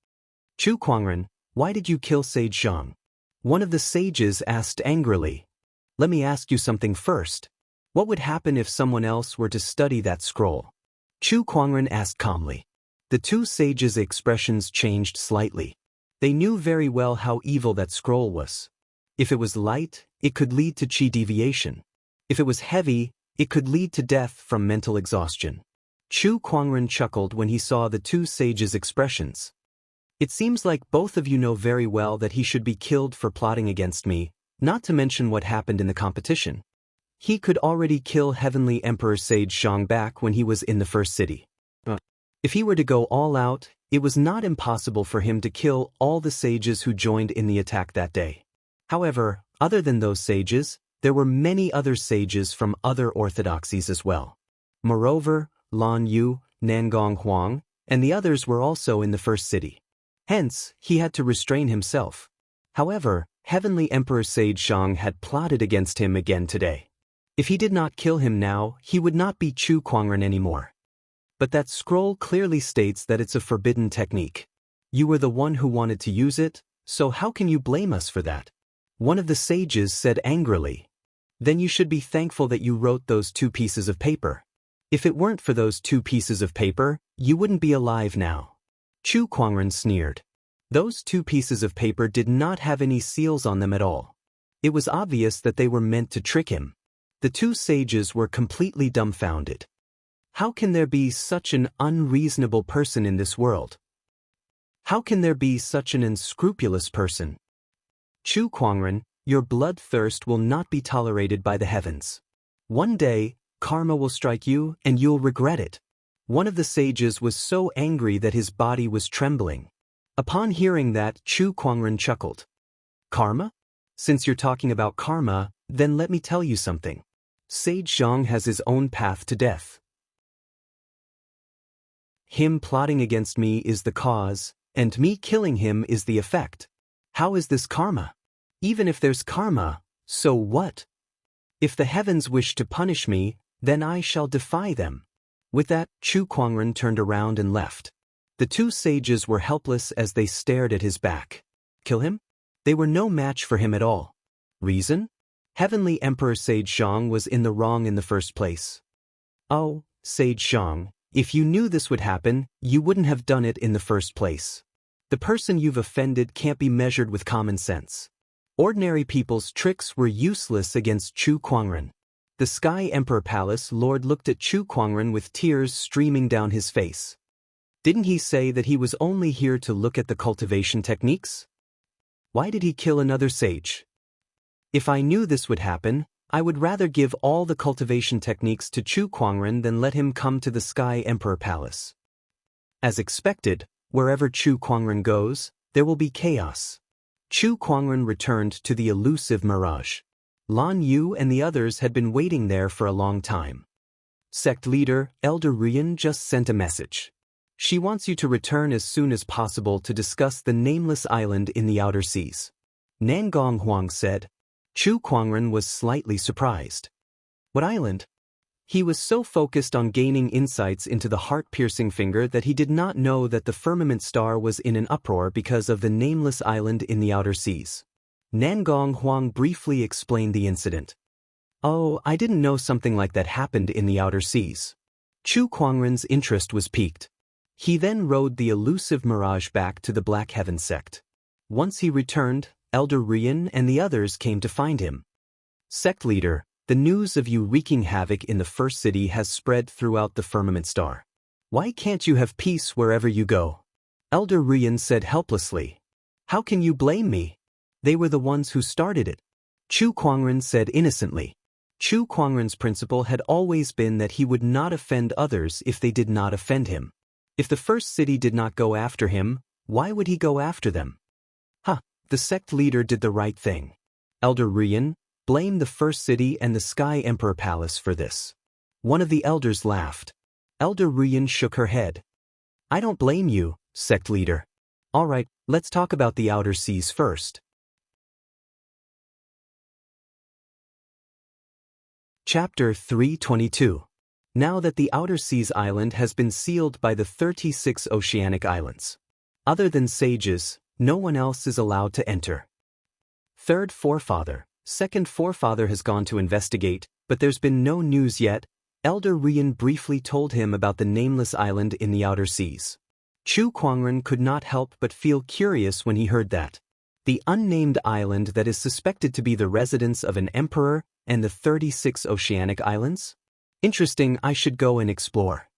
Chu Kuangren, why did you kill Sage Xiang? One of the sages asked angrily. Let me ask you something first. What would happen if someone else were to study that scroll? Chu Kuangren asked calmly. The 2 sages' expressions changed slightly. They knew very well how evil that scroll was. If it was light, it could lead to chi deviation. If it was heavy, it could lead to death from mental exhaustion. Chu Kuangren chuckled when he saw the 2 sages' expressions. It seems like both of you know very well that he should be killed for plotting against me, not to mention what happened in the competition. He could already kill Heavenly Emperor Sage Xiang back when he was in the first city. If he were to go all out, it was not impossible for him to kill all the sages who joined in the attack that day. However, other than those sages, there were many other sages from other orthodoxies as well. Moreover, Lan Yu, Nangong Huang, and the others were also in the first city. Hence, he had to restrain himself. However, Heavenly Emperor Sage Xiang had plotted against him again today. If he did not kill him now, he would not be Chu Kuangren anymore. But that scroll clearly states that it's a forbidden technique. You were the one who wanted to use it, so how can you blame us for that? One of the sages said angrily. Then you should be thankful that you wrote those 2 pieces of paper. If it weren't for those 2 pieces of paper, you wouldn't be alive now. Chu Kuangren sneered. Those 2 pieces of paper did not have any seals on them at all. It was obvious that they were meant to trick him. The 2 sages were completely dumbfounded. How can there be such an unreasonable person in this world? How can there be such an unscrupulous person? Chu Kuangren, your bloodthirst will not be tolerated by the heavens. One day, karma will strike you and you'll regret it. One of the sages was so angry that his body was trembling. Upon hearing that, Chu Kuangren chuckled. Karma? Since you're talking about karma, then let me tell you something. Sage Xiang has his own path to death. Him plotting against me is the cause, and me killing him is the effect. How is this karma? Even if there's karma, so what? If the heavens wish to punish me, then I shall defy them. With that, Chu Kuangren turned around and left. The 2 sages were helpless as they stared at his back. Kill him? They were no match for him at all. Reason? Heavenly Emperor Sage Xiang was in the wrong in the first place. Oh, Sage Xiang, if you knew this would happen, you wouldn't have done it in the first place. The person you've offended can't be measured with common sense. Ordinary people's tricks were useless against Chu Kuangren. The Sky Emperor Palace Lord looked at Chu Kuangren with tears streaming down his face. Didn't he say that he was only here to look at the cultivation techniques? Why did he kill another sage? If I knew this would happen, I would rather give all the cultivation techniques to Chu Kuangren than let him come to the Sky Emperor Palace. As expected, wherever Chu Kuangren goes, there will be chaos. Chu Kuangren returned to the elusive mirage. Lan Yu and the others had been waiting there for a long time. Sect leader, Elder Rian just sent a message. She wants you to return as soon as possible to discuss the nameless island in the outer seas. Nangong Huang said. Chu Kuangren was slightly surprised. What island? He was so focused on gaining insights into the heart-piercing finger that he did not know that the firmament star was in an uproar because of the nameless island in the outer seas. Nangong Huang briefly explained the incident. Oh, I didn't know something like that happened in the outer seas. Chu Kuangren's interest was piqued. He then rode the elusive mirage back to the Black Heaven sect. Once he returned, Elder Rian and the others came to find him. Sect leader, the news of you wreaking havoc in the first city has spread throughout the firmament star. Why can't you have peace wherever you go? Elder Rian said helplessly. How can you blame me? They were the ones who started it. Chu Kuangren said innocently. Chu Kuangren's principle had always been that he would not offend others if they did not offend him. If the first city did not go after him, why would he go after them? The sect leader did the right thing. Elder Rian blamed the first city and the Sky Emperor Palace for this. One of the elders laughed. Elder Rian shook her head. I don't blame you, sect leader. All right, let's talk about the outer seas first. Chapter 322. Now that the Outer Seas Island has been sealed by the 36 oceanic islands. Other than sages, no one else is allowed to enter. Third forefather, second forefather has gone to investigate, but there's been no news yet. Elder Rian briefly told him about the nameless island in the outer seas. Chu Kuangren could not help but feel curious when he heard that. The unnamed island that is suspected to be the residence of an emperor and the 36 oceanic islands? Interesting, I should go and explore.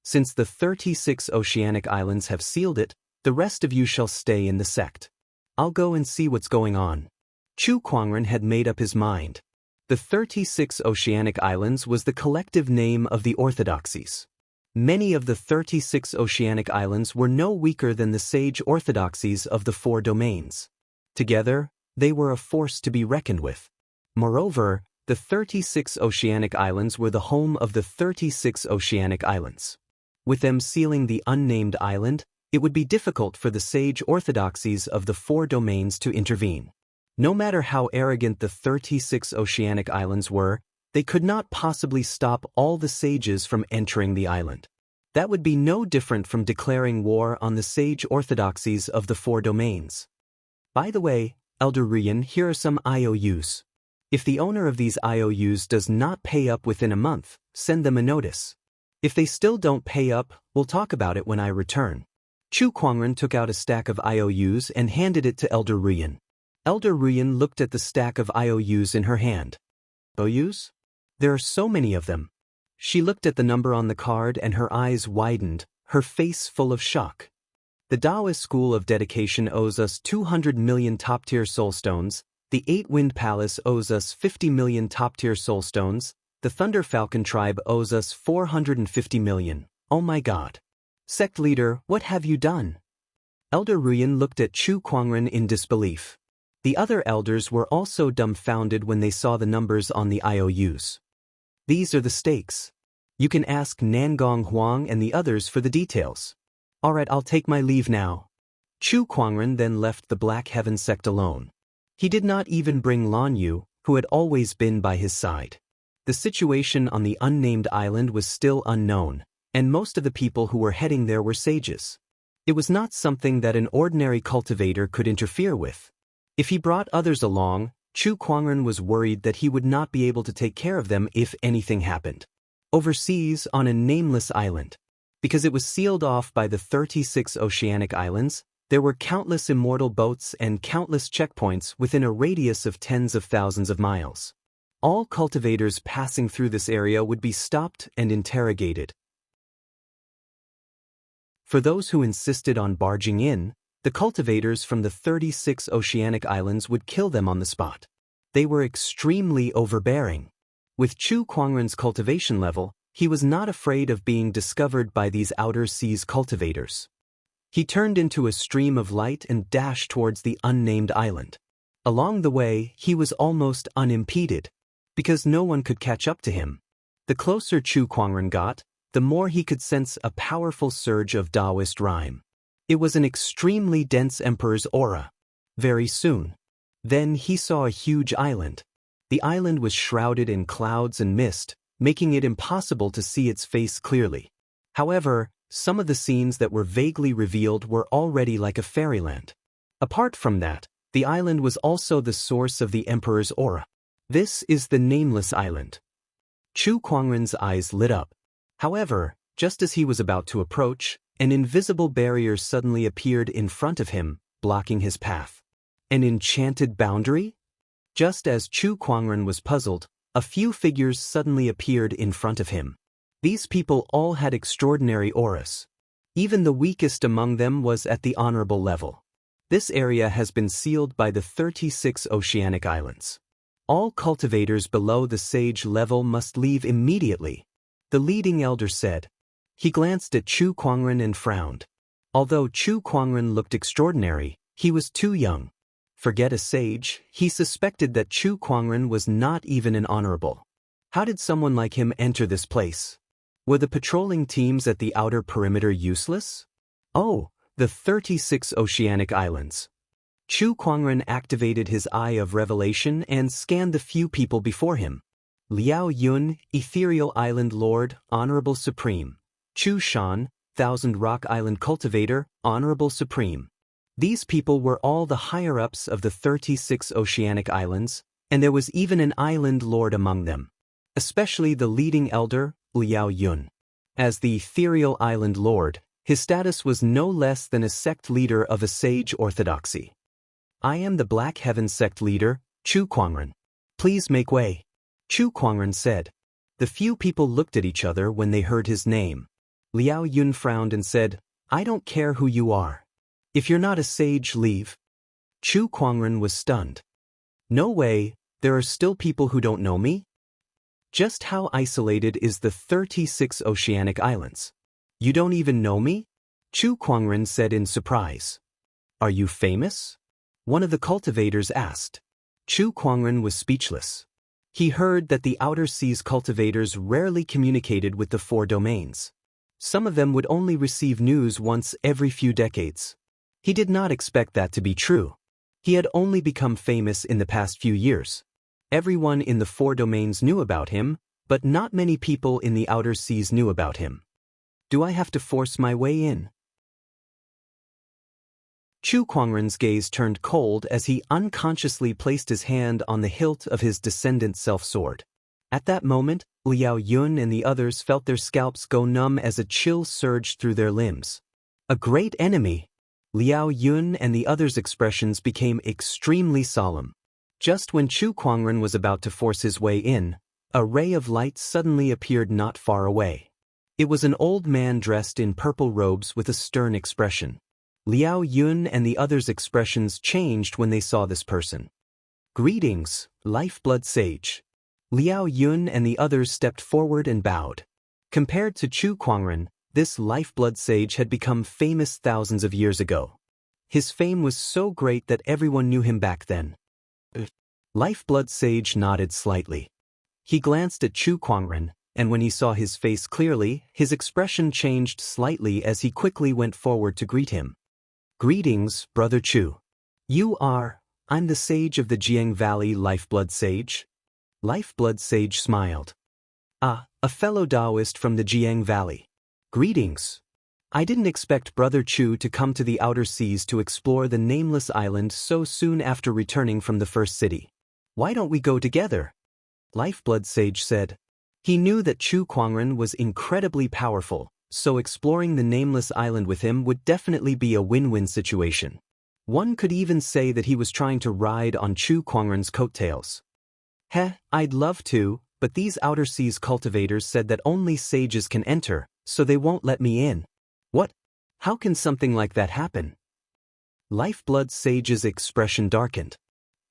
Since the 36 oceanic islands have sealed it, the rest of you shall stay in the sect. I'll go and see what's going on. Chu Kuangren had made up his mind. The 36 oceanic islands was the collective name of the orthodoxies. Many of the 36 oceanic islands were no weaker than the sage orthodoxies of the 4 domains. Together, they were a force to be reckoned with. Moreover, the 36 oceanic islands were the home of the 36 oceanic islands. With them sealing the unnamed island, it would be difficult for the sage orthodoxies of the 4 domains to intervene. No matter how arrogant the 36 oceanic islands were, they could not possibly stop all the sages from entering the island. That would be no different from declaring war on the sage orthodoxies of the 4 domains. By the way, Elder Rian, here are some IOUs. If the owner of these IOUs does not pay up within a month, send them a notice. If they still don't pay up, we'll talk about it when I return. Chu Kuangren took out a stack of IOUs and handed it to Elder Rian. Elder Rian looked at the stack of IOUs in her hand. IOUs? There are so many of them. She looked at the number on the card and her eyes widened, her face full of shock. The Daoist School of Dedication owes us 200 million top-tier soulstones, the 8-Wind Palace owes us 50 million top-tier soulstones, the Thunder Falcon Tribe owes us 450 million. Oh my god. Sect leader, what have you done? Elder Rian looked at Chu Kuangren in disbelief. The other elders were also dumbfounded when they saw the numbers on the IOUs. These are the stakes. You can ask Nangong Huang and the others for the details. Alright, I'll take my leave now. Chu Kuangren then left the Black Heaven sect alone. He did not even bring Lan Yu, who had always been by his side. The situation on the unnamed island was still unknown, and most of the people who were heading there were sages. It was not something that an ordinary cultivator could interfere with. If he brought others along, Chu Kuangren was worried that he would not be able to take care of them if anything happened. Overseas, on a nameless island. Because it was sealed off by the 36 oceanic islands, there were countless immortal boats and countless checkpoints within a radius of tens of thousands of miles. All cultivators passing through this area would be stopped and interrogated. For those who insisted on barging in, the cultivators from the 36 oceanic islands would kill them on the spot. They were extremely overbearing. With Chu Kuangren's cultivation level, he was not afraid of being discovered by these outer seas cultivators. He turned into a stream of light and dashed towards the unnamed island. Along the way, he was almost unimpeded, because no one could catch up to him. The closer Chu Kuangren got, the more he could sense a powerful surge of Daoist rhyme. It was an extremely dense emperor's aura. Very soon. Then he saw a huge island. The island was shrouded in clouds and mist, making it impossible to see its face clearly. However, some of the scenes that were vaguely revealed were already like a fairyland. Apart from that, the island was also the source of the emperor's aura. This is the Nameless Island. Chu Kuangren's eyes lit up. However, just as he was about to approach, an invisible barrier suddenly appeared in front of him, blocking his path. An enchanted boundary? Just as Chu Kuangren was puzzled, a few figures suddenly appeared in front of him. These people all had extraordinary auras. Even the weakest among them was at the honorable level. This area has been sealed by the 36 oceanic islands. All cultivators below the sage level must leave immediately, the leading elder said. He glanced at Chu Kuangren and frowned. Although Chu Kuangren looked extraordinary, he was too young. Forget a sage, he suspected that Chu Kuangren was not even an honorable. How did someone like him enter this place? Were the patrolling teams at the outer perimeter useless? Oh, the 36 oceanic islands. Chu Kuangren activated his eye of revelation and scanned the few people before him. Liao Yun, Ethereal Island Lord, Honorable Supreme. Chu Shan, Thousand Rock Island Cultivator, Honorable Supreme. These people were all the higher-ups of the 36 oceanic islands, and there was even an island lord among them. Especially the leading elder, Liao Yun. As the Ethereal Island Lord, his status was no less than a sect leader of a sage orthodoxy. I am the Black Heaven sect leader, Chu Kuangren. Please make way. Chu Kuangren said. The few people looked at each other when they heard his name. Liao Yun frowned and said, I don't care who you are. If you're not a sage, leave. Chu Kuangren was stunned. No way, there are still people who don't know me? Just how isolated is the 36 oceanic islands? You don't even know me? Chu Kuangren said in surprise. Are you famous? One of the cultivators asked. Chu Kuangren was speechless. He heard that the outer seas cultivators rarely communicated with the four domains. Some of them would only receive news once every few decades. He did not expect that to be true. He had only become famous in the past few years. Everyone in the four domains knew about him, but not many people in the outer seas knew about him. Do I have to force my way in? Chu Kuangren's gaze turned cold as he unconsciously placed his hand on the hilt of his descendant self-sword. At that moment, Liao Yun and the others felt their scalps go numb as a chill surged through their limbs. A great enemy! Liao Yun and the others' expressions became extremely solemn. Just when Chu Kuangren was about to force his way in, a ray of light suddenly appeared not far away. It was an old man dressed in purple robes with a stern expression. Liao Yun and the others' expressions changed when they saw this person. Greetings, Lifeblood Sage. Liao Yun and the others stepped forward and bowed. Compared to Chu Kuangren, this Lifeblood Sage had become famous thousands of years ago. His fame was so great that everyone knew him back then. Lifeblood Sage nodded slightly. He glanced at Chu Kuangren, and when he saw his face clearly, his expression changed slightly as he quickly went forward to greet him. Greetings, Brother Chu. I'm the sage of the Jiang Valley Lifeblood Sage. Lifeblood Sage smiled. Ah, a fellow Daoist from the Jiang Valley. Greetings. I didn't expect Brother Chu to come to the outer seas to explore the nameless island so soon after returning from the first city. Why don't we go together? Lifeblood Sage said. He knew that Chu Kuangren was incredibly powerful, so exploring the nameless island with him would definitely be a win-win situation. One could even say that he was trying to ride on Chu Kuangren's coattails. Heh, I'd love to, but these outer seas cultivators said that only sages can enter, so they won't let me in. What? How can something like that happen? Lifeblood Sage's expression darkened.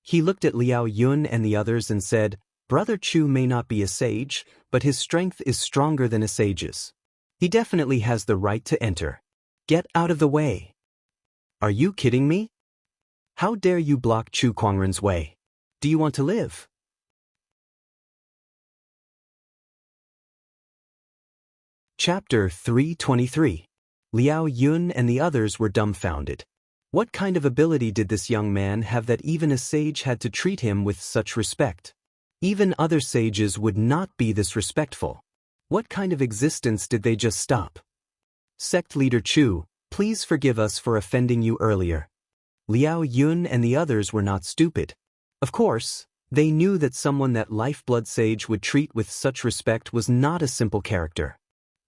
He looked at Liao Yun and the others and said, Brother Chu may not be a sage, but his strength is stronger than a sage's. He definitely has the right to enter. Get out of the way. Are you kidding me? How dare you block Chu Kuangren's way? Do you want to live? Chapter 323. Liao Yun and the others were dumbfounded. What kind of ability did this young man have that even a sage had to treat him with such respect? Even other sages would not be this respectful. What kind of existence did they just stop? Sect leader Chu, please forgive us for offending you earlier. Liao Yun and the others were not stupid. Of course, they knew that someone that Lifeblood Sage would treat with such respect was not a simple character.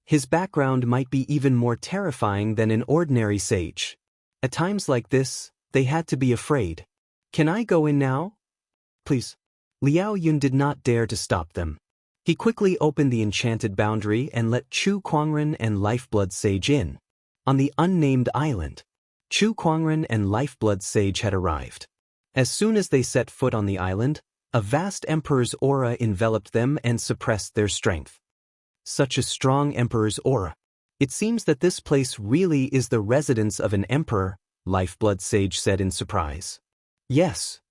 His background might be even more terrifying than an ordinary sage. At times like this, they had to be afraid. Can I go in now? Please. Liao Yun did not dare to stop them. He quickly opened the enchanted boundary and let Chu Kuangren and Lifeblood Sage in. On the unnamed island, Chu Kuangren and Lifeblood Sage had arrived. As soon as they set foot on the island, a vast emperor's aura enveloped them and suppressed their strength. Such a strong emperor's aura. It seems that this place really is the residence of an emperor, Lifeblood Sage said in surprise. Yes.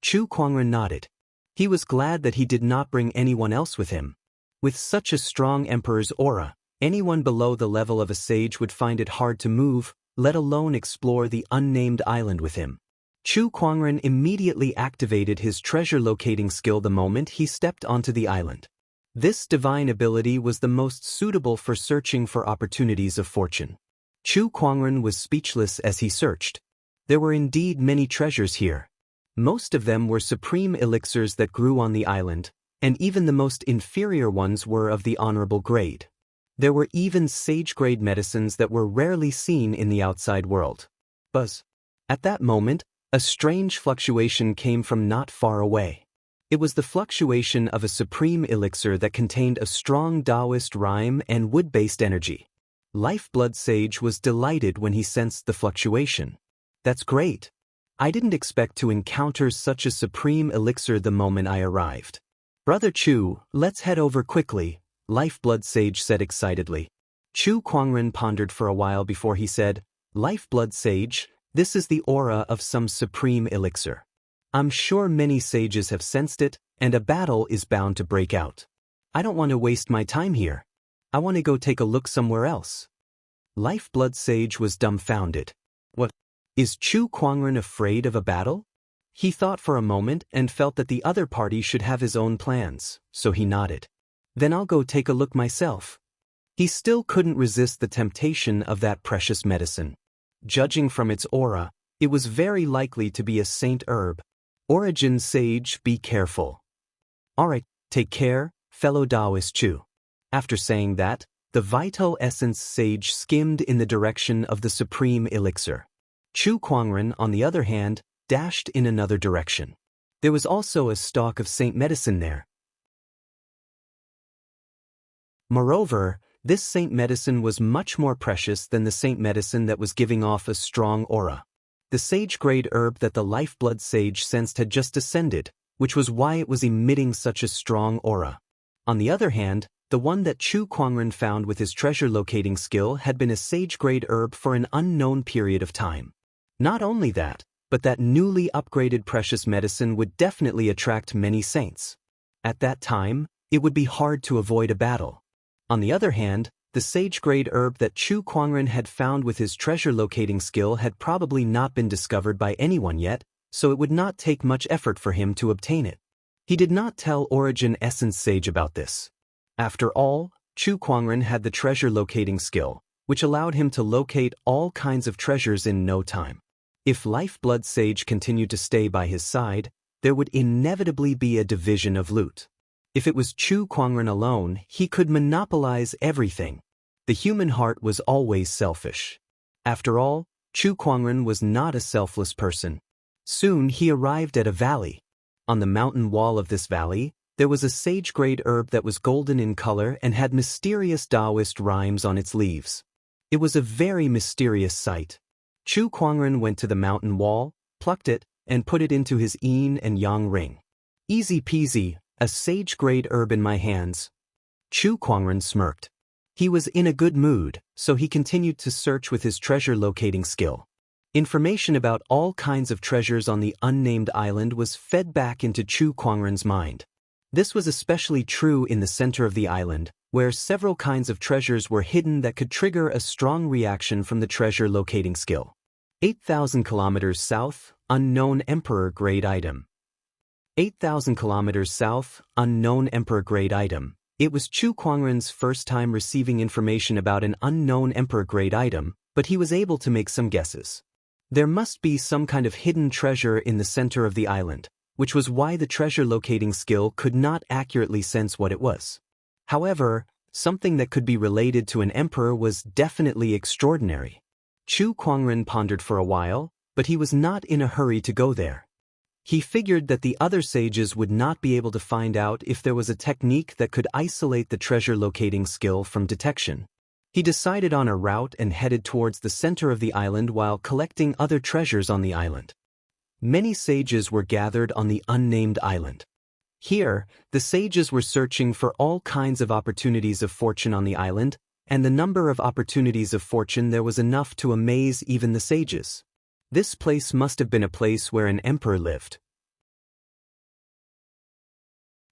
Chu Kuangren nodded. He was glad that he did not bring anyone else with him. With such a strong emperor's aura, anyone below the level of a sage would find it hard to move, let alone explore the unnamed island with him. Chu Kuangren immediately activated his treasure-locating skill the moment he stepped onto the island. This divine ability was the most suitable for searching for opportunities of fortune. Chu Kuangren was speechless as he searched. There were indeed many treasures here. Most of them were supreme elixirs that grew on the island, and even the most inferior ones were of the honorable grade. There were even sage-grade medicines that were rarely seen in the outside world. Buzz. At that moment, a strange fluctuation came from not far away. It was the fluctuation of a supreme elixir that contained a strong Daoist rhyme and wood-based energy. Lifeblood Sage was delighted when he sensed the fluctuation. That's great. I didn't expect to encounter such a supreme elixir the moment I arrived. Brother Chu, let's head over quickly, Lifeblood Sage said excitedly. Chu Kuangren pondered for a while before he said, Lifeblood Sage, this is the aura of some supreme elixir. I'm sure many sages have sensed it, and a battle is bound to break out. I don't want to waste my time here. I want to go take a look somewhere else. Lifeblood Sage was dumbfounded. What? Is Chu Kuangren afraid of a battle? He thought for a moment and felt that the other party should have his own plans, so he nodded. Then I'll go take a look myself. He still couldn't resist the temptation of that precious medicine. Judging from its aura, it was very likely to be a saint herb. Origin Sage, be careful. Alright, take care, fellow Daoist Chu. After saying that, the vital essence sage skimmed in the direction of the supreme elixir. Chu Kuangren, on the other hand, dashed in another direction. There was also a stalk of saint medicine there. Moreover, this saint medicine was much more precious than the saint medicine that was giving off a strong aura. The sage-grade herb that the Lifeblood Sage sensed had just descended, which was why it was emitting such a strong aura. On the other hand, the one that Chu Kuangren found with his treasure-locating skill had been a sage-grade herb for an unknown period of time. Not only that, but that newly upgraded precious medicine would definitely attract many saints. At that time, it would be hard to avoid a battle. On the other hand, the sage-grade herb that Chu Kuangren had found with his treasure-locating skill had probably not been discovered by anyone yet, so it would not take much effort for him to obtain it. He did not tell Origin Essence Sage about this. After all, Chu Kuangren had the treasure-locating skill, which allowed him to locate all kinds of treasures in no time. If Lifeblood Sage continued to stay by his side, there would inevitably be a division of loot. If it was Chu Kuangren alone, he could monopolize everything. The human heart was always selfish. After all, Chu Kuangren was not a selfless person. Soon he arrived at a valley. On the mountain wall of this valley, there was a sage-grade herb that was golden in color and had mysterious Daoist rhymes on its leaves. It was a very mysterious sight. Chu Kuangren went to the mountain wall, plucked it, and put it into his yin and yang ring. Easy peasy, a sage-grade herb in my hands. Chu Kuangren smirked. He was in a good mood, so he continued to search with his treasure-locating skill. Information about all kinds of treasures on the unnamed island was fed back into Chu Kuangren's mind. This was especially true in the center of the island, where several kinds of treasures were hidden that could trigger a strong reaction from the treasure-locating skill. 8,000 kilometers south, unknown emperor-grade item. 8,000 kilometers south, unknown emperor-grade item. It was Chu Kuangren's first time receiving information about an unknown emperor-grade item, but he was able to make some guesses. There must be some kind of hidden treasure in the center of the island, which was why the treasure-locating skill could not accurately sense what it was. However, something that could be related to an emperor was definitely extraordinary. Chu Kuangren pondered for a while, but he was not in a hurry to go there. He figured that the other sages would not be able to find out if there was a technique that could isolate the treasure-locating skill from detection. He decided on a route and headed towards the center of the island while collecting other treasures on the island. Many sages were gathered on the unnamed island. Here, the sages were searching for all kinds of opportunities of fortune on the island, and the number of opportunities of fortune there was enough to amaze even the sages. This place must have been a place where an emperor lived.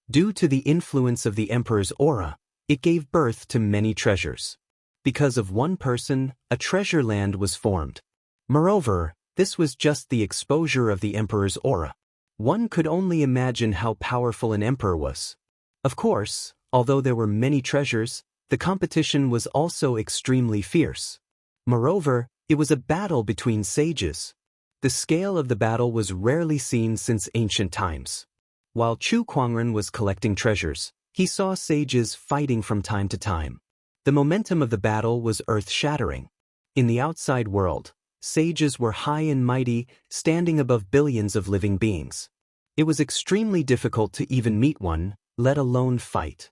Due to the influence of the emperor's aura, it gave birth to many treasures. Because of one person, a treasure land was formed. Moreover, this was just the exposure of the emperor's aura. One could only imagine how powerful an emperor was. Of course, although there were many treasures, the competition was also extremely fierce. Moreover, it was a battle between sages. The scale of the battle was rarely seen since ancient times. While Chu Kuangren was collecting treasures, he saw sages fighting from time to time. The momentum of the battle was earth-shattering. In the outside world, sages were high and mighty, standing above billions of living beings. It was extremely difficult to even meet one, let alone fight.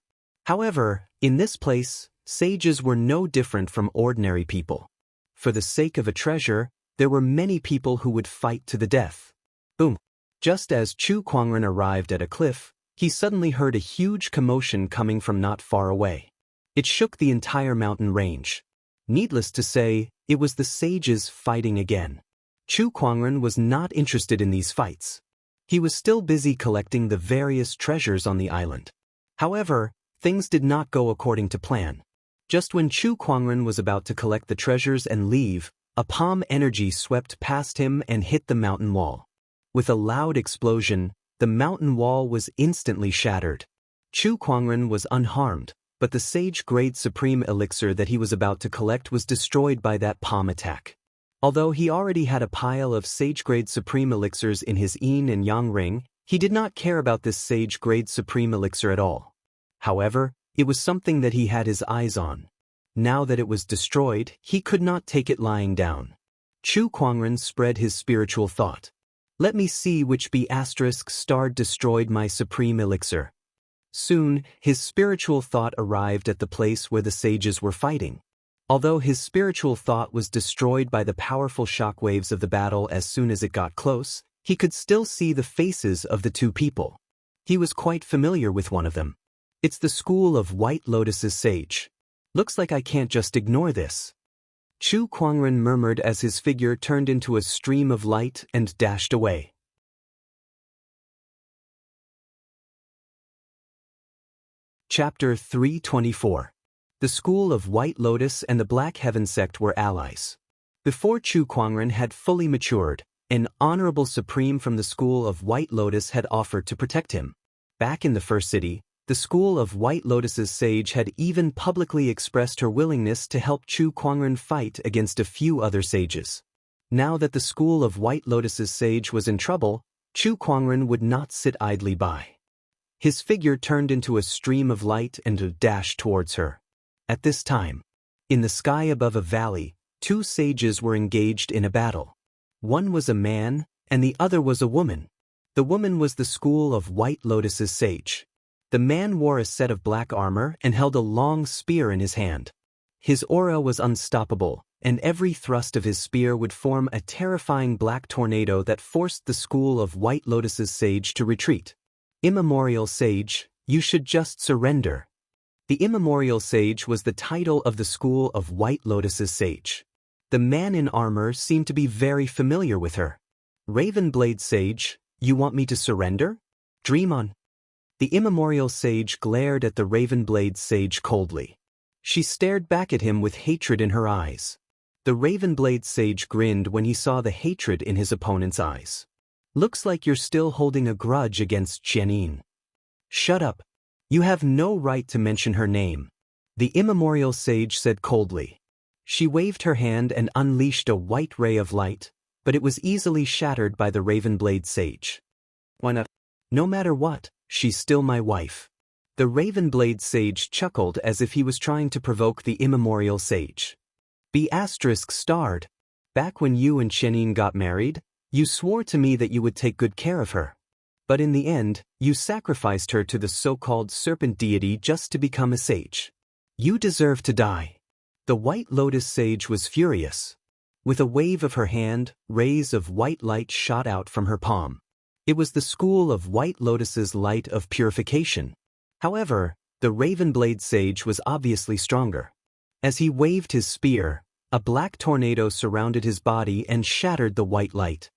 However, in this place, sages were no different from ordinary people. For the sake of a treasure, there were many people who would fight to the death. Boom! Just as Chu Kuangren arrived at a cliff, he suddenly heard a huge commotion coming from not far away. It shook the entire mountain range. Needless to say, it was the sages fighting again. Chu Kuangren was not interested in these fights. He was still busy collecting the various treasures on the island. However, things did not go according to plan. Just when Chu Kuangren was about to collect the treasures and leave, a palm energy swept past him and hit the mountain wall. With a loud explosion, the mountain wall was instantly shattered. Chu Kuangren was unharmed, but the sage-grade supreme elixir that he was about to collect was destroyed by that palm attack. Although he already had a pile of sage-grade supreme elixirs in his yin and yang ring, he did not care about this sage-grade supreme elixir at all. However, it was something that he had his eyes on. Now that it was destroyed, he could not take it lying down. Chu Kuangren spread his spiritual thought. Let me see which B** destroyed my supreme elixir. Soon, his spiritual thought arrived at the place where the sages were fighting. Although his spiritual thought was destroyed by the powerful shockwaves of the battle as soon as it got close, he could still see the faces of the two people. He was quite familiar with one of them. It's the school of White Lotus's sage. Looks like I can't just ignore this. Chu Kuangren murmured as his figure turned into a stream of light and dashed away. Chapter 324. The School of White Lotus and the Black Heaven sect were allies. Before Chu Kuangren had fully matured, an honorable supreme from the School of White Lotus had offered to protect him. Back in the first city, the School of White Lotus's sage had even publicly expressed her willingness to help Chu Kuangren fight against a few other sages. Now that the School of White Lotus's sage was in trouble, Chu Kuangren would not sit idly by. His figure turned into a stream of light and dashed towards her. At this time, in the sky above a valley, two sages were engaged in a battle. One was a man, and the other was a woman. The woman was the school of White Lotus's sage. The man wore a set of black armor and held a long spear in his hand. His aura was unstoppable, and every thrust of his spear would form a terrifying black tornado that forced the school of White Lotus's sage to retreat. Immemorial Sage, you should just surrender. The Immemorial Sage was the title of the school of White Lotus's sage. The man in armor seemed to be very familiar with her. Ravenblade Sage, you want me to surrender? Dream on. The Immemorial Sage glared at the Ravenblade Sage coldly. She stared back at him with hatred in her eyes. The Ravenblade Sage grinned when he saw the hatred in his opponent's eyes. Looks like you're still holding a grudge against Xianxia. Shut up. You have no right to mention her name. The Immemorial Sage said coldly. She waved her hand and unleashed a white ray of light, but it was easily shattered by the Ravenblade Sage. Why not? No matter what, she's still my wife. The Ravenblade Sage chuckled as if he was trying to provoke the Immemorial Sage. Be ** starred. Back when you and Xianxia got married, you swore to me that you would take good care of her. But in the end, you sacrificed her to the so-called serpent deity just to become a sage. You deserve to die. The White Lotus Sage was furious. With a wave of her hand, rays of white light shot out from her palm. It was the school of White Lotus's light of purification. However, the Ravenblade Sage was obviously stronger. As he waved his spear, a black tornado surrounded his body and shattered the white light.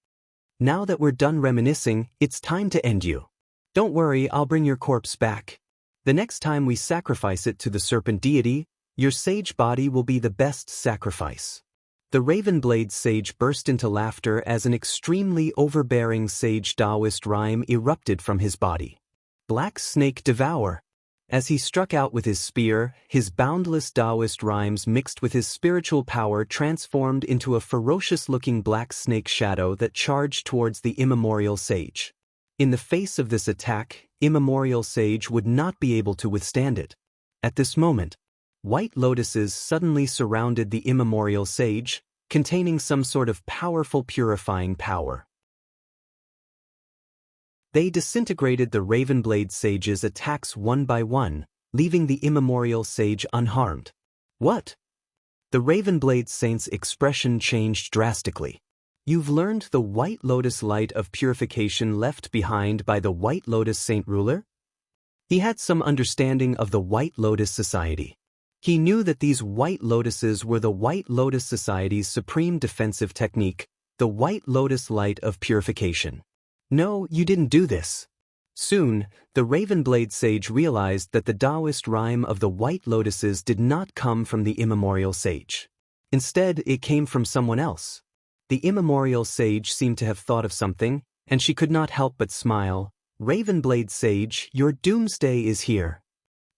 Now that we're done reminiscing, it's time to end you. Don't worry, I'll bring your corpse back. The next time we sacrifice it to the serpent deity, your sage body will be the best sacrifice. The Ravenblade Sage burst into laughter as an extremely overbearing sage Daoist rhyme erupted from his body. Black Snake Devour. As he struck out with his spear, his boundless Daoist rhymes mixed with his spiritual power transformed into a ferocious-looking black snake shadow that charged towards the Immemorial Sage. In the face of this attack, Immemorial Sage would not be able to withstand it. At this moment, white lotuses suddenly surrounded the Immemorial Sage, containing some sort of powerful purifying power. They disintegrated the Ravenblade Sage's attacks one by one, leaving the Immemorial Sage unharmed. What? The Ravenblade Saint's expression changed drastically. You've learned the White Lotus light of purification left behind by the White Lotus Saint ruler? He had some understanding of the White Lotus Society. He knew that these White Lotuses were the White Lotus Society's supreme defensive technique, the White Lotus light of purification. No, you didn't do this. Soon, the Ravenblade Sage realized that the Daoist rhyme of the White Lotuses did not come from the Immemorial Sage. Instead, it came from someone else. The Immemorial Sage seemed to have thought of something, and she could not help but smile. Ravenblade Sage, your doomsday is here.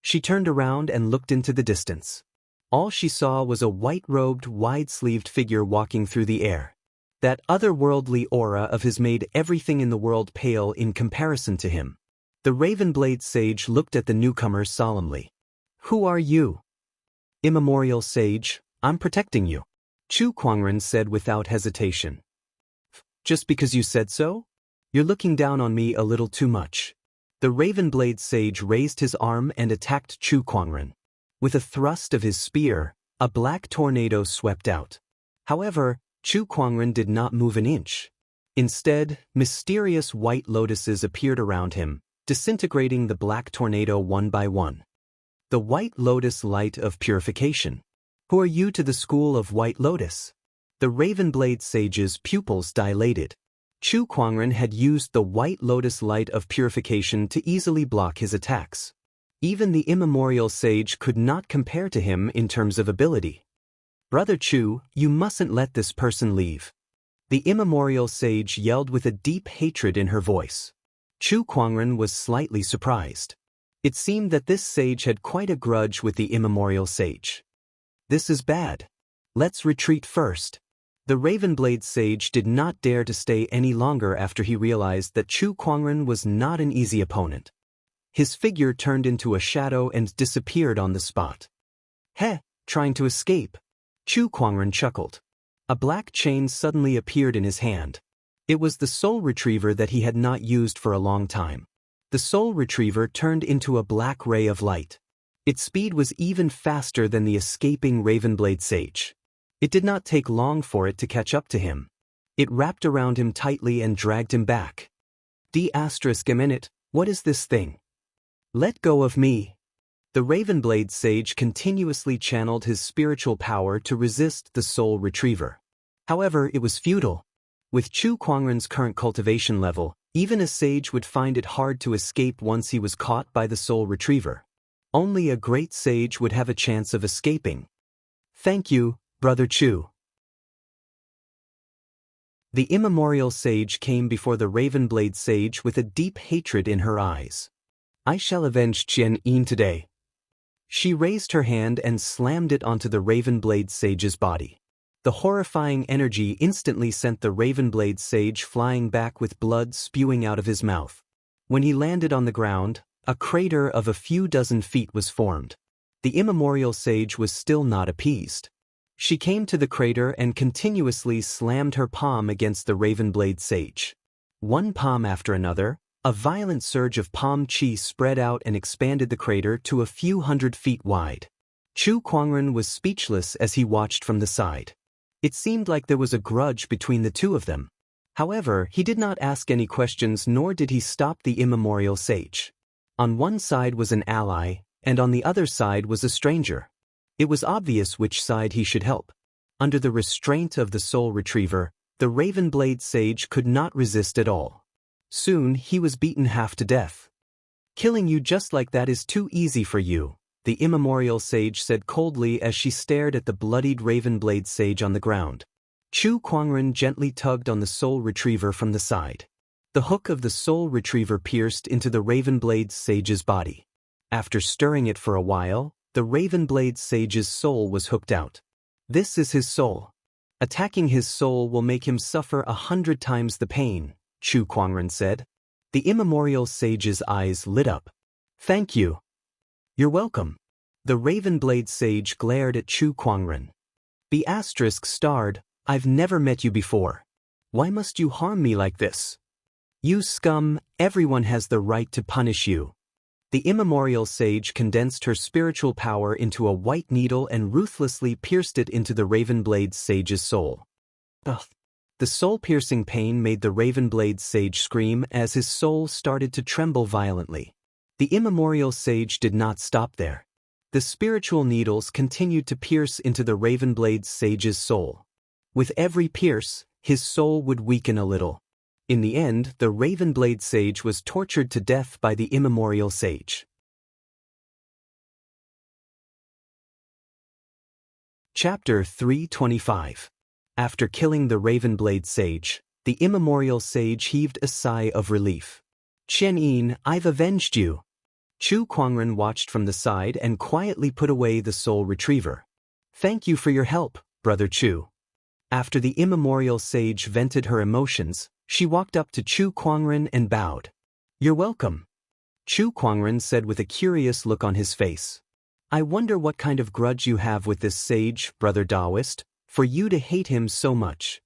She turned around and looked into the distance. All she saw was a white-robed, wide-sleeved figure walking through the air. That otherworldly aura of his made everything in the world pale in comparison to him. The Ravenblade Sage looked at the newcomer solemnly. Who are you? Immemorial Sage, I'm protecting you. Chu Kuangren said without hesitation. Just because you said so? You're looking down on me a little too much. The Ravenblade Sage raised his arm and attacked Chu Kuangren. With a thrust of his spear, a black tornado swept out. However, Chu Kuangren did not move an inch. Instead, mysterious white lotuses appeared around him, disintegrating the black tornado one by one. The White Lotus light of purification. Who are you to the school of White Lotus? The Ravenblade Sage's pupils dilated. Chu Kuangren had used the White Lotus light of purification to easily block his attacks. Even the Immemorial Sage could not compare to him in terms of ability. Brother Chu, you mustn't let this person leave. The Immemorial Sage yelled with a deep hatred in her voice. Chu Kuangren was slightly surprised. It seemed that this sage had quite a grudge with the Immemorial Sage. This is bad. Let's retreat first. The Ravenblade Sage did not dare to stay any longer after he realized that Chu Kuangren was not an easy opponent. His figure turned into a shadow and disappeared on the spot. Heh, trying to escape. Chu Kuangren chuckled. A black chain suddenly appeared in his hand. It was the soul retriever that he had not used for a long time. The soul retriever turned into a black ray of light. Its speed was even faster than the escaping Ravenblade sage. It did not take long for it to catch up to him. It wrapped around him tightly and dragged him back. D***, what is this thing? Let go of me. The Ravenblade sage continuously channeled his spiritual power to resist the soul retriever. However, it was futile. With Chu Kuangren's current cultivation level, even a sage would find it hard to escape once he was caught by the soul retriever. Only a great sage would have a chance of escaping. Thank you, Brother Chu. The immemorial sage came before the Ravenblade sage with a deep hatred in her eyes. I shall avenge Xianxia today. She raised her hand and slammed it onto the Ravenblade sage's body. The horrifying energy instantly sent the Ravenblade sage flying back with blood spewing out of his mouth. When he landed on the ground, a crater of a few dozen feet was formed. The immemorial sage was still not appeased. She came to the crater and continuously slammed her palm against the Ravenblade sage. One palm after another, a violent surge of palm chi spread out and expanded the crater to a few hundred feet wide. Chu Kuangren was speechless as he watched from the side. It seemed like there was a grudge between the two of them. However, he did not ask any questions nor did he stop the immemorial sage. On one side was an ally, and on the other side was a stranger. It was obvious which side he should help. Under the restraint of the soul retriever, the Ravenblade sage could not resist at all. Soon he was beaten half to death. Killing you just like that is too easy for you, the immemorial sage said coldly as she stared at the bloodied Ravenblade sage on the ground. Chu Kuangren gently tugged on the soul retriever from the side. The hook of the soul retriever pierced into the Ravenblade sage's body. After stirring it for a while, the Ravenblade sage's soul was hooked out. This is his soul. Attacking his soul will make him suffer 100 times the pain, Chu Kuangren said. The immemorial sage's eyes lit up. Thank you. You're welcome. The Ravenblade sage glared at Chu Kuangren. ***, I've never met you before. Why must you harm me like this? You scum, everyone has the right to punish you. The immemorial sage condensed her spiritual power into a white needle and ruthlessly pierced it into the Ravenblade sage's soul. Ugh. The soul-piercing pain made the Ravenblade sage scream as his soul started to tremble violently. The immemorial sage did not stop there. The spiritual needles continued to pierce into the Ravenblade sage's soul. With every pierce, his soul would weaken a little. In the end, the Ravenblade sage was tortured to death by the immemorial sage. Chapter 325. After killing the Ravenblade sage, the immemorial sage heaved a sigh of relief. Xianxia, I've avenged you. Chu Kuangren watched from the side and quietly put away the soul retriever. Thank you for your help, Brother Chu. After the immemorial sage vented her emotions, she walked up to Chu Kuangren and bowed. You're welcome. Chu Kuangren said with a curious look on his face. I wonder what kind of grudge you have with this sage, Brother Daoist, for you to hate him so much.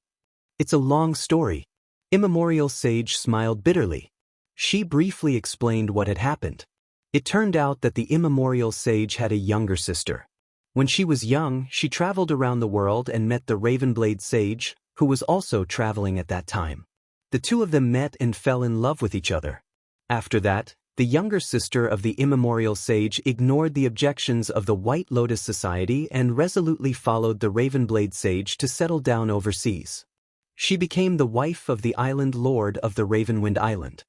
It's a long story. Immemorial sage smiled bitterly. She briefly explained what had happened. It turned out that the immemorial sage had a younger sister. When she was young, she traveled around the world and met the Ravenblade sage, who was also traveling at that time. The two of them met and fell in love with each other. After that, the younger sister of the immemorial sage ignored the objections of the White Lotus Society and resolutely followed the Ravenblade sage to settle down overseas. She became the wife of the island lord of the Ravenwind Island.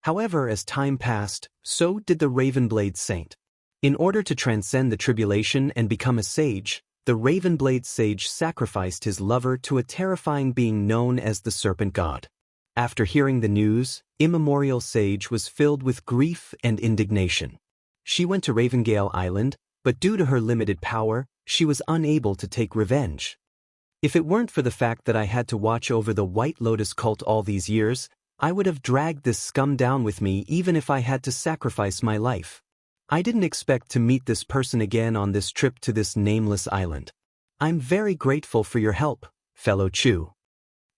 However, as time passed, so did the Ravenblade saint. In order to transcend the tribulation and become a sage, the Ravenblade sage sacrificed his lover to a terrifying being known as the Serpent God. After hearing the news, immemorial sage was filled with grief and indignation. She went to Ravengale Island, but due to her limited power, she was unable to take revenge. If it weren't for the fact that I had to watch over the White Lotus cult all these years, I would have dragged this scum down with me even if I had to sacrifice my life. I didn't expect to meet this person again on this trip to this nameless island. I'm very grateful for your help, fellow Chu.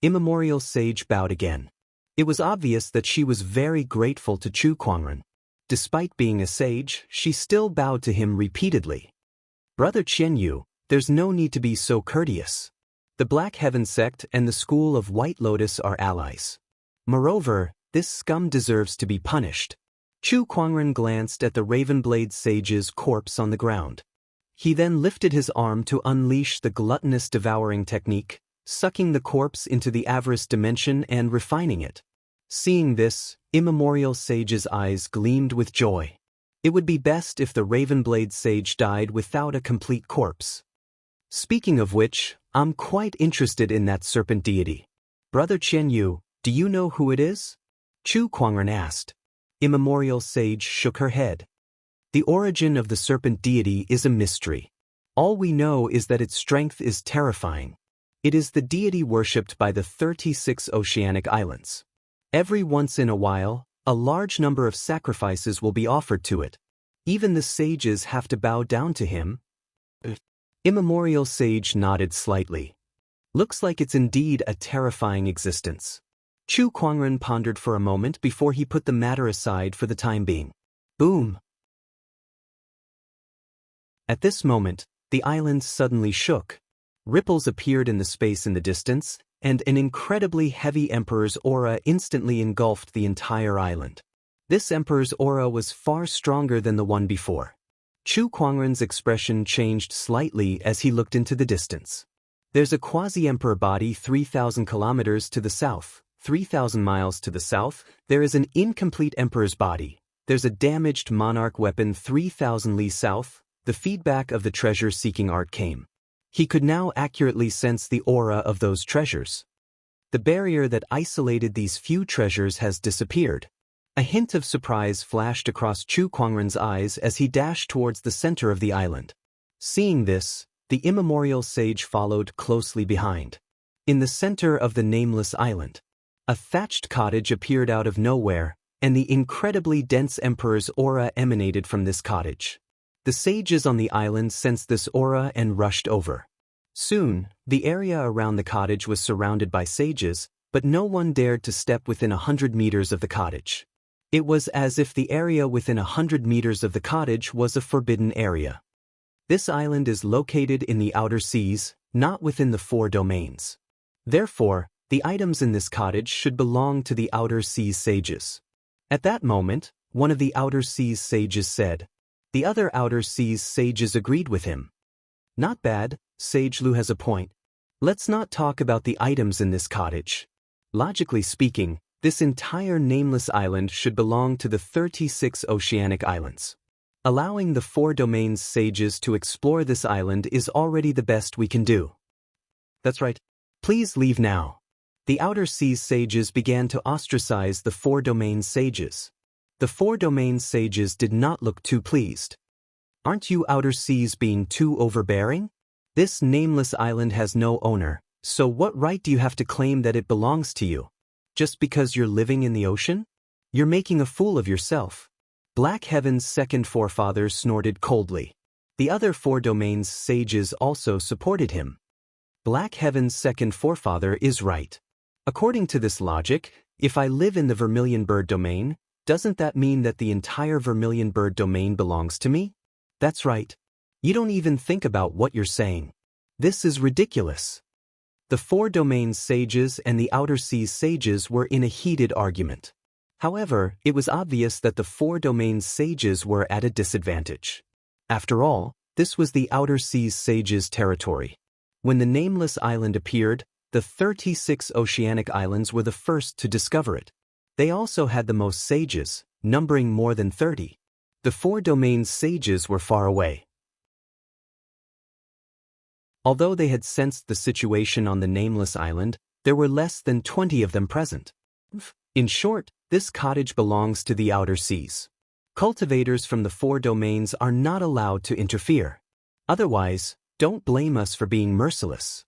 Immemorial Sage bowed again. It was obvious that she was very grateful to Chu Kuangren. Despite being a sage, she still bowed to him repeatedly. Brother Qianyu, there's no need to be so courteous. The Black Heaven sect and the School of White Lotus are allies. Moreover, this scum deserves to be punished. Chu Kuangren glanced at the Ravenblade sage's corpse on the ground. He then lifted his arm to unleash the gluttonous devouring technique, sucking the corpse into the avarice dimension and refining it. Seeing this, Immemorial Sage's eyes gleamed with joy. It would be best if the Ravenblade sage died without a complete corpse. Speaking of which, I'm quite interested in that serpent deity. Brother Qianyu, do you know who it is? Chu Kuangren asked. Immemorial Sage shook her head. The origin of the serpent deity is a mystery. All we know is that its strength is terrifying. It is the deity worshipped by the 36 oceanic islands. Every once in a while, a large number of sacrifices will be offered to it. Even the sages have to bow down to him. Immemorial Sage nodded slightly. Looks like it's indeed a terrifying existence. Chu Kuangren pondered for a moment before he put the matter aside for the time being. Boom! At this moment, the island suddenly shook. Ripples appeared in the space in the distance, and an incredibly heavy Emperor's aura instantly engulfed the entire island. This Emperor's aura was far stronger than the one before. Chu Kuangren's expression changed slightly as he looked into the distance. There's a quasi-Emperor body 3,000 kilometers to the south, 3,000 miles to the south. There is an incomplete Emperor's body. There's a damaged Monarch weapon 3,000 li south. The feedback of the treasure-seeking art came. He could now accurately sense the aura of those treasures. The barrier that isolated these few treasures has disappeared. A hint of surprise flashed across Chu Kuangren's eyes as he dashed towards the center of the island. Seeing this, the Immemorial Sage followed closely behind. In the center of the nameless island, a thatched cottage appeared out of nowhere, and the incredibly dense Emperor's aura emanated from this cottage. The sages on the island sensed this aura and rushed over. Soon, the area around the cottage was surrounded by sages, but no one dared to step within 100 meters of the cottage. It was as if the area within 100 meters of the cottage was a forbidden area. This island is located in the outer seas, not within the 4 domains. Therefore, the items in this cottage should belong to the outer seas sages. At that moment, one of the outer seas sages said. The other outer seas sages agreed with him. Not bad, Sage Lu has a point. Let's not talk about the items in this cottage. Logically speaking, this entire nameless island should belong to the 36 oceanic islands. Allowing the 4 domains sages to explore this island is already the best we can do. That's right. Please leave now. The outer seas sages began to ostracize the 4 domains sages. The 4 domain sages did not look too pleased. Aren't you outer seas being too overbearing? This nameless island has no owner, so what right do you have to claim that it belongs to you? Just because you're living in the ocean? You're making a fool of yourself. Black Heaven's second forefather snorted coldly. The other 4 domains sages also supported him. Black Heaven's second forefather is right. According to this logic, if I live in the Vermilion Bird domain, doesn't that mean that the entire Vermilion Bird domain belongs to me? That's right. You don't even think about what you're saying. This is ridiculous. The 4 domain sages and the outer seas sages were in a heated argument. However, it was obvious that the 4 domain sages were at a disadvantage. After all, this was the outer seas sages' territory. When the nameless island appeared, the 36 oceanic islands were the first to discover it. They also had the most sages, numbering more than 30. The 4 domain sages were far away. Although they had sensed the situation on the nameless island, there were less than 20 of them present. In short, this cottage belongs to the outer seas. Cultivators from the 4 domains are not allowed to interfere. Otherwise, don't blame us for being merciless.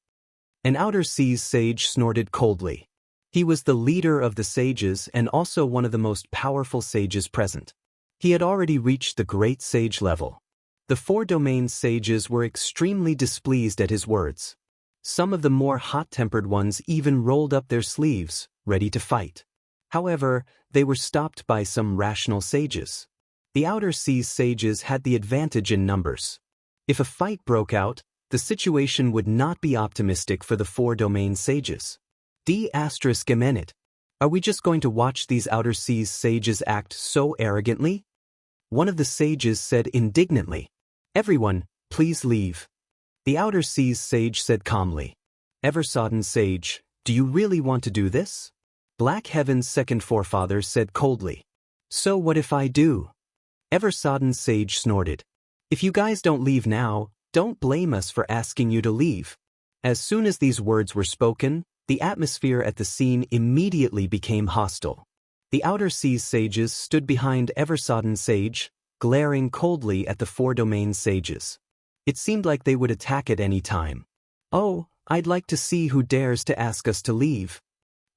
An outer seas sage snorted coldly. He was the leader of the sages and also one of the most powerful sages present. He had already reached the great sage level. The 4 domain sages were extremely displeased at his words. Some of the more hot-tempered ones even rolled up their sleeves, ready to fight. However, they were stopped by some rational sages. The Outer Seas sages had the advantage in numbers. If a fight broke out, the situation would not be optimistic for the Four Domain sages. D***it. Are we just going to watch these Outer Seas sages act so arrogantly? One of the sages said indignantly. Everyone, please leave. The Outer Seas sage said calmly. Eversodden sage, do you really want to do this? Black Heaven's second forefather said coldly. So what if I do? Eversodden sage snorted. If you guys don't leave now, don't blame us for asking you to leave. As soon as these words were spoken, the atmosphere at the scene immediately became hostile. The Outer Seas sages stood behind Eversodden sage, glaring coldly at the Four Domain sages. It seemed like they would attack at any time. Oh, I'd like to see who dares to ask us to leave.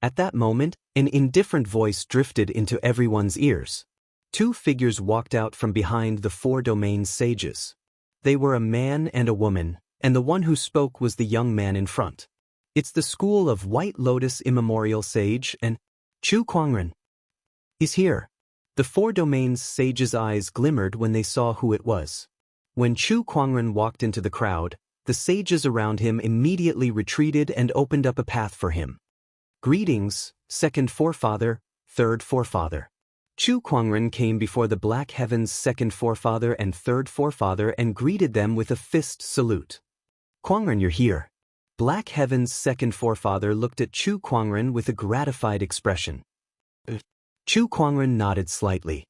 At that moment, an indifferent voice drifted into everyone's ears. Two figures walked out from behind the Four Domain sages. They were a man and a woman, and the one who spoke was the young man in front. It's the school of White Lotus Immemorial Sage, and Chu Kuangren is here. The Four Domains sages' eyes glimmered when they saw who it was. When Chu Kuangren walked into the crowd, the sages around him immediately retreated and opened up a path for him. Greetings, second forefather, third forefather. Chu Kuangren came before the Black Heaven's second forefather and third forefather and greeted them with a fist salute. Kuangren, you're here. Black Heaven's second forefather looked at Chu Kuangren with a gratified expression. Chu Kuangren nodded slightly.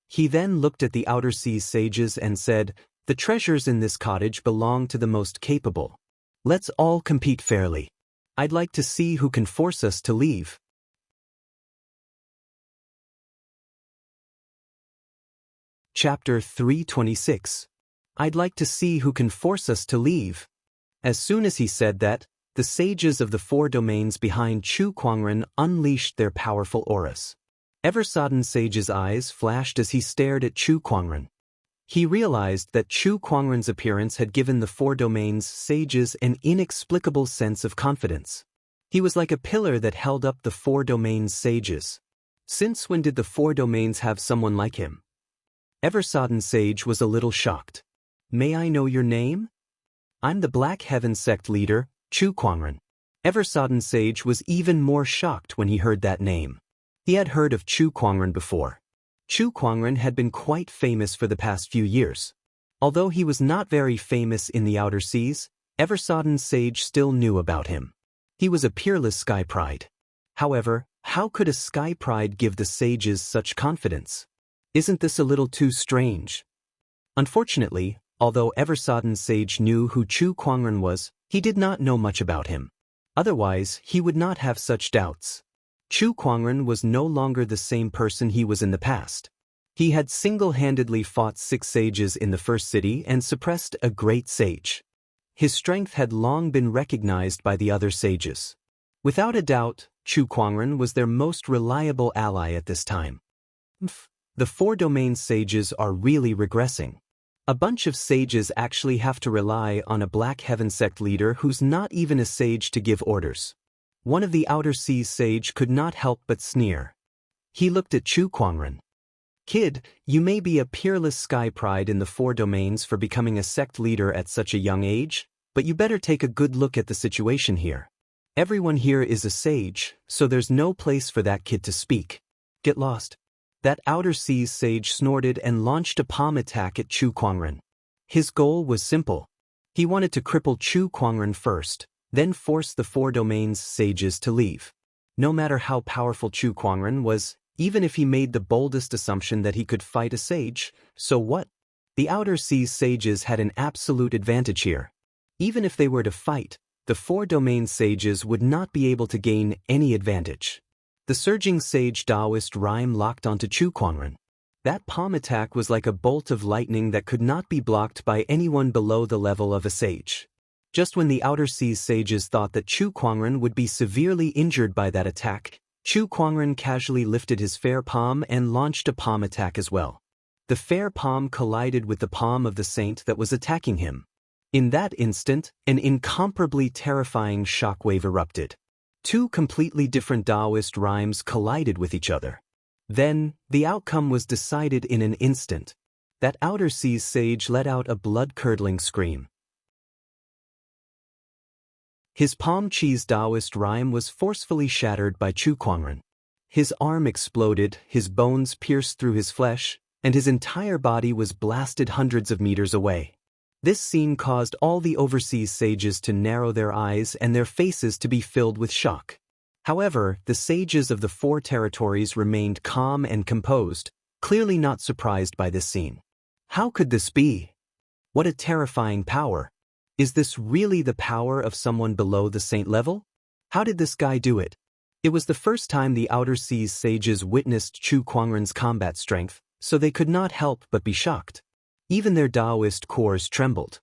He then looked at the Outer Seas sages and said, the treasures in this cottage belong to the most capable. Let's all compete fairly. I'd like to see who can force us to leave. Chapter 326. I'd like to see who can force us to leave. As soon as he said that, the sages of the Four Domains behind Chu Kuangren unleashed their powerful auras. Eversodden sage's eyes flashed as he stared at Chu Kuangren. He realized that Chu Kuangren's appearance had given the Four Domains sages an inexplicable sense of confidence. He was like a pillar that held up the Four Domains sages. Since when did the Four Domains have someone like him? Eversodden sage was a little shocked. May I know your name? I'm the Black Heaven sect leader, Chu Kuangren. Eversodden sage was even more shocked when he heard that name. He had heard of Chu Kuangren before. Chu Kuangren had been quite famous for the past few years. Although he was not very famous in the Outer Seas, Eversodden sage still knew about him. He was a peerless sky pride. However, how could a sky pride give the sages such confidence? Isn't this a little too strange? Unfortunately, although Eversodden sage knew who Chu Kuangren was, he did not know much about him. Otherwise, he would not have such doubts. Chu Kuangren was no longer the same person he was in the past. He had single-handedly fought 6 sages in the first city and suppressed a great sage. His strength had long been recognized by the other sages. Without a doubt, Chu Kuangren was their most reliable ally at this time. The Four Domain sages are really regressing. A bunch of sages actually have to rely on a Black Heaven sect leader who's not even a sage to give orders. One of the Outer Seas sage could not help but sneer. He looked at Chu Kuangren. Kid, you may be a peerless sky pride in the Four Domains for becoming a sect leader at such a young age, but you better take a good look at the situation here. Everyone here is a sage, so there's no place for that kid to speak. Get lost. That Outer Seas sage snorted and launched a palm attack at Chu Kuangren. His goal was simple. He wanted to cripple Chu Kuangren first, then force the Four Domains sages to leave. No matter how powerful Chu Kuangren was, even if he made the boldest assumption that he could fight a sage, so what? The Outer Seas sages had an absolute advantage here. Even if they were to fight, the Four Domains sages would not be able to gain any advantage. The surging sage Daoist rhyme locked onto Chu Kuangren. That palm attack was like a bolt of lightning that could not be blocked by anyone below the level of a sage. Just when the Outer Seas sages thought that Chu Kuangren would be severely injured by that attack, Chu Kuangren casually lifted his fair palm and launched a palm attack as well. The fair palm collided with the palm of the saint that was attacking him. In that instant, an incomparably terrifying shockwave erupted. Two completely different Daoist rhymes collided with each other. Then, the outcome was decided in an instant. That outer seas sage let out a blood-curdling scream. His palm cheese Daoist rhyme was forcefully shattered by Chu Kuangren. His arm exploded, his bones pierced through his flesh, and his entire body was blasted hundreds of meters away. This scene caused all the overseas sages to narrow their eyes and their faces to be filled with shock. However, the sages of the four territories remained calm and composed, clearly not surprised by this scene. How could this be? What a terrifying power! Is this really the power of someone below the saint level? How did this guy do it? It was the first time the Outer Seas sages witnessed Chu Kuangren's combat strength, so they could not help but be shocked. Even their Daoist cores trembled.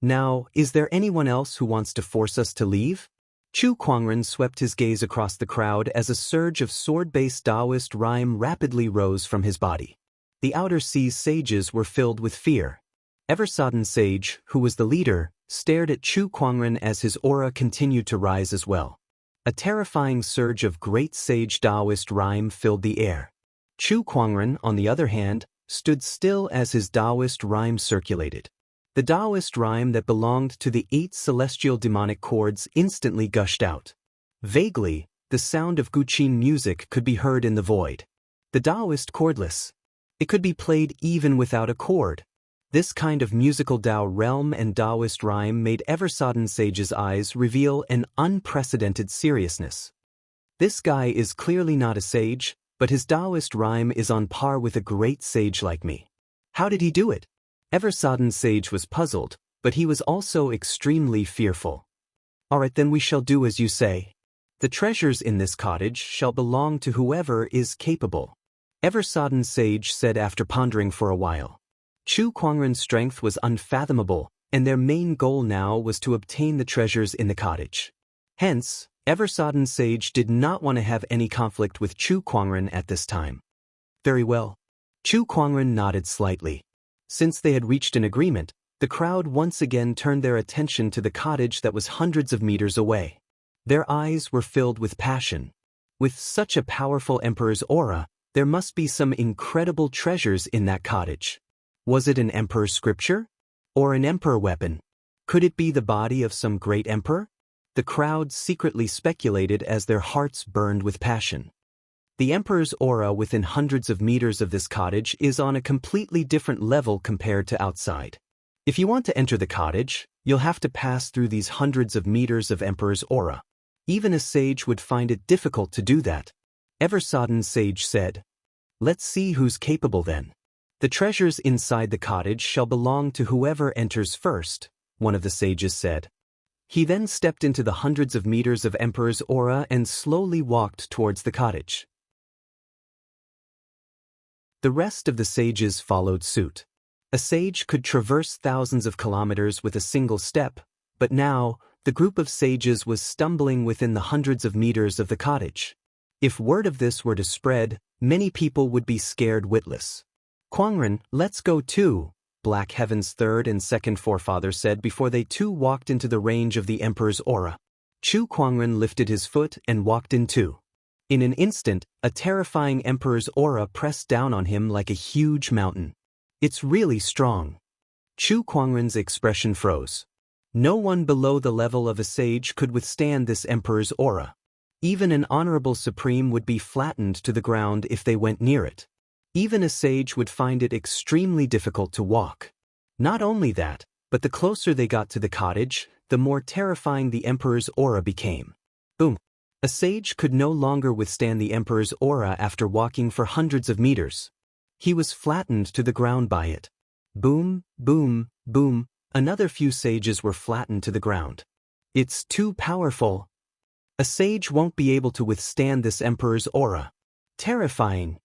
Now, is there anyone else who wants to force us to leave? Chu Kuangren swept his gaze across the crowd as a surge of sword-based Daoist rhyme rapidly rose from his body. The Outer Seas sages were filled with fear. Eversodden Sage, who was the leader, stared at Chu Kuangren as his aura continued to rise as well. A terrifying surge of great sage Daoist rhyme filled the air. Chu Kuangren, on the other hand, stood still as his Daoist rhyme circulated. The Daoist rhyme that belonged to the 8 celestial demonic chords instantly gushed out. Vaguely, the sound of Guqin music could be heard in the void. The Daoist chordless. It could be played even without a chord. This kind of musical Dao realm and Daoist rhyme made Eversodden Sage's eyes reveal an unprecedented seriousness. This guy is clearly not a sage, but his Daoist rhyme is on par with a great sage like me. How did he do it? Eversodden Sage was puzzled, but he was also extremely fearful. Alright, then we shall do as you say. The treasures in this cottage shall belong to whoever is capable. Eversodden Sage said after pondering for a while. Chu Kuangren's strength was unfathomable, and their main goal now was to obtain the treasures in the cottage. Hence, Eversodden Sage did not want to have any conflict with Chu Kuangren at this time. Very well. Chu Kuangren nodded slightly. Since they had reached an agreement, the crowd once again turned their attention to the cottage that was hundreds of meters away. Their eyes were filled with passion. With such a powerful emperor's aura, there must be some incredible treasures in that cottage. Was it an emperor's scripture? Or an emperor weapon? Could it be the body of some great emperor? The crowd secretly speculated as their hearts burned with passion. The emperor's aura within hundreds of meters of this cottage is on a completely different level compared to outside. If you want to enter the cottage, you'll have to pass through these hundreds of meters of emperor's aura. Even a sage would find it difficult to do that. Eversodden Sage said. Let's see who's capable then. The treasures inside the cottage shall belong to whoever enters first, one of the sages said. He then stepped into the hundreds of meters of Emperor's aura and slowly walked towards the cottage. The rest of the sages followed suit. A sage could traverse thousands of kilometers with a single step, but now, the group of sages was stumbling within the hundreds of meters of the cottage. If word of this were to spread, many people would be scared witless. Kuangren, let's go too, Black Heaven's third and second forefather said before they too walked into the range of the emperor's aura. Chu Kuangren lifted his foot and walked in too. In an instant, a terrifying emperor's aura pressed down on him like a huge mountain. It's really strong. Chu Kuangren's expression froze. No one below the level of a sage could withstand this emperor's aura. Even an honorable supreme would be flattened to the ground if they went near it. Even a sage would find it extremely difficult to walk. Not only that, but the closer they got to the cottage, the more terrifying the emperor's aura became. Boom. A sage could no longer withstand the emperor's aura after walking for hundreds of meters. He was flattened to the ground by it. Boom, boom, boom. Another few sages were flattened to the ground. It's too powerful. A sage won't be able to withstand this emperor's aura. Terrifying.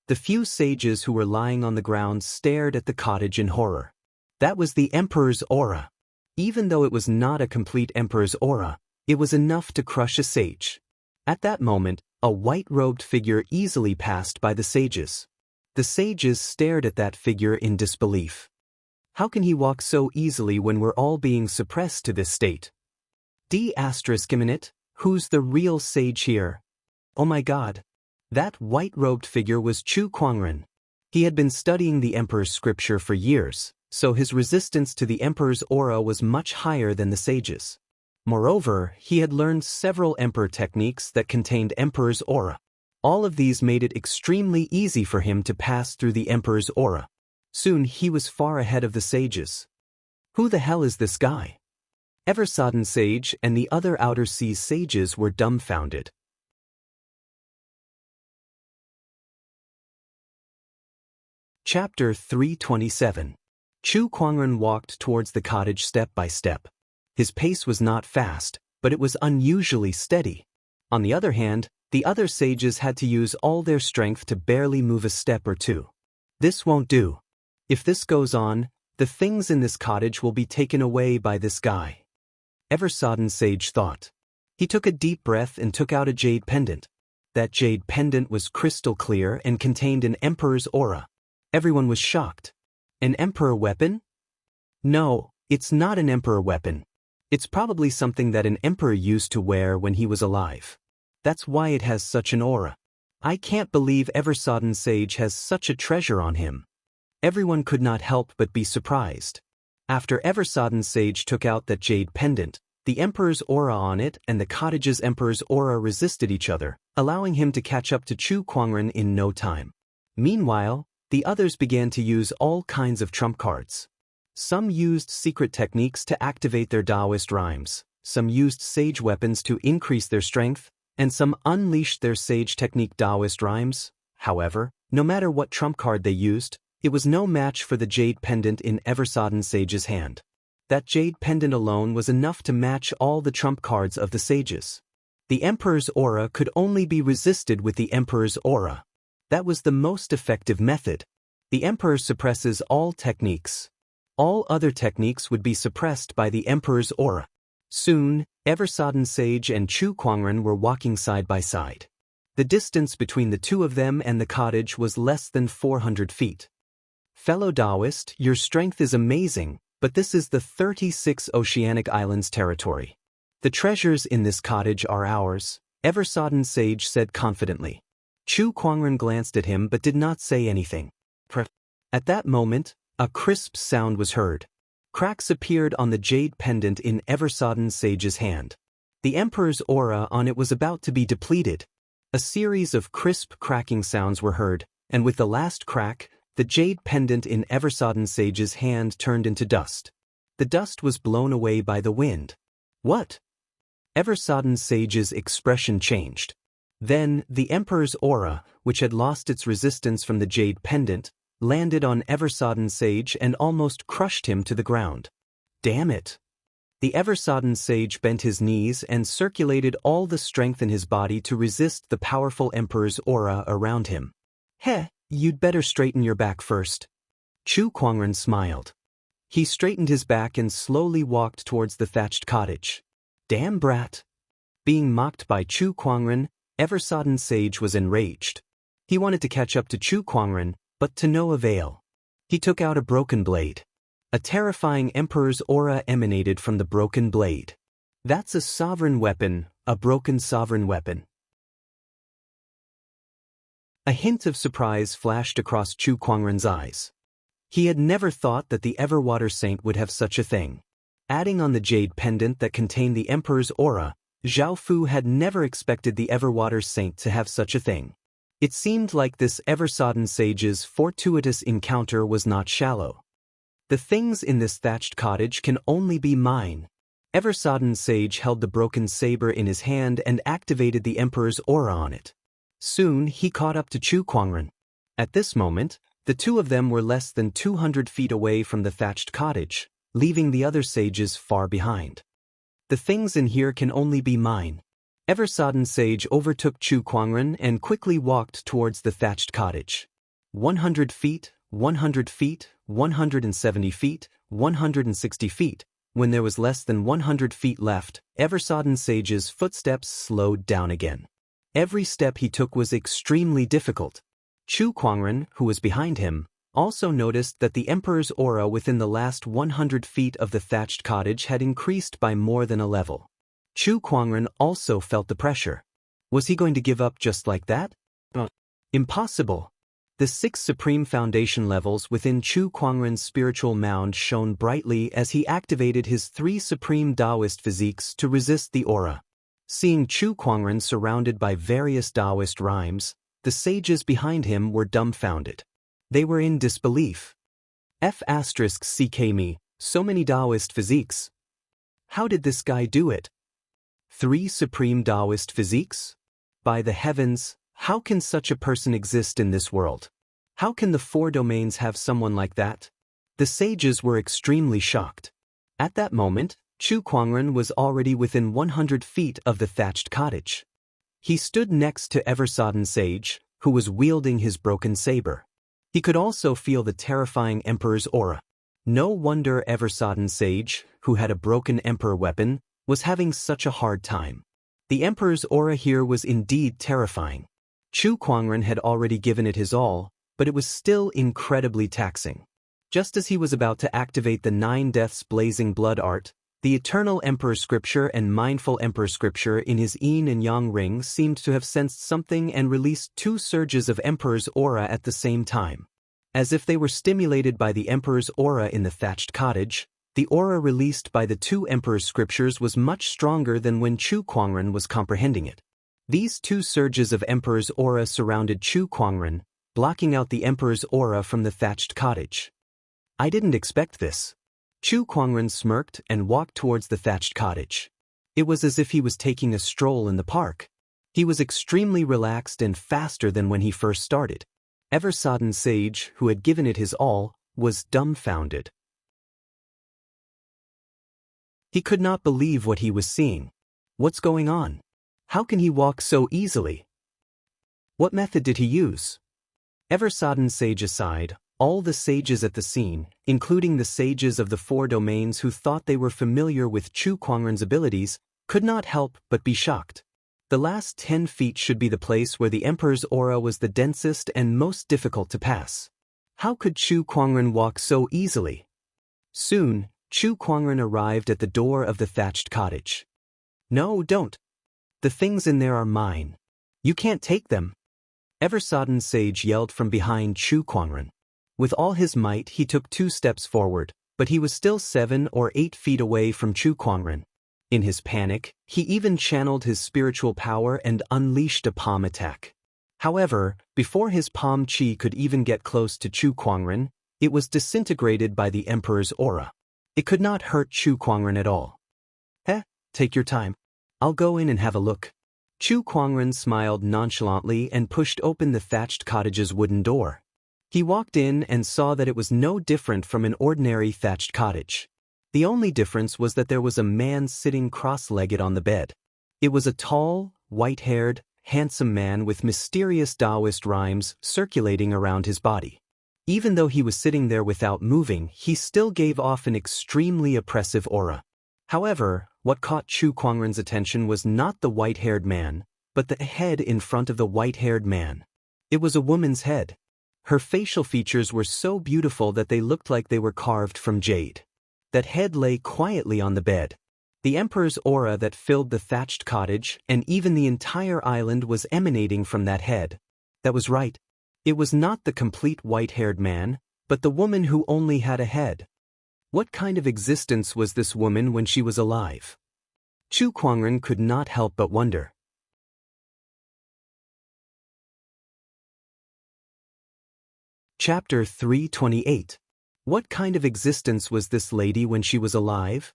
The few sages who were lying on the ground stared at the cottage in horror. That was the emperor's aura. Even though it was not a complete emperor's aura, it was enough to crush a sage. At that moment, a white-robed figure easily passed by the sages. The sages stared at that figure in disbelief. How can he walk so easily when we're all being suppressed to this state? D***minute, who's the real sage here? Oh my god. That white-robed figure was Chu Kuangren. He had been studying the Emperor's scripture for years, so his resistance to the Emperor's aura was much higher than the sage's. Moreover, he had learned several Emperor techniques that contained Emperor's aura. All of these made it extremely easy for him to pass through the Emperor's aura. Soon he was far ahead of the sages. Who the hell is this guy? Eversodden Sage and the other Outer Seas sages were dumbfounded. Chapter 327. Chu Kuangren walked towards the cottage step by step. His pace was not fast, but it was unusually steady. On the other hand, the other sages had to use all their strength to barely move a step or two. This won't do. If this goes on, the things in this cottage will be taken away by this guy. Eversodden Sage thought. He took a deep breath and took out a jade pendant. That jade pendant was crystal clear and contained an Emperor's aura. Everyone was shocked. An Emperor weapon? No, it's not an Emperor weapon. It's probably something that an Emperor used to wear when he was alive. That's why it has such an aura. I can't believe Eversodden Sage has such a treasure on him. Everyone could not help but be surprised. After Eversodden Sage took out that jade pendant, the Emperor's aura on it and the cottage's Emperor's aura resisted each other, allowing him to catch up to Chu Kuangren in no time. Meanwhile, the others began to use all kinds of trump cards. Some used secret techniques to activate their Daoist rhymes, some used sage weapons to increase their strength, and some unleashed their sage technique Daoist rhymes. However, no matter what trump card they used, it was no match for the jade pendant in Eversodden Sage's hand. That jade pendant alone was enough to match all the trump cards of the sages. The Emperor's aura could only be resisted with the Emperor's aura. That was the most effective method. The Emperor suppresses all techniques. All other techniques would be suppressed by the Emperor's aura. Soon, Eversodden Sage and Chu Kuangren were walking side by side. The distance between the two of them and the cottage was less than 400 feet. Fellow Daoist, your strength is amazing, but this is the 36 Oceanic Islands territory. The treasures in this cottage are ours, Eversodden Sage said confidently. Chu Kuangren glanced at him but did not say anything. At that moment, a crisp sound was heard. Cracks appeared on the jade pendant in Eversodden Sage's hand. The Emperor's aura on it was about to be depleted. A series of crisp cracking sounds were heard, and with the last crack, the jade pendant in Eversodden Sage's hand turned into dust. The dust was blown away by the wind. What? Eversodden Sage's expression changed. Then, the Emperor's aura, which had lost its resistance from the jade pendant, landed on Eversodden Sage and almost crushed him to the ground. Damn it! The Eversodden Sage bent his knees and circulated all the strength in his body to resist the powerful Emperor's aura around him. Heh, you'd better straighten your back first. Chu Kuangren smiled. He straightened his back and slowly walked towards the thatched cottage. Damn brat! Being mocked by Chu Kuangren, Eversodden Sage was enraged. He wanted to catch up to Chu Kuangren, but to no avail. He took out a broken blade. A terrifying Emperor's aura emanated from the broken blade. That's a sovereign weapon, a broken sovereign weapon. A hint of surprise flashed across Chu Kuangren's eyes. He had never thought that the Everwater Saint would have such a thing. Adding on the jade pendant that contained the Emperor's aura, Zhao Fu had never expected the Everwater Saint to have such a thing. It seemed like this Eversodden Sage's fortuitous encounter was not shallow. The things in this thatched cottage can only be mine. Eversodden Sage held the broken saber in his hand and activated the Emperor's aura on it. Soon he caught up to Chu Kuangren. At this moment, the two of them were less than 200 feet away from the thatched cottage, leaving the other sages far behind. The things in here can only be mine. Eversodden Sage overtook Chu Kuangren and quickly walked towards the thatched cottage. 100 feet, 100 feet, 170 feet, 160 feet. When there was less than 100 feet left, Eversodden Sage's footsteps slowed down again. Every step he took was extremely difficult. Chu Kuangren, who was behind him, also noticed that the Emperor's aura within the last 100 feet of the thatched cottage had increased by more than a level. Chu Kuangren also felt the pressure. Was he going to give up just like that? Impossible. The 6 supreme foundation levels within Chu Kuangren's spiritual mound shone brightly as he activated his 3 supreme Daoist physiques to resist the aura. Seeing Chu Kuangren surrounded by various Daoist rhymes, the sages behind him were dumbfounded. They were in disbelief. F***ck me, so many Daoist physiques. How did this guy do it? 3 supreme Daoist physiques? By the heavens, how can such a person exist in this world? How can the 4 domains have someone like that? The sages were extremely shocked. At that moment, Chu Kuangren was already within 100 feet of the thatched cottage. He stood next to Eversodden Sage, who was wielding his broken saber. He could also feel the terrifying Emperor's aura. No wonder Eversodden Sage, who had a broken Emperor weapon, was having such a hard time. The Emperor's aura here was indeed terrifying. Chu Kuangren had already given it his all, but it was still incredibly taxing. Just as he was about to activate the 9 Deaths Blazing Blood art, the Eternal Emperor Scripture and Mindful Emperor Scripture in his Yin and Yang ring seemed to have sensed something and released 2 surges of Emperor's aura at the same time. As if they were stimulated by the Emperor's aura in the thatched cottage, the aura released by the 2 Emperor's Scriptures was much stronger than when Chu Kuangren was comprehending it. These 2 surges of Emperor's aura surrounded Chu Kuangren, blocking out the Emperor's aura from the thatched cottage. I didn't expect this. Chu Kuangren smirked and walked towards the thatched cottage. It was as if he was taking a stroll in the park. He was extremely relaxed and faster than when he first started. Eversodden Sage, who had given it his all, was dumbfounded. He could not believe what he was seeing. What's going on? How can he walk so easily? What method did he use? Eversodden Sage aside, all the sages at the scene, including the sages of the 4 domains who thought they were familiar with Chu Kuangren's abilities, could not help but be shocked. The last 10 feet should be the place where the Emperor's aura was the densest and most difficult to pass. How could Chu Kuangren walk so easily? Soon, Chu Kuangren arrived at the door of the thatched cottage. No, don't. The things in there are mine. You can't take them. Eversodden Sage yelled from behind Chu Kuangren. With all his might he took 2 steps forward, but he was still 7 or 8 feet away from Chu Kuangren. In his panic, he even channeled his spiritual power and unleashed a palm attack. However, before his palm chi could even get close to Chu Kuangren, it was disintegrated by the Emperor's aura. It could not hurt Chu Kuangren at all. Take your time. I'll go in and have a look. Chu Kuangren smiled nonchalantly and pushed open the thatched cottage's wooden door. He walked in and saw that it was no different from an ordinary thatched cottage. The only difference was that there was a man sitting cross-legged on the bed. It was a tall, white-haired, handsome man with mysterious Daoist rhymes circulating around his body. Even though he was sitting there without moving, he still gave off an extremely oppressive aura. However, what caught Chu Kuangren's attention was not the white-haired man, but the head in front of the white-haired man. It was a woman's head. Her facial features were so beautiful that they looked like they were carved from jade. That head lay quietly on the bed. The Emperor's aura that filled the thatched cottage and even the entire island was emanating from that head. That was right. It was not the complete white-haired man, but the woman who only had a head. What kind of existence was this woman when she was alive? Chu Kuangren could not help but wonder. Chapter 328. What kind of existence was this lady when she was alive?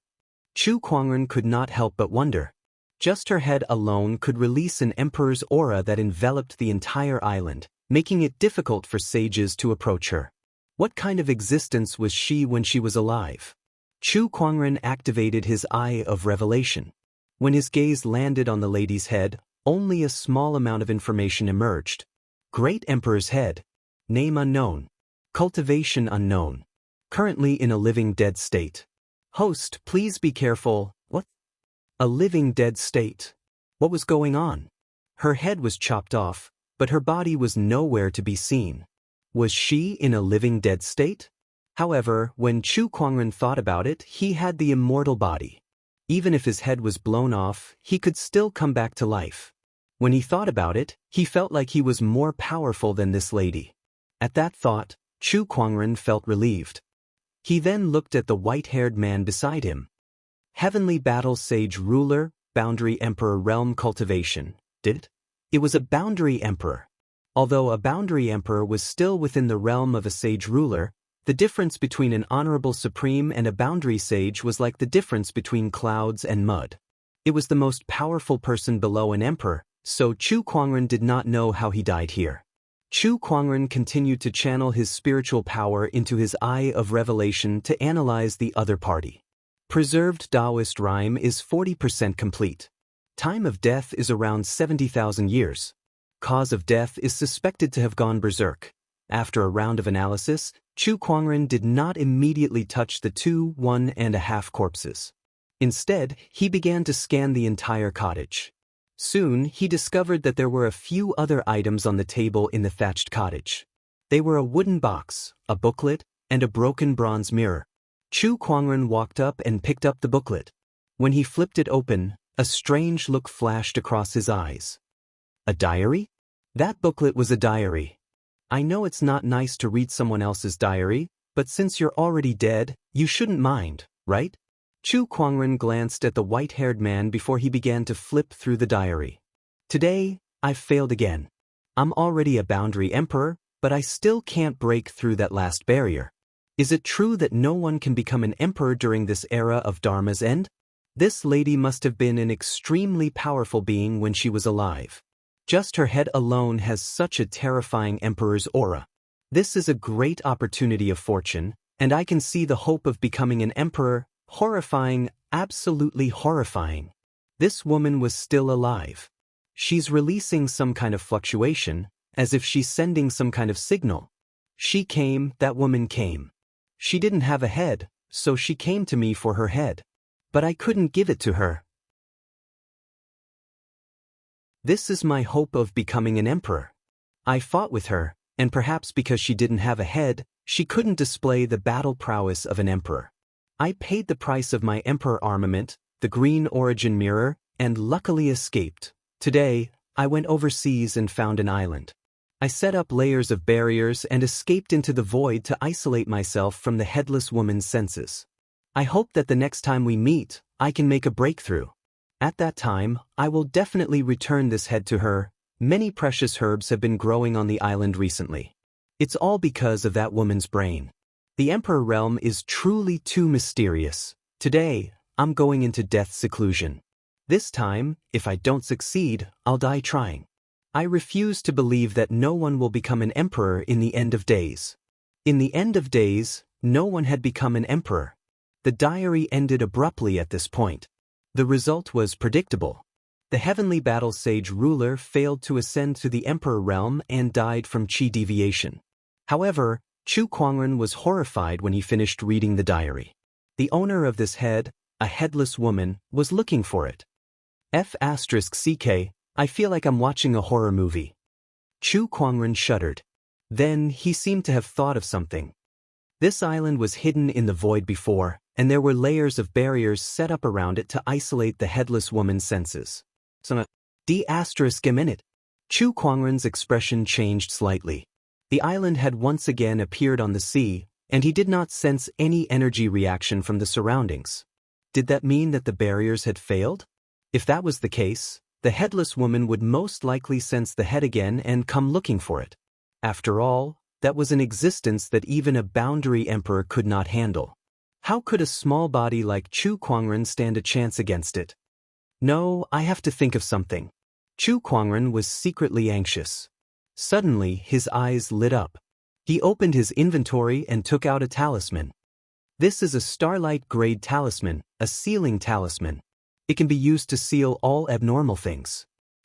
Chu Kuangren could not help but wonder. Just her head alone could release an Emperor's aura that enveloped the entire island, making it difficult for sages to approach her. What kind of existence was she when she was alive? Chu Kuangren activated his Eye of Revelation. When his gaze landed on the lady's head, only a small amount of information emerged. Great Emperor's head. Name unknown. Cultivation unknown. Currently in a living dead state. Host, please be careful. What? A living dead state. What was going on? Her head was chopped off, but her body was nowhere to be seen. Was she in a living dead state? However, when Chu Kuangren thought about it, he had the immortal body. Even if his head was blown off, he could still come back to life. When he thought about it, he felt like he was more powerful than this lady. At that thought, Chu Kuangren felt relieved. He then looked at the white-haired man beside him. Heavenly Battle Sage Ruler, Boundary Emperor Realm Cultivation. Did it? It was a Boundary Emperor. Although a Boundary Emperor was still within the realm of a Sage Ruler, the difference between an Honorable Supreme and a Boundary Sage was like the difference between clouds and mud. It was the most powerful person below an Emperor, so Chu Kuangren did not know how he died here. Chu Kuangren continued to channel his spiritual power into his Eye of Revelation to analyze the other party. Preserved Daoist rhyme is 40% complete. Time of death is around 70,000 years. Cause of death is suspected to have gone berserk. After a round of analysis, Chu Kuangren did not immediately touch the 1.5 corpses. Instead, he began to scan the entire cottage. Soon, he discovered that there were a few other items on the table in the thatched cottage. They were a wooden box, a booklet, and a broken bronze mirror. Chu Kuangren walked up and picked up the booklet. When he flipped it open, a strange look flashed across his eyes. A diary? That booklet was a diary. I know it's not nice to read someone else's diary, but since you're already dead, you shouldn't mind, right? Chu Kuangren glanced at the white-haired man before he began to flip through the diary. Today, I've failed again. I'm already a Boundary Emperor, but I still can't break through that last barrier. Is it true that no one can become an emperor during this era of Dharma's end? This lady must have been an extremely powerful being when she was alive. Just her head alone has such a terrifying emperor's aura. This is a great opportunity of fortune, and I can see the hope of becoming an emperor. Horrifying, absolutely horrifying. This woman was still alive. She's releasing some kind of fluctuation, as if she's sending some kind of signal. She came, that woman came. She didn't have a head, so she came to me for her head. But I couldn't give it to her. This is my hope of becoming an emperor. I fought with her, and perhaps because she didn't have a head, she couldn't display the battle prowess of an emperor. I paid the price of my emperor armament, the green origin mirror, and luckily escaped. Today, I went overseas and found an island. I set up layers of barriers and escaped into the void to isolate myself from the headless woman's senses. I hope that the next time we meet, I can make a breakthrough. At that time, I will definitely return this head to her. Many precious herbs have been growing on the island recently. It's all because of that woman's brain. The Emperor realm is truly too mysterious. Today, I'm going into death's seclusion. This time, if I don't succeed, I'll die trying. I refuse to believe that no one will become an emperor in the end of days. In the end of days, no one had become an emperor. The diary ended abruptly at this point. The result was predictable. The Heavenly Battle Sage ruler failed to ascend to the Emperor realm and died from chi deviation. However, Chu Kuangren was horrified when he finished reading the diary. The owner of this head, a headless woman, was looking for it. F***ck, I feel like I'm watching a horror movie. Chu Kuangren shuddered. Then he seemed to have thought of something. This island was hidden in the void before, and there were layers of barriers set up around it to isolate the headless woman's senses. So, D***minute. Chu Kuangren's expression changed slightly. The island had once again appeared on the sea, and he did not sense any energy reaction from the surroundings. Did that mean that the barriers had failed? If that was the case, the headless woman would most likely sense the head again and come looking for it. After all, that was an existence that even a Boundary Emperor could not handle. How could a small body like Chu Kuangren stand a chance against it? No, I have to think of something. Chu Kuangren was secretly anxious. Suddenly, his eyes lit up. He opened his inventory and took out a talisman. This is a Starlight Grade talisman, a sealing talisman. It can be used to seal all abnormal things.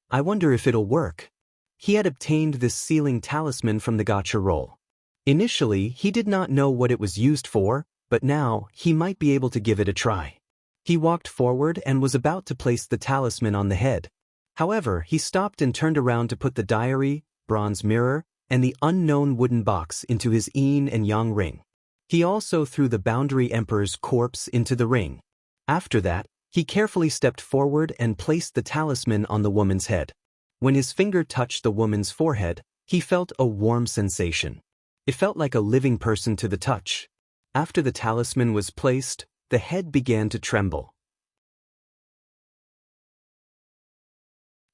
I wonder if it'll work. He had obtained this sealing talisman from the gacha roll. Initially, he did not know what it was used for, but now, he might be able to give it a try. He walked forward and was about to place the talisman on the head. However, he stopped and turned around to put the diary, bronze mirror, and the unknown wooden box into his yin and yang ring. He also threw the boundary emperor's corpse into the ring. After that, he carefully stepped forward and placed the talisman on the woman's head. When his finger touched the woman's forehead, he felt a warm sensation. It felt like a living person to the touch. After the talisman was placed, the head began to tremble.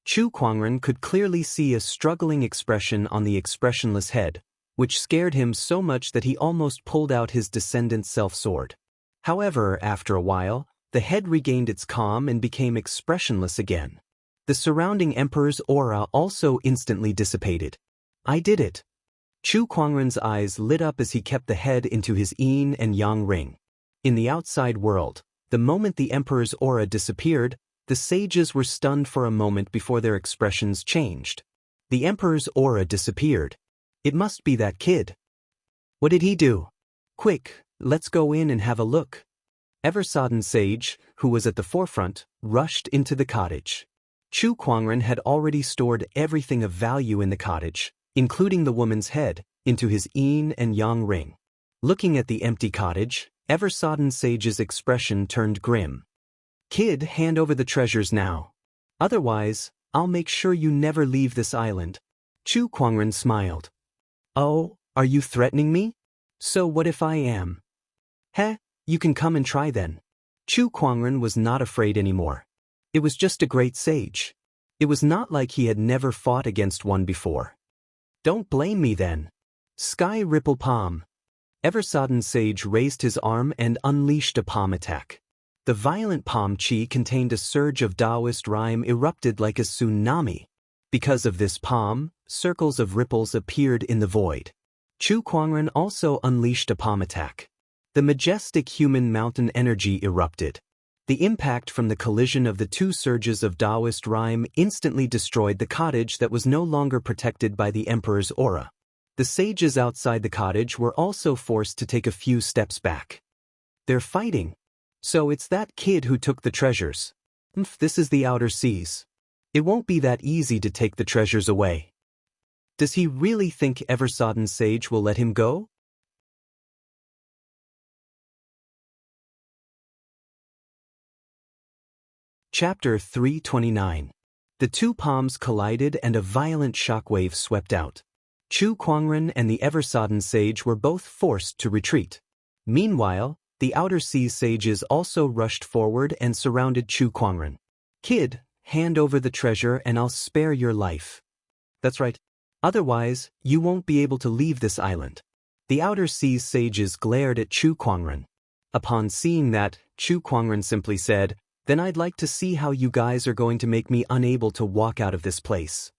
Chu Kuangren could clearly see a struggling expression on the expressionless head, which scared him so much that he almost pulled out his descendant's self-sword. However, after a while, the head regained its calm and became expressionless again. The surrounding emperor's aura also instantly dissipated. I did it. Chu Kuangren's eyes lit up as he kept the head into his yin and yang ring. In the outside world, the moment the emperor's aura disappeared, the sages were stunned for a moment before their expressions changed. The emperor's aura disappeared. It must be that kid. What did he do? Quick, let's go in and have a look. Eversodden Sage, who was at the forefront, rushed into the cottage. Chu Kuangren had already stored everything of value in the cottage, including the woman's head, into his yin and yang ring. Looking at the empty cottage, Eversodden Sage's expression turned grim. Kid, hand over the treasures now. Otherwise, I'll make sure you never leave this island. Chu Kuangren smiled. Oh, are you threatening me? So what if I am? Heh, you can come and try then. Chu Kuangren was not afraid anymore. It was just a great sage. It was not like he had never fought against one before. Don't blame me then. Sky Ripple Palm. Eversodden Sage raised his arm and unleashed a palm attack. The violent palm chi contained a surge of Daoist rhyme erupted like a tsunami. Because of this palm, circles of ripples appeared in the void. Chu Kuangren also unleashed a palm attack. The majestic human mountain energy erupted. The impact from the collision of the two surges of Daoist rhyme instantly destroyed the cottage that was no longer protected by the emperor's aura. The sages outside the cottage were also forced to take a few steps back. They're fighting. So it's that kid who took the treasures. This is the outer seas. It won't be that easy to take the treasures away. Does he really think Eversodden Sage will let him go? Chapter 329. The two palms collided and a violent shockwave swept out. Chu Kuangren and the Eversodden Sage were both forced to retreat. Meanwhile, the Outer Sea sages also rushed forward and surrounded Chu Kuangren. Kid, hand over the treasure and I'll spare your life. That's right. Otherwise, you won't be able to leave this island. The Outer Sea sages glared at Chu Kuangren. Upon seeing that, Chu Kuangren simply said, "Then I'd like to see how you guys are going to make me unable to walk out of this place."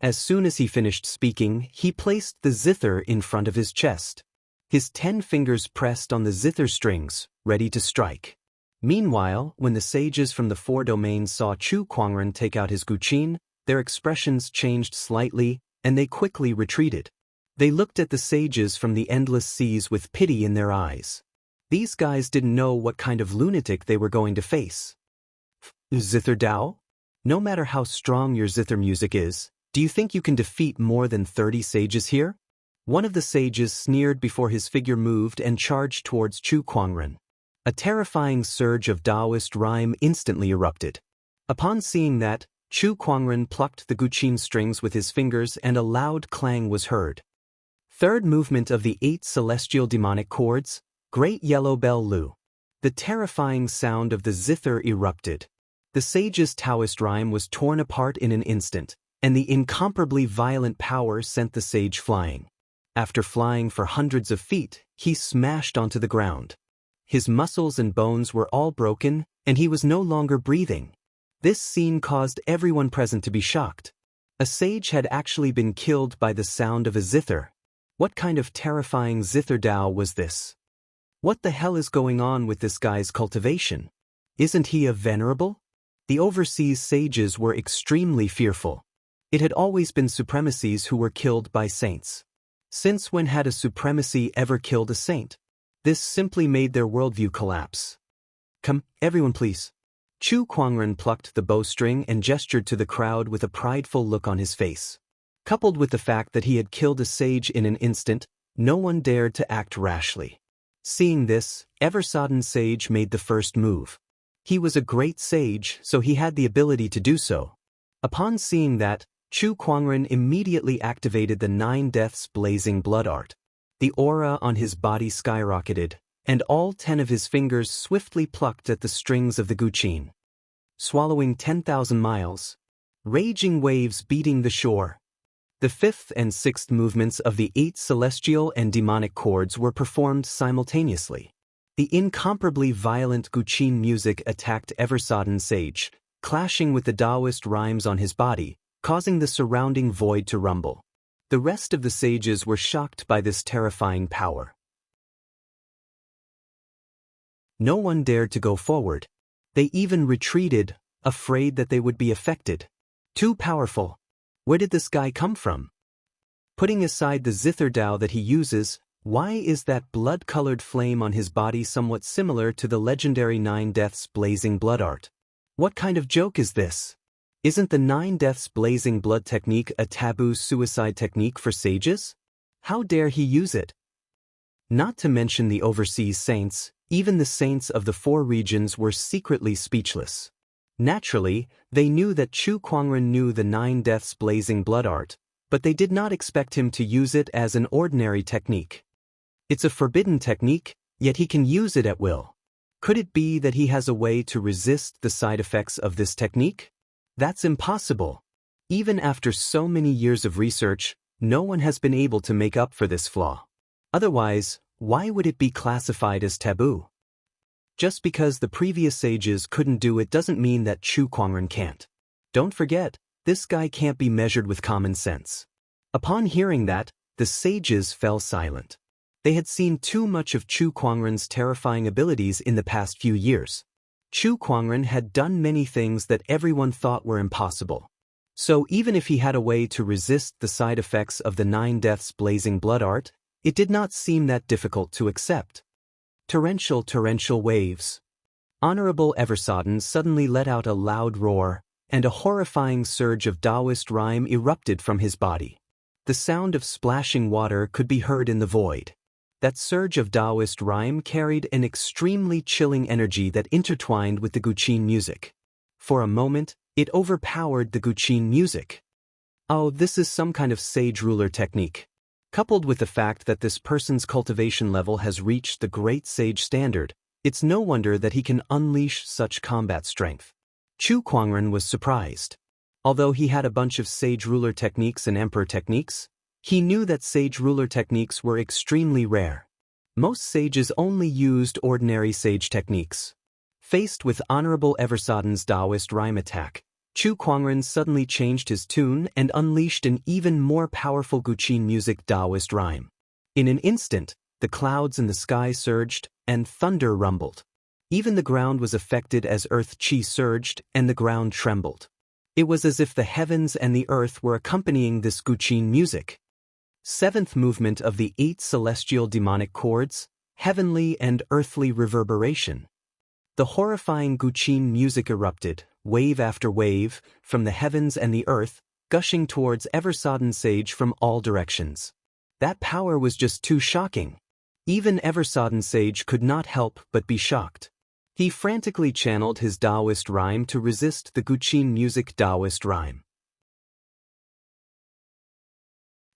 As soon as he finished speaking, he placed the zither in front of his chest. His 10 fingers pressed on the zither strings, ready to strike. Meanwhile, when the sages from the 4 domains saw Chu Kuangren take out his guqin, their expressions changed slightly, and they quickly retreated. They looked at the sages from the endless seas with pity in their eyes. These guys didn't know what kind of lunatic they were going to face. Zither Dao? No matter how strong your zither music is, do you think you can defeat more than 30 sages here? One of the sages sneered before his figure moved and charged towards Chu Kuangren. A terrifying surge of Daoist rhyme instantly erupted. Upon seeing that, Chu Kuangren plucked the guqin strings with his fingers and a loud clang was heard. Third movement of the 8 celestial demonic chords, Great Yellow Bell Lu. The terrifying sound of the zither erupted. The sage's Taoist rhyme was torn apart in an instant, and the incomparably violent power sent the sage flying. After flying for hundreds of feet, he smashed onto the ground. His muscles and bones were all broken, and he was no longer breathing. This scene caused everyone present to be shocked. A sage had actually been killed by the sound of a zither. What kind of terrifying zither Dao was this? What the hell is going on with this guy's cultivation? Isn't he a venerable? The overseas sages were extremely fearful. It had always been supremacies who were killed by saints. Since when had a supremacy ever killed a saint? This simply made their worldview collapse. Come, everyone please. Chu Kuangren plucked the bowstring and gestured to the crowd with a prideful look on his face. Coupled with the fact that he had killed a sage in an instant, no one dared to act rashly. Seeing this, Eversodden Sage made the first move. He was a great sage, so he had the ability to do so. Upon seeing that, Chu Kuangren immediately activated the 9 Deaths Blazing Blood Art. The aura on his body skyrocketed, and all 10 of his fingers swiftly plucked at the strings of the guqin. Swallowing 10,000 miles. Raging waves beating the shore. The 5th and 6th movements of the 8 celestial and demonic chords were performed simultaneously. The incomparably violent guqin music attacked Eversodden Sage, clashing with the Daoist rhymes on his body, causing the surrounding void to rumble. The rest of the sages were shocked by this terrifying power. No one dared to go forward. They even retreated, afraid that they would be affected. Too powerful. Where did this guy come from? Putting aside the zither Dao that he uses, why is that blood-colored flame on his body somewhat similar to the legendary 9 Deaths Blazing Blood Art? What kind of joke is this? Isn't the 9 Deaths Blazing Blood technique a taboo suicide technique for sages? How dare he use it? Not to mention the overseas saints, even the saints of the 4 regions were secretly speechless. Naturally, they knew that Chu Kuangren knew the 9 Deaths Blazing Blood Art, but they did not expect him to use it as an ordinary technique. It's a forbidden technique, yet he can use it at will. Could it be that he has a way to resist the side effects of this technique? That's impossible. Even after so many years of research, no one has been able to make up for this flaw. Otherwise, why would it be classified as taboo? Just because the previous sages couldn't do it doesn't mean that Chu Kuangren can't. Don't forget, this guy can't be measured with common sense. Upon hearing that, the sages fell silent. They had seen too much of Chu Kuangren's terrifying abilities in the past few years. Chu Kuangren had done many things that everyone thought were impossible. So even if he had a way to resist the side effects of the 9 Deaths Blazing Blood Art, it did not seem that difficult to accept. Torrential waves. Honorable Eversodden suddenly let out a loud roar, and a horrifying surge of Daoist rhyme erupted from his body. The sound of splashing water could be heard in the void. That surge of Daoist rhyme carried an extremely chilling energy that intertwined with the guqin music. For a moment, it overpowered the guqin music. Oh, this is some kind of sage ruler technique. Coupled with the fact that this person's cultivation level has reached the great sage standard, it's no wonder that he can unleash such combat strength. Chu Kuangren was surprised. Although he had a bunch of sage ruler techniques and emperor techniques, he knew that sage ruler techniques were extremely rare. Most sages only used ordinary sage techniques. Faced with Honorable Eversodden's Daoist rhyme attack, Chu Kuangren suddenly changed his tune and unleashed an even more powerful guqin music Daoist rhyme. In an instant, the clouds in the sky surged, and thunder rumbled. Even the ground was affected as earth chi surged, and the ground trembled. It was as if the heavens and the earth were accompanying this guqin music. 7th movement of the 8 celestial demonic chords, heavenly and earthly reverberation. The horrifying guqin music erupted, wave after wave, from the heavens and the earth, gushing towards Eversodden Sage from all directions. That power was just too shocking. Even Eversodden Sage could not help but be shocked. He frantically channeled his Daoist rhyme to resist the guqin music Daoist rhyme.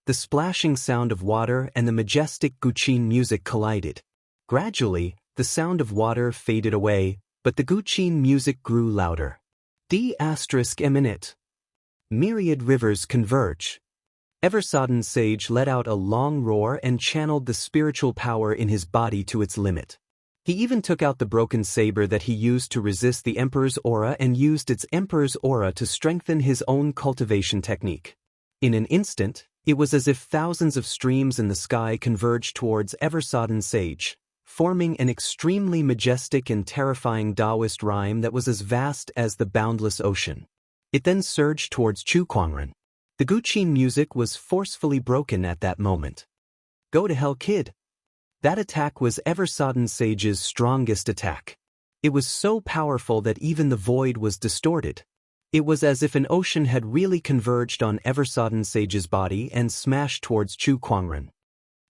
The splashing sound of water and the majestic guqin music collided. Gradually, the sound of water faded away, but the guqin music grew louder. D****. Myriad rivers converge. Eversodden Sage let out a long roar and channeled the spiritual power in his body to its limit. He even took out the broken saber that he used to resist the Emperor's aura and used its Emperor's aura to strengthen his own cultivation technique. In an instant, it was as if thousands of streams in the sky converged towards Eversodden Sage, forming an extremely majestic and terrifying Daoist rhyme that was as vast as the boundless ocean. It then surged towards Chu Kuangren. The guqin music was forcefully broken at that moment. Go to hell, kid. That attack was Eversodden Sage's strongest attack. It was so powerful that even the void was distorted. It was as if an ocean had really converged on Eversodden Sage's body and smashed towards Chu Kuangren.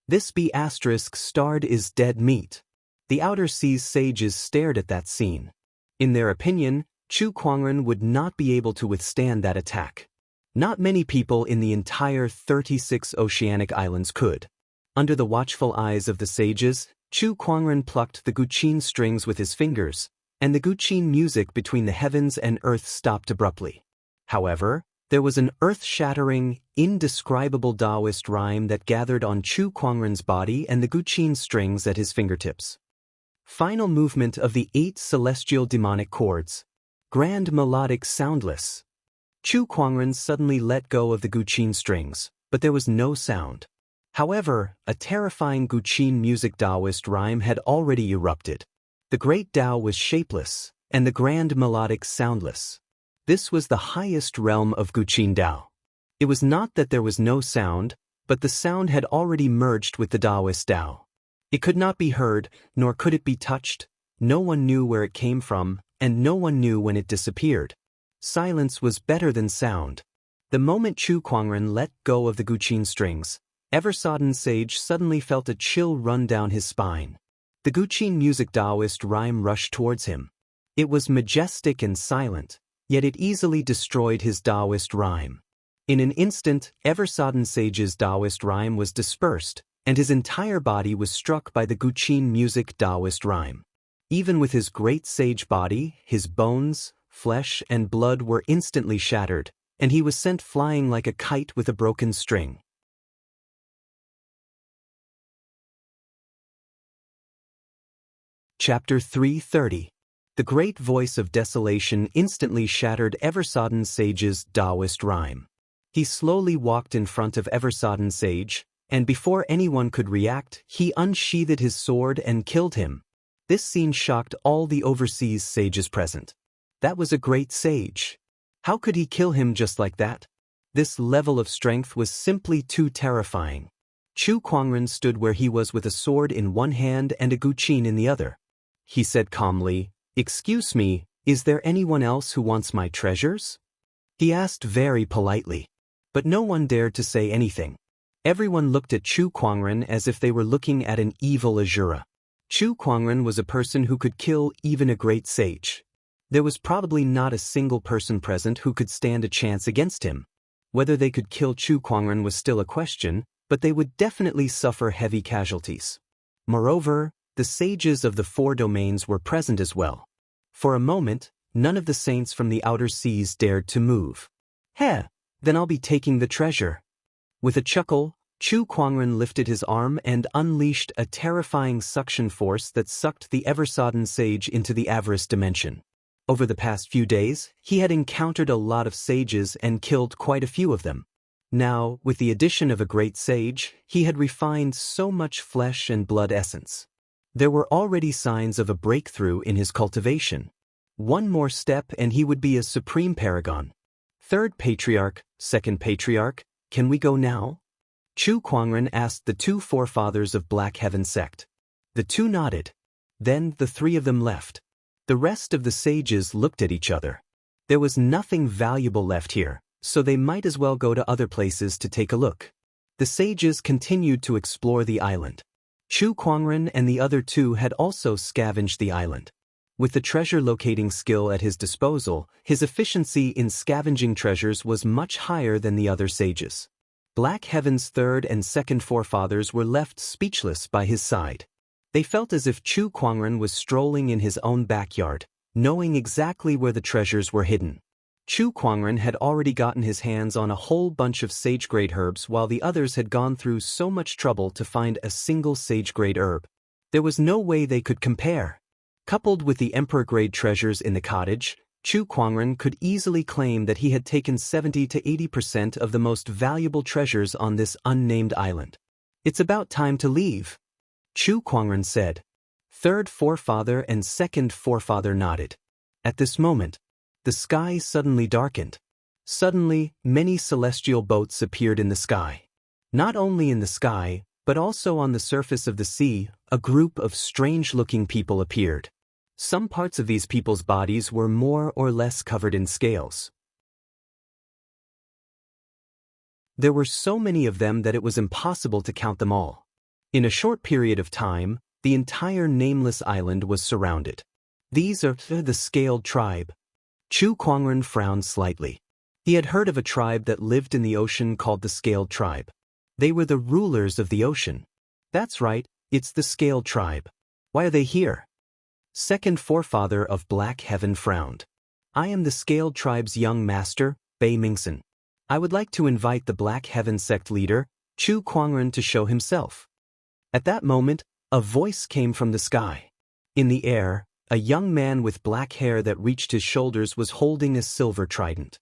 This B** starred is dead meat. The Outer Seas sages stared at that scene. In their opinion, Chu Kuangren would not be able to withstand that attack. Not many people in the entire 36 oceanic islands could. Under the watchful eyes of the sages, Chu Kuangren plucked the guqin strings with his fingers, and the guqin music between the heavens and earth stopped abruptly. However, there was an earth-shattering, indescribable Daoist rhyme that gathered on Chu Kuangren's body and the guqin strings at his fingertips. Final movement of the 8 celestial demonic chords. Grand melodic soundless. Chu Kuangren suddenly let go of the guqin strings, but there was no sound. However, a terrifying guqin music Daoist rhyme had already erupted. The great Tao was shapeless, and the grand melodic soundless. This was the highest realm of guqin Tao. It was not that there was no sound, but the sound had already merged with the Daoist Tao. It could not be heard, nor could it be touched. No one knew where it came from, and no one knew when it disappeared. Silence was better than sound. The moment Chu Kuangren let go of the guqin strings, Eversodden Sage suddenly felt a chill run down his spine. The guqin music Daoist rhyme rushed towards him. It was majestic and silent, yet it easily destroyed his Daoist rhyme. In an instant, Eversodden Sage's Daoist rhyme was dispersed, and his entire body was struck by the guqin music Daoist rhyme. Even with his great sage body, his bones, flesh, and blood were instantly shattered, and he was sent flying like a kite with a broken string. Chapter 330. The great voice of desolation instantly shattered Eversodden Sage's Daoist rhyme. He slowly walked in front of Eversodden Sage, and before anyone could react, he unsheathed his sword and killed him. This scene shocked all the overseas sages present. That was a great sage. How could he kill him just like that? This level of strength was simply too terrifying. Chu Kuangren stood where he was with a sword in one hand and a guqin in the other. He said calmly, "Excuse me, is there anyone else who wants my treasures?" He asked very politely. But no one dared to say anything. Everyone looked at Chu Kuangren as if they were looking at an evil Azura. Chu Kuangren was a person who could kill even a great sage. There was probably not a single person present who could stand a chance against him. Whether they could kill Chu Kuangren was still a question, but they would definitely suffer heavy casualties. Moreover, the sages of the 4 domains were present as well. For a moment, none of the saints from the outer seas dared to move. Then I'll be taking the treasure." With a chuckle, Chu Kuangren lifted his arm and unleashed a terrifying suction force that sucked the Eversodden Sage into the avarice dimension. Over the past few days, he had encountered a lot of sages and killed quite a few of them. Now, with the addition of a great sage, he had refined so much flesh and blood essence. There were already signs of a breakthrough in his cultivation. One more step and he would be a supreme paragon. 3rd Patriarch, 2nd Patriarch, can we go now? Chu Kuangren asked the 2 forefathers of Black Heaven sect. The 2 nodded. Then the 3 of them left. The rest of the sages looked at each other. There was nothing valuable left here, so they might as well go to other places to take a look. The sages continued to explore the island. Chu Kuangren and the other 2 had also scavenged the island. With the treasure locating skill at his disposal, his efficiency in scavenging treasures was much higher than the other sages. Black Heaven's 3rd and 2nd forefathers were left speechless by his side. They felt as if Chu Kuangren was strolling in his own backyard, knowing exactly where the treasures were hidden. Chu Kuangren had already gotten his hands on a whole bunch of sage-grade herbs while the others had gone through so much trouble to find a single sage-grade herb. There was no way they could compare. Coupled with the emperor-grade treasures in the cottage, Chu Kuangren could easily claim that he had taken 70 to 80% of the most valuable treasures on this unnamed island. "It's about time to leave," Chu Kuangren said. 3rd forefather and 2nd forefather nodded. At this moment, the sky suddenly darkened. Suddenly, many celestial boats appeared in the sky. Not only in the sky, but also on the surface of the sea, a group of strange-looking people appeared. Some parts of these people's bodies were more or less covered in scales. There were so many of them that it was impossible to count them all. In a short period of time, the entire nameless island was surrounded. These are the scaled tribe. Chu Kuangren frowned slightly. He had heard of a tribe that lived in the ocean called the scaled tribe. They were the rulers of the ocean. That's right, it's the scaled tribe. Why are they here? Second forefather of Black Heaven frowned. I am the scaled tribe's young master, Bei Mingsan. I would like to invite the Black Heaven sect leader, Chu Kuangren, to show himself. At that moment, a voice came from the sky. In the air, a young man with black hair that reached his shoulders was holding a silver trident.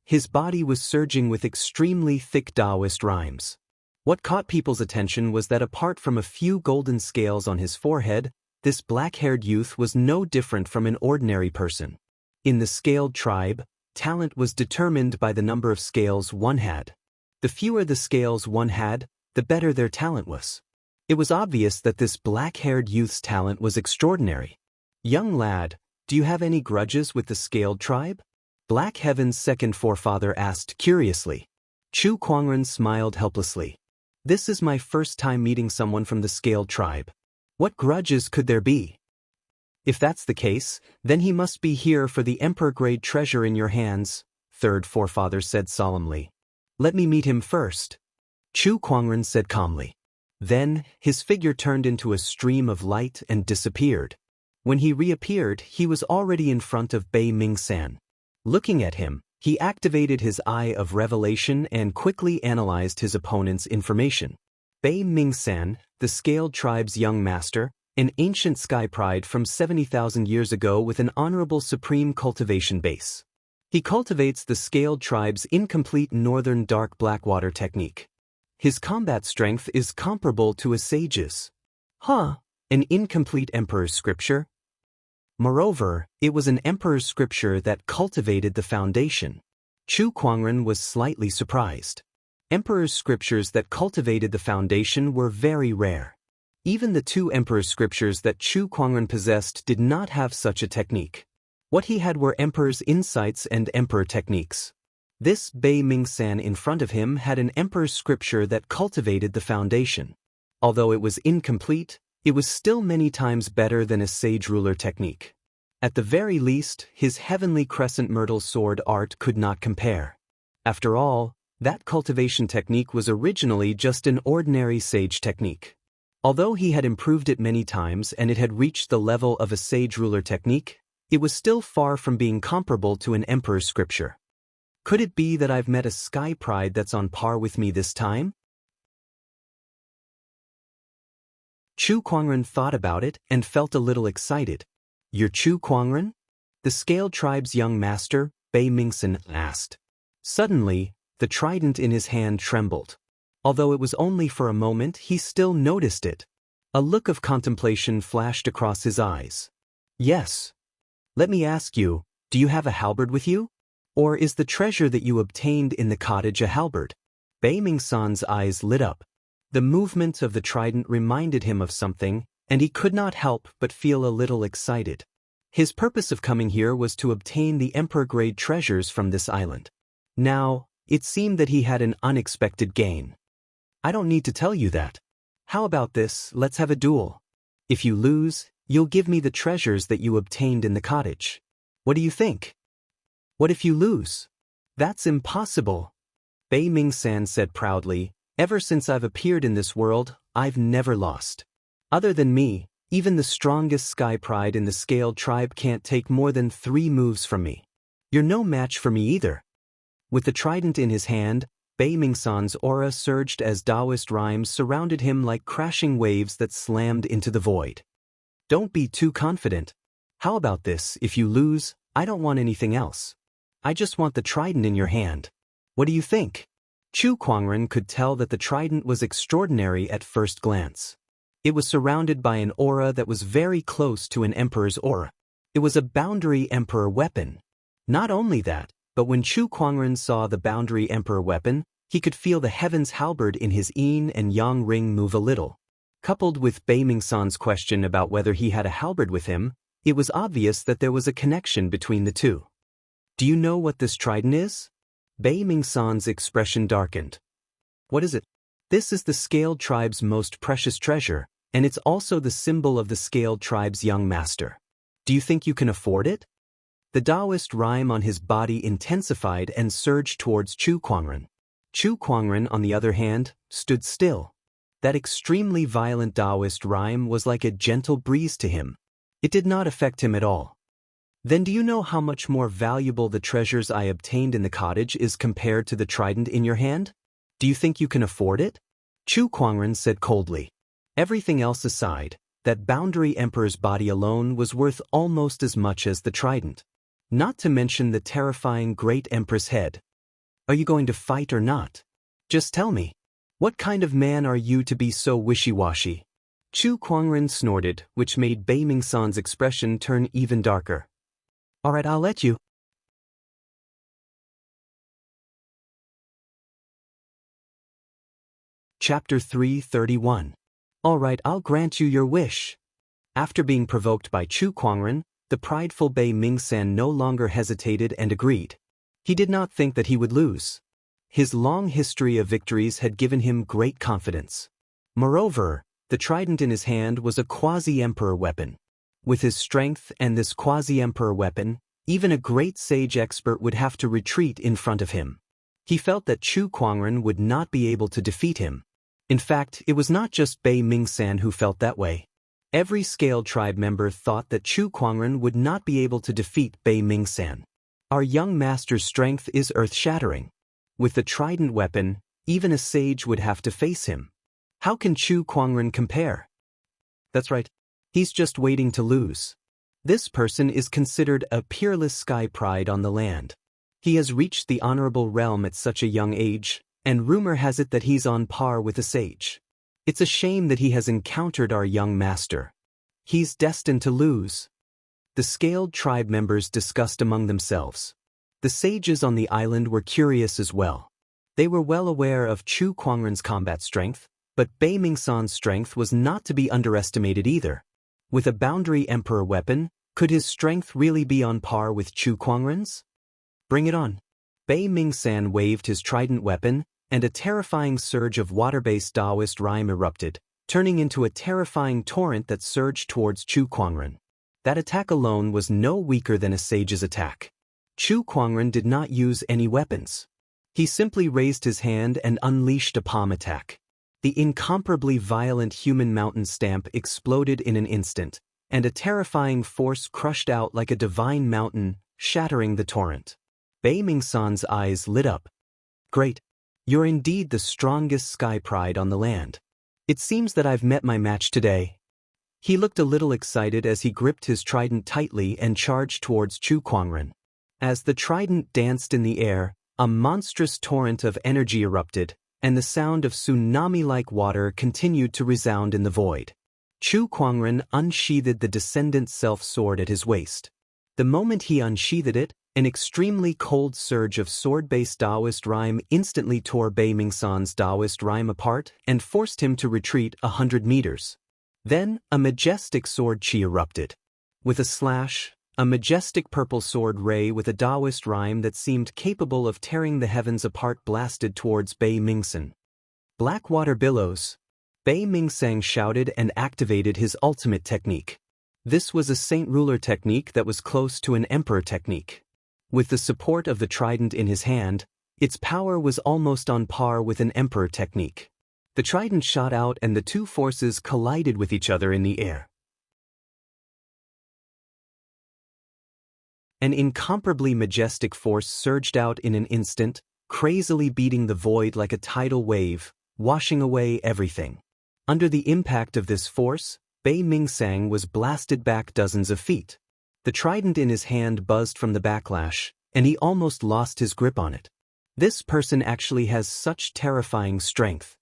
His body was surging with extremely thick Daoist rhymes. What caught people's attention was that apart from a few golden scales on his forehead, this black-haired youth was no different from an ordinary person. In the scaled tribe, talent was determined by the number of scales one had. The fewer the scales one had, the better their talent was. It was obvious that this black-haired youth's talent was extraordinary. Young lad, do you have any grudges with the scaled tribe? Black Heaven's second forefather asked curiously. Chu Kuangren smiled helplessly. This is my first time meeting someone from the scaled tribe. What grudges could there be? If that's the case, then he must be here for the emperor-grade treasure in your hands, third forefather said solemnly. Let me meet him first. Chu Kuangren said calmly. Then, his figure turned into a stream of light and disappeared. When he reappeared, he was already in front of Bei Mingsan. Looking at him, he activated his eye of revelation and quickly analyzed his opponent's information. Bei Mingsan, the scaled tribe's young master, an ancient sky pride from 70,000 years ago with an honorable supreme cultivation base. He cultivates the scaled tribe's incomplete northern dark blackwater technique. His combat strength is comparable to a sage's. An incomplete emperor's scripture? Moreover, it was an emperor's scripture that cultivated the foundation. Chu Kuangren was slightly surprised. Emperor's scriptures that cultivated the foundation were very rare. Even the two emperor's scriptures that Chu Kuangren possessed did not have such a technique. What he had were emperor's insights and emperor techniques. This Bei Mingsan in front of him had an emperor's scripture that cultivated the foundation. Although it was incomplete, it was still many times better than a sage ruler technique. At the very least, his heavenly crescent myrtle sword art could not compare. After all, that cultivation technique was originally just an ordinary sage technique. Although he had improved it many times and it had reached the level of a sage ruler technique, it was still far from being comparable to an emperor's scripture. Could it be that I've met a sky pride that's on par with me this time? Chu Kuangren thought about it and felt a little excited. You're Chu Kuangren? The scaled tribe's young master, Bei Mingsan, asked. Suddenly, the trident in his hand trembled. Although it was only for a moment, he still noticed it. A look of contemplation flashed across his eyes. Yes. Let me ask you, do you have a halberd with you? Or is the treasure that you obtained in the cottage a halberd? Bei Mingsan's eyes lit up. The movement of the trident reminded him of something, and he could not help but feel a little excited. His purpose of coming here was to obtain the emperor-grade treasures from this island. Now, it seemed that he had an unexpected gain. I don't need to tell you that. How about this, let's have a duel. If you lose, you'll give me the treasures that you obtained in the cottage. What do you think? What if you lose? That's impossible. Bei Mingsan said proudly, ever since I've appeared in this world, I've never lost. Other than me, even the strongest sky pride in the scaled tribe can't take more than 3 moves from me. You're no match for me either. With the trident in his hand, Bei Mingsan's aura surged as Daoist rhymes surrounded him like crashing waves that slammed into the void. Don't be too confident. How about this, if you lose, I don't want anything else. I just want the trident in your hand. What do you think? Chu Kuangren could tell that the trident was extraordinary at first glance. It was surrounded by an aura that was very close to an emperor's aura. It was a boundary emperor weapon. Not only that, but when Chu Kuangren saw the boundary emperor weapon, he could feel the heaven's halberd in his yin and yang ring move a little. Coupled with Bei Mingsan's question about whether he had a halberd with him, it was obvious that there was a connection between the two. Do you know what this trident is? Bei Mingsan's expression darkened. What is it? This is the Scaled tribe's most precious treasure, and it's also the symbol of the Scaled tribe's young master. Do you think you can afford it? The Daoist rhyme on his body intensified and surged towards Chu Kuangren. Chu Kuangren, on the other hand, stood still. That extremely violent Daoist rhyme was like a gentle breeze to him. It did not affect him at all. Then do you know how much more valuable the treasures I obtained in the cottage is compared to the trident in your hand? Do you think you can afford it? Chu Kuangren said coldly. Everything else aside, that Boundary Emperor's body alone was worth almost as much as the trident. Not to mention the terrifying Great Empress head. Are you going to fight or not? Just tell me. What kind of man are you to be so wishy-washy? Chu Kuangren snorted, which made Bei Mingsan's expression turn even darker. All right, I'll let you. Chapter 331. All right, I'll grant you your wish. After being provoked by Chu Kuangren, the prideful Bei Mingsan no longer hesitated and agreed. He did not think that he would lose. His long history of victories had given him great confidence. Moreover, the trident in his hand was a quasi-emperor weapon. With his strength and this quasi-emperor weapon, even a great sage expert would have to retreat in front of him. He felt that Chu Kuangren would not be able to defeat him. In fact, it was not just Bei Mingsan who felt that way. Every Scaled tribe member thought that Chu Kuangren would not be able to defeat Bei Mingsan. Our young master's strength is earth-shattering. With the trident weapon, even a sage would have to face him. How can Chu Kuangren compare? That's right. He's just waiting to lose. This person is considered a peerless sky pride on the land. He has reached the honorable realm at such a young age, and rumor has it that he's on par with a sage. It's a shame that he has encountered our young master. He's destined to lose. The Scaled tribe members discussed among themselves. The sages on the island were curious as well. They were well aware of Chu Kuangren's combat strength, but Bei Mingsan's strength was not to be underestimated either. With a Boundary Emperor weapon, could his strength really be on par with Chu Kuangren's? Bring it on. Bei Mingsan waved his trident weapon, and a terrifying surge of water-based Daoist rhyme erupted, turning into a terrifying torrent that surged towards Chu Kuangren. That attack alone was no weaker than a sage's attack. Chu Kuangren did not use any weapons. He simply raised his hand and unleashed a palm attack. The incomparably violent human mountain stamp exploded in an instant, and a terrifying force crushed out like a divine mountain, shattering the torrent. Bei Mingsan's eyes lit up. Great. You're indeed the strongest sky pride on the land. It seems that I've met my match today. He looked a little excited as he gripped his trident tightly and charged towards Chu Kuangren. As the trident danced in the air, a monstrous torrent of energy erupted, and the sound of tsunami-like water continued to resound in the void. Chu Kuangren unsheathed the Descendant Self-sword at his waist. The moment he unsheathed it, an extremely cold surge of sword-based Daoist rhyme instantly tore Bei Mingsan's Daoist rhyme apart and forced him to retreat 100 meters. Then, a majestic sword chi erupted. With a slash, a majestic purple sword ray with a Daoist rhyme that seemed capable of tearing the heavens apart blasted towards Bei Mingsan. Black water billows. Bei Mingsan shouted and activated his ultimate technique. This was a Saint Ruler technique that was close to an Emperor technique. With the support of the trident in his hand, its power was almost on par with an Emperor technique. The trident shot out and the two forces collided with each other in the air. An incomparably majestic force surged out in an instant, crazily beating the void like a tidal wave, washing away everything. Under the impact of this force, Bei Mingsan was blasted back dozens of feet. The trident in his hand buzzed from the backlash, and he almost lost his grip on it. This person actually has such terrifying strength.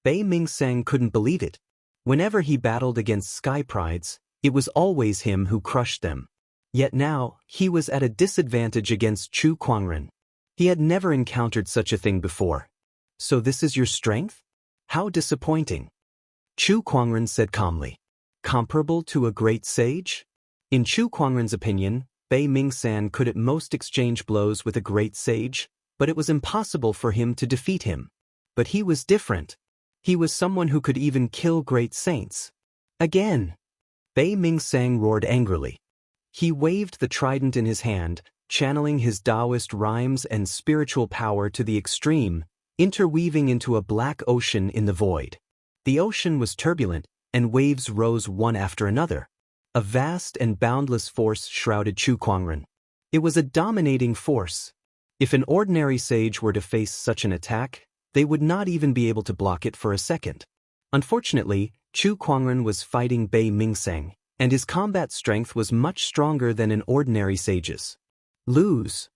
Bei Mingsan couldn't believe it. Whenever he battled against sky prides, it was always him who crushed them. Yet now, he was at a disadvantage against Chu Kuangren. He had never encountered such a thing before. So this is your strength? How disappointing. Chu Kuangren said calmly. Comparable to a great sage? In Chu Kuangren's opinion, Bei Mingsan could at most exchange blows with a great sage, but it was impossible for him to defeat him. But he was different. He was someone who could even kill great saints. Again! Bei Mingsheng roared angrily. He waved the trident in his hand, channeling his Daoist rhymes and spiritual power to the extreme, interweaving into a black ocean in the void. The ocean was turbulent, and waves rose one after another. A vast and boundless force shrouded Chu Kuangren. It was a dominating force. If an ordinary sage were to face such an attack, they would not even be able to block it for a second. Unfortunately, Chu Kuangren was fighting Bei Mingsheng, and his combat strength was much stronger than an ordinary sage's. Lose!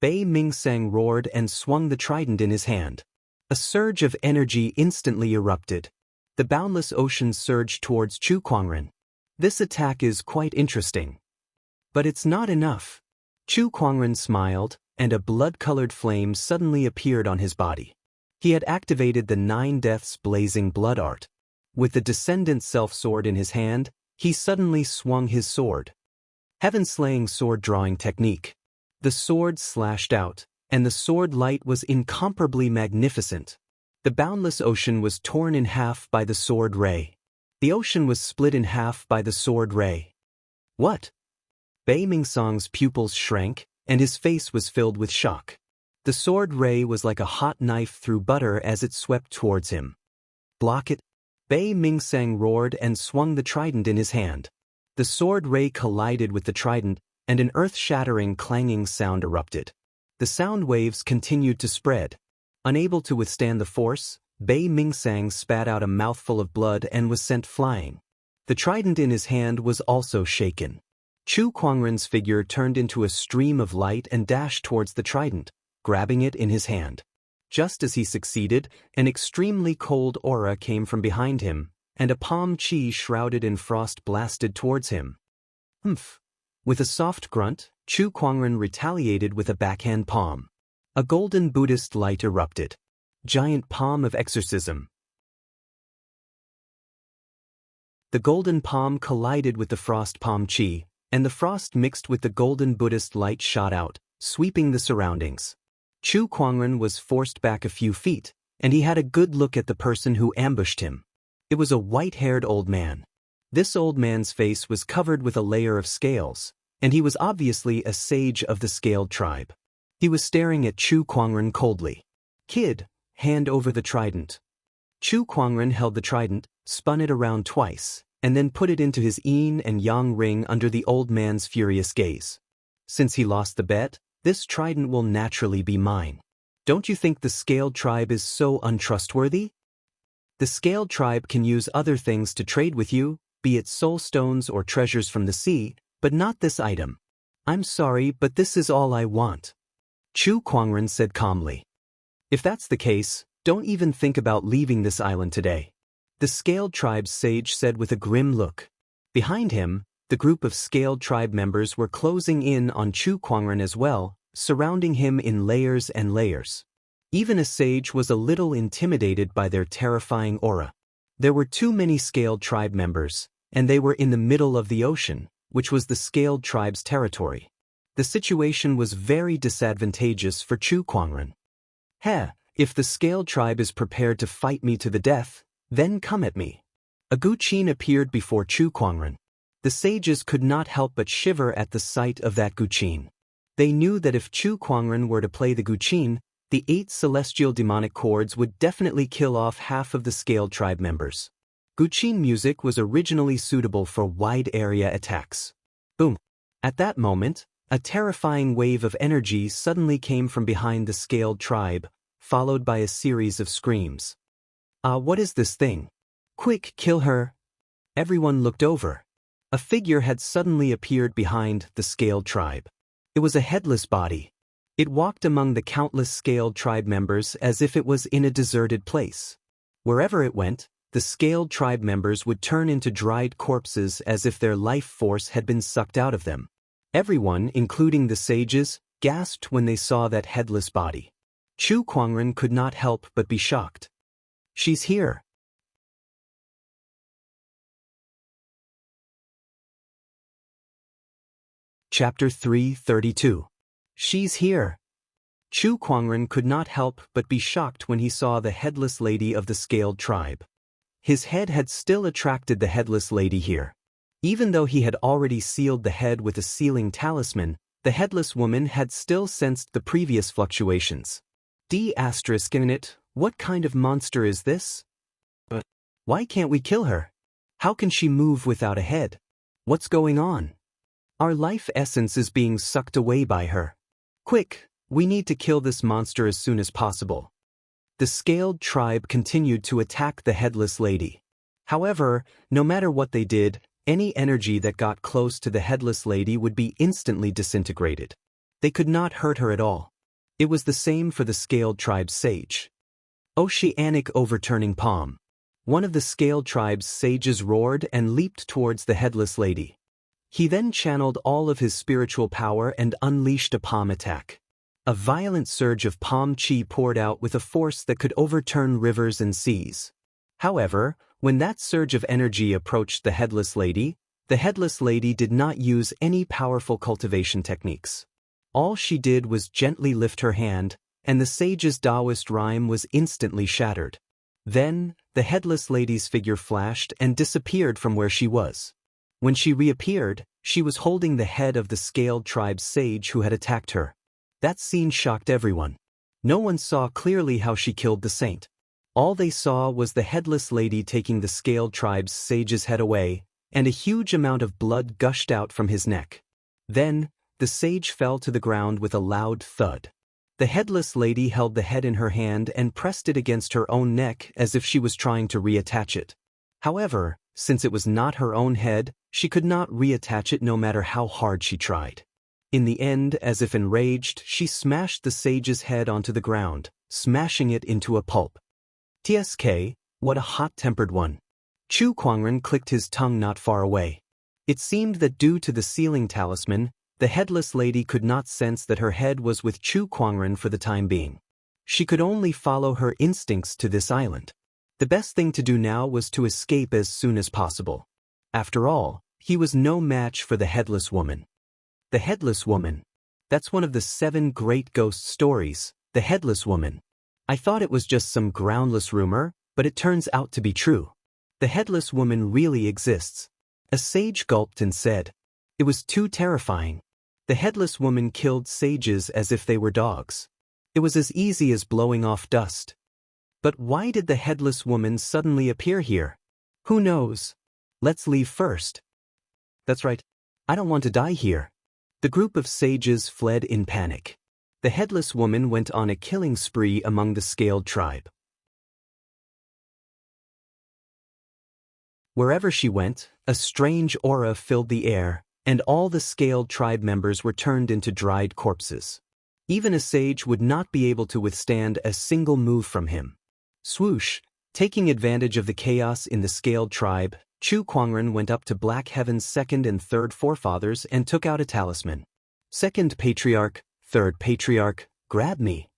Bei Mingsheng roared and swung the trident in his hand. A surge of energy instantly erupted. The boundless ocean surged towards Chu Kuangren. This attack is quite interesting. But it's not enough. Chu Kuangren smiled, and a blood-colored flame suddenly appeared on his body. He had activated the 9 Deaths blazing blood art. With the Descendant Self-Sword in his hand, he suddenly swung his sword. Heaven-slaying sword-drawing technique. The sword slashed out, and the sword light was incomparably magnificent. The boundless ocean was torn in half by the sword ray. The ocean was split in half by the sword ray. What? Bei Mingsheng's pupils shrank, and his face was filled with shock. The sword ray was like a hot knife through butter as it swept towards him. Block it! Bei Mingsheng roared and swung the trident in his hand. The sword ray collided with the trident, and an earth-shattering clanging sound erupted. The sound waves continued to spread. Unable to withstand the force, Bei Mingsheng spat out a mouthful of blood and was sent flying. The trident in his hand was also shaken. Chu Kuangren's figure turned into a stream of light and dashed towards the trident, grabbing it in his hand. Just as he succeeded, an extremely cold aura came from behind him, and a palm chi shrouded in frost blasted towards him. Humph! With a soft grunt, Chu Kuangren retaliated with a backhand palm. A golden Buddhist light erupted. Giant palm of exorcism. The golden palm collided with the frost palm chi, and the frost mixed with the golden Buddhist light shot out, sweeping the surroundings. Chu Kuangren was forced back a few feet, and he had a good look at the person who ambushed him. It was a white-haired old man. This old man's face was covered with a layer of scales, and he was obviously a sage of the scaled tribe. He was staring at Chu Kuangren coldly. Kid, hand over the trident. Chu Kuangren held the trident, spun it around twice, and then put it into his yin and yang ring under the old man's furious gaze. Since he lost the bet, this trident will naturally be mine. Don't you think the scaled tribe is so untrustworthy? The scaled tribe can use other things to trade with you, be it soul stones or treasures from the sea, but not this item. I'm sorry, but this is all I want. Chu Kuangren said calmly. If that's the case, don't even think about leaving this island today. The scaled tribe's sage said with a grim look. Behind him, the group of scaled tribe members were closing in on Chu Kuangren as well, surrounding him in layers and layers. Even a sage was a little intimidated by their terrifying aura. There were too many scaled tribe members, and they were in the middle of the ocean, which was the scaled tribe's territory. The situation was very disadvantageous for Chu Kuangren. If the scaled tribe is prepared to fight me to the death, then come at me. A guqin appeared before Chu Kuangren. The sages could not help but shiver at the sight of that guqin. They knew that if Chu Kuangren were to play the guqin, the 8 celestial demonic chords would definitely kill off half of the scaled tribe members. Guqin music was originally suitable for wide-area attacks. Boom! At that moment, a terrifying wave of energy suddenly came from behind the scaled tribe, followed by a series of screams. What is this thing? Quick, kill her! Everyone looked over. A figure had suddenly appeared behind the scaled tribe. It was a headless body. It walked among the countless scaled tribe members as if it was in a deserted place. Wherever it went, the scaled tribe members would turn into dried corpses as if their life force had been sucked out of them. Everyone, including the sages, gasped when they saw that headless body. Chu Kuangren could not help but be shocked. She's here. Chapter 332. She's here. Chu Kuangren could not help but be shocked when he saw the headless lady of the scaled tribe. His head had still attracted the headless lady here. Even though he had already sealed the head with a sealing talisman, the headless woman had still sensed the previous fluctuations. In it, what kind of monster is this? But why can't we kill her? How can she move without a head? What's going on? Our life essence is being sucked away by her. Quick, we need to kill this monster as soon as possible. The scaled tribe continued to attack the headless lady. However, no matter what they did, any energy that got close to the headless lady would be instantly disintegrated. They could not hurt her at all. It was the same for the scaled tribe's sage. Oceanic overturning palm. One of the scaled tribe's sages roared and leaped towards the headless lady. He then channeled all of his spiritual power and unleashed a palm attack. A violent surge of palm chi poured out with a force that could overturn rivers and seas. However, when that surge of energy approached the headless lady did not use any powerful cultivation techniques. All she did was gently lift her hand, and the sage's Daoist rhyme was instantly shattered. Then, the headless lady's figure flashed and disappeared from where she was. When she reappeared, she was holding the head of the scaled tribe's sage who had attacked her. That scene shocked everyone. No one saw clearly how she killed the saint. All they saw was the headless lady taking the scaled tribe's sage's head away, and a huge amount of blood gushed out from his neck. Then, the sage fell to the ground with a loud thud. The headless lady held the head in her hand and pressed it against her own neck as if she was trying to reattach it. However, since it was not her own head, she could not reattach it no matter how hard she tried. In the end, as if enraged, she smashed the sage's head onto the ground, smashing it into a pulp. TSK, what a hot-tempered one. Chu Kuangren clicked his tongue not far away. It seemed that due to the sealing talisman, the headless lady could not sense that her head was with Chu Kuangren for the time being. She could only follow her instincts to this island. The best thing to do now was to escape as soon as possible. After all, he was no match for the headless woman. The Headless Woman. That's one of the 7 great ghost stories, The Headless Woman. I thought it was just some groundless rumor, but it turns out to be true. The Headless Woman really exists. A sage gulped and said. It was too terrifying. The Headless Woman killed sages as if they were dogs. It was as easy as blowing off dust. But why did the Headless Woman suddenly appear here? Who knows? Let's leave first. That's right. I don't want to die here. The group of sages fled in panic. The Headless Woman went on a killing spree among the scaled tribe. Wherever she went, a strange aura filled the air, and all the scaled tribe members were turned into dried corpses. Even a sage would not be able to withstand a single move from him. Swoosh, taking advantage of the chaos in the scaled tribe, Chu Kuangren went up to Black Heaven's second and third forefathers and took out a talisman. Second patriarch, third patriarch, grab me.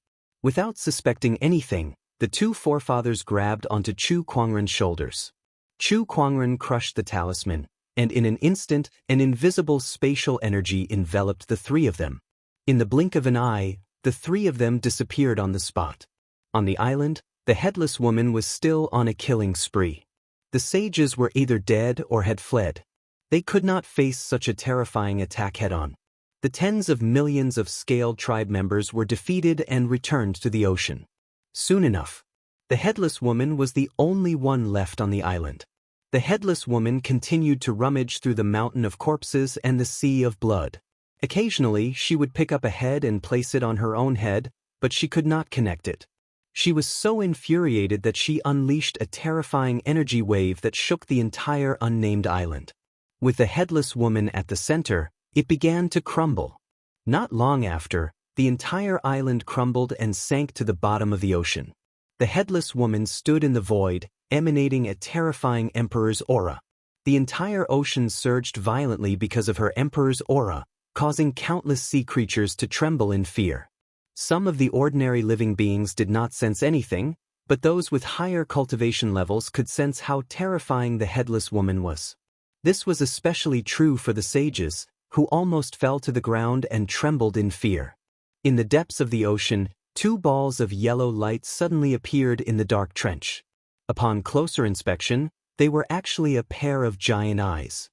Without suspecting anything, the 2 forefathers grabbed onto Chu Kuangren's shoulders. Chu Kuangren crushed the talisman, and in an instant, an invisible spatial energy enveloped the 3 of them. In the blink of an eye, the 3 of them disappeared on the spot. On the island, the Headless Woman was still on a killing spree. The sages were either dead or had fled. They could not face such a terrifying attack head-on. The tens of millions of scaled tribe members were defeated and returned to the ocean. Soon enough, the Headless Woman was the only one left on the island. The Headless Woman continued to rummage through the mountain of corpses and the sea of blood. Occasionally, she would pick up a head and place it on her own head, but she could not connect it. She was so infuriated that she unleashed a terrifying energy wave that shook the entire unnamed island. With the Headless Woman at the center, it began to crumble. Not long after, the entire island crumbled and sank to the bottom of the ocean. The Headless Woman stood in the void, emanating a terrifying Emperor's aura. The entire ocean surged violently because of her Emperor's aura, causing countless sea creatures to tremble in fear. Some of the ordinary living beings did not sense anything, but those with higher cultivation levels could sense how terrifying the Headless Woman was. This was especially true for the sages, who almost fell to the ground and trembled in fear. In the depths of the ocean, two balls of yellow light suddenly appeared in the dark trench. Upon closer inspection, they were actually a pair of giant eyes.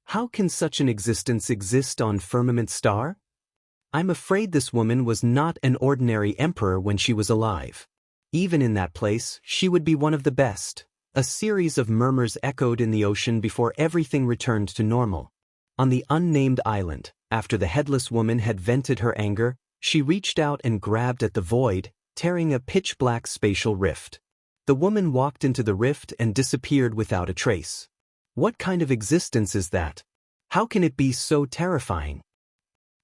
How can such an existence exist on Firmament Star? I'm afraid this woman was not an ordinary emperor when she was alive. Even in that place, she would be one of the best. A series of murmurs echoed in the ocean before everything returned to normal. On the unnamed island, after the headless woman had vented her anger, she reached out and grabbed at the void, tearing a pitch-black spatial rift. The woman walked into the rift and disappeared without a trace. What kind of existence is that? How can it be so terrifying?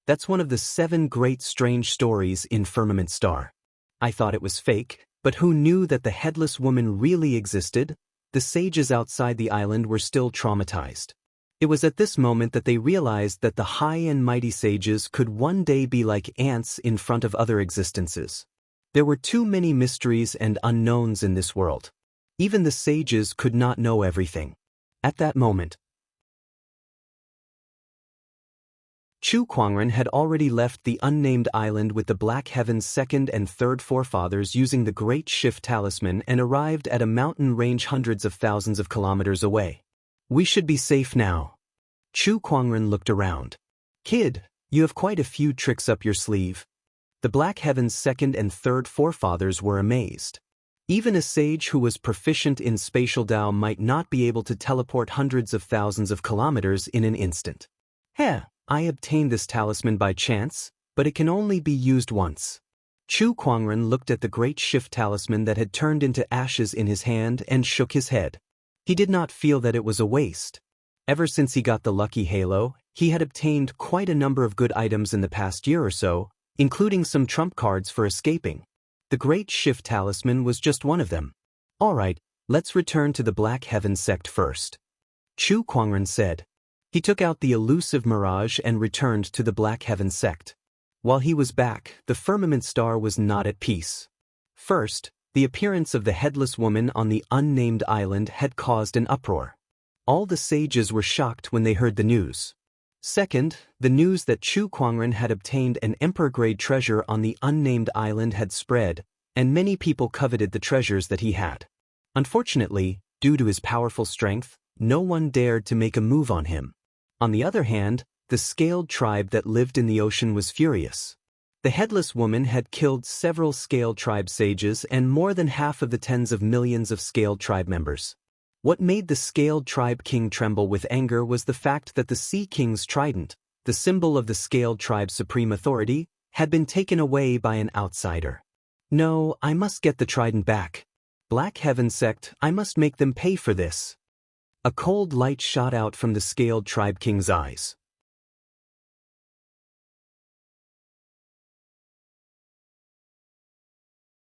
That's one of the 7 great strange stories in Firmament Star. I thought it was fake, but who knew that the headless woman really existed? The sages outside the island were still traumatized. It was at this moment that they realized that the high and mighty sages could one day be like ants in front of other existences. There were too many mysteries and unknowns in this world. Even the sages could not know everything. At that moment, Chu Kuangren had already left the unnamed island with the Black Heaven's second and third forefathers using the Great Shift Talisman and arrived at a mountain range hundreds of thousands of kilometers away. We should be safe now. Chu Kuangren looked around. Kid, you have quite a few tricks up your sleeve. The Black Heaven's second and third forefathers were amazed. Even a sage who was proficient in spatial Dao might not be able to teleport hundreds of thousands of kilometers in an instant. I obtained this talisman by chance, but it can only be used once. Chu Kuangren looked at the Great Shift Talisman that had turned into ashes in his hand and shook his head. He did not feel that it was a waste. Ever since he got the lucky halo, he had obtained quite a number of good items in the past year or so, including some trump cards for escaping. The Great Shift Talisman was just one of them. Alright, let's return to the Black Heaven sect first. Chu Kuangren said. He took out the elusive mirage and returned to the Black Heaven sect. While he was back, the Firmament Star was not at peace. First, the appearance of the headless woman on the unnamed island had caused an uproar. All the sages were shocked when they heard the news. Second, the news that Chu Kuangren had obtained an emperor-grade treasure on the unnamed island had spread, and many people coveted the treasures that he had. Unfortunately, due to his powerful strength, no one dared to make a move on him. On the other hand, the scaled tribe that lived in the ocean was furious. The headless woman had killed several scaled tribe sages and more than half of the tens of millions of scaled tribe members. What made the scaled tribe king tremble with anger was the fact that the Sea King's trident, the symbol of the scaled tribe's supreme authority, had been taken away by an outsider. No, I must get the trident back. Black Heaven sect, I must make them pay for this. A cold light shot out from the scaled tribe king's eyes.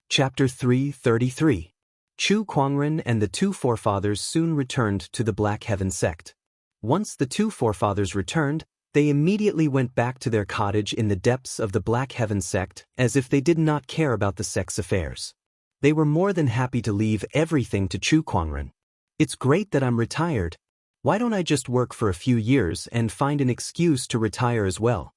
Chapter 333. Chu Kuangren and the 2 forefathers soon returned to the Black Heaven sect. Once the 2 forefathers returned, they immediately went back to their cottage in the depths of the Black Heaven sect as if they did not care about the sect's affairs. They were more than happy to leave everything to Chu Kuangren. It's great that I'm retired. Why don't I just work for a few years and find an excuse to retire as well?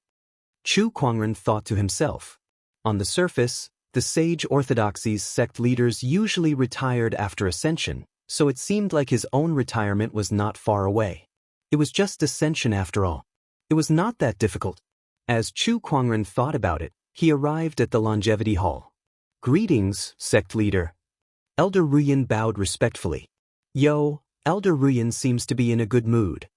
Chu Kuangren thought to himself. On the surface, the sage orthodoxy's sect leaders usually retired after ascension, so it seemed like his own retirement was not far away. It was just ascension after all. It was not that difficult. As Chu Kuangren thought about it, he arrived at the longevity hall. Greetings, sect leader. Elder Ruyan bowed respectfully. Yo, Elder Ruyan seems to be in a good mood.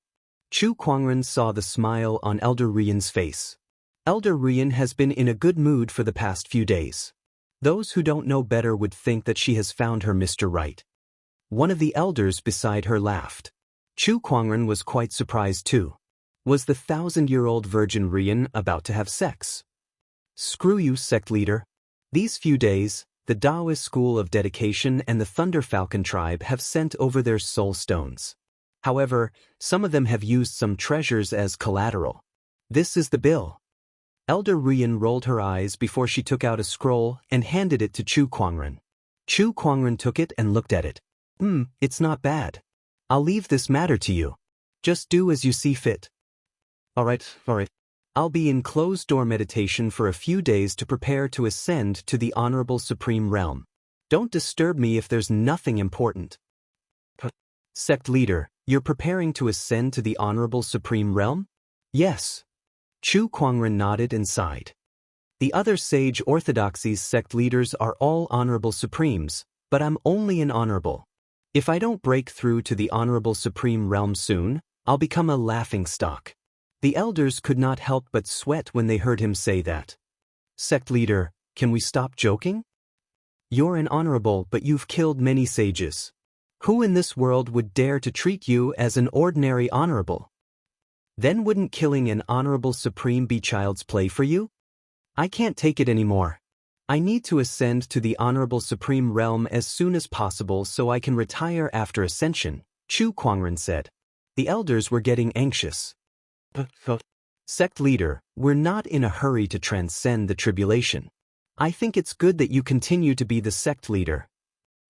Chu Kuangren saw the smile on Elder Ruyan's face. Elder Ruyan has been in a good mood for the past few days. Those who don't know better would think that she has found her Mr. Right. One of the elders beside her laughed. Chu Kuangren was quite surprised too. Was the 1,000-year-old Virgin Ruyan about to have sex? Screw you, sect leader. These few days, the Daoist school of dedication and the Thunder Falcon tribe have sent over their soul stones. However, some of them have used some treasures as collateral. This is the bill. Elder Ruyan rolled her eyes before she took out a scroll and handed it to Chu Kuangren. Chu Kuangren took it and looked at it. It's not bad. I'll leave this matter to you. Just do as you see fit. Alright. I'll be in closed-door meditation for a few days to prepare to ascend to the Honorable Supreme Realm. Don't disturb me if there's nothing important. Sect leader, you're preparing to ascend to the Honorable Supreme Realm? Yes. Chu Kuangren nodded and sighed. The other sage orthodoxies sect leaders are all Honorable Supremes, but I'm only an Honorable. If I don't break through to the Honorable Supreme Realm soon, I'll become a laughingstock. The elders could not help but sweat when they heard him say that. Sect leader, can we stop joking? You're an Honorable, but you've killed many sages. Who in this world would dare to treat you as an ordinary Honorable? Then wouldn't killing an Honorable Supreme be child's play for you? I can't take it anymore. I need to ascend to the Honorable Supreme Realm as soon as possible so I can retire after ascension, Chu Kuangren said. The elders were getting anxious. Sect leader, we're not in a hurry to transcend the tribulation. I think it's good that you continue to be the sect leader.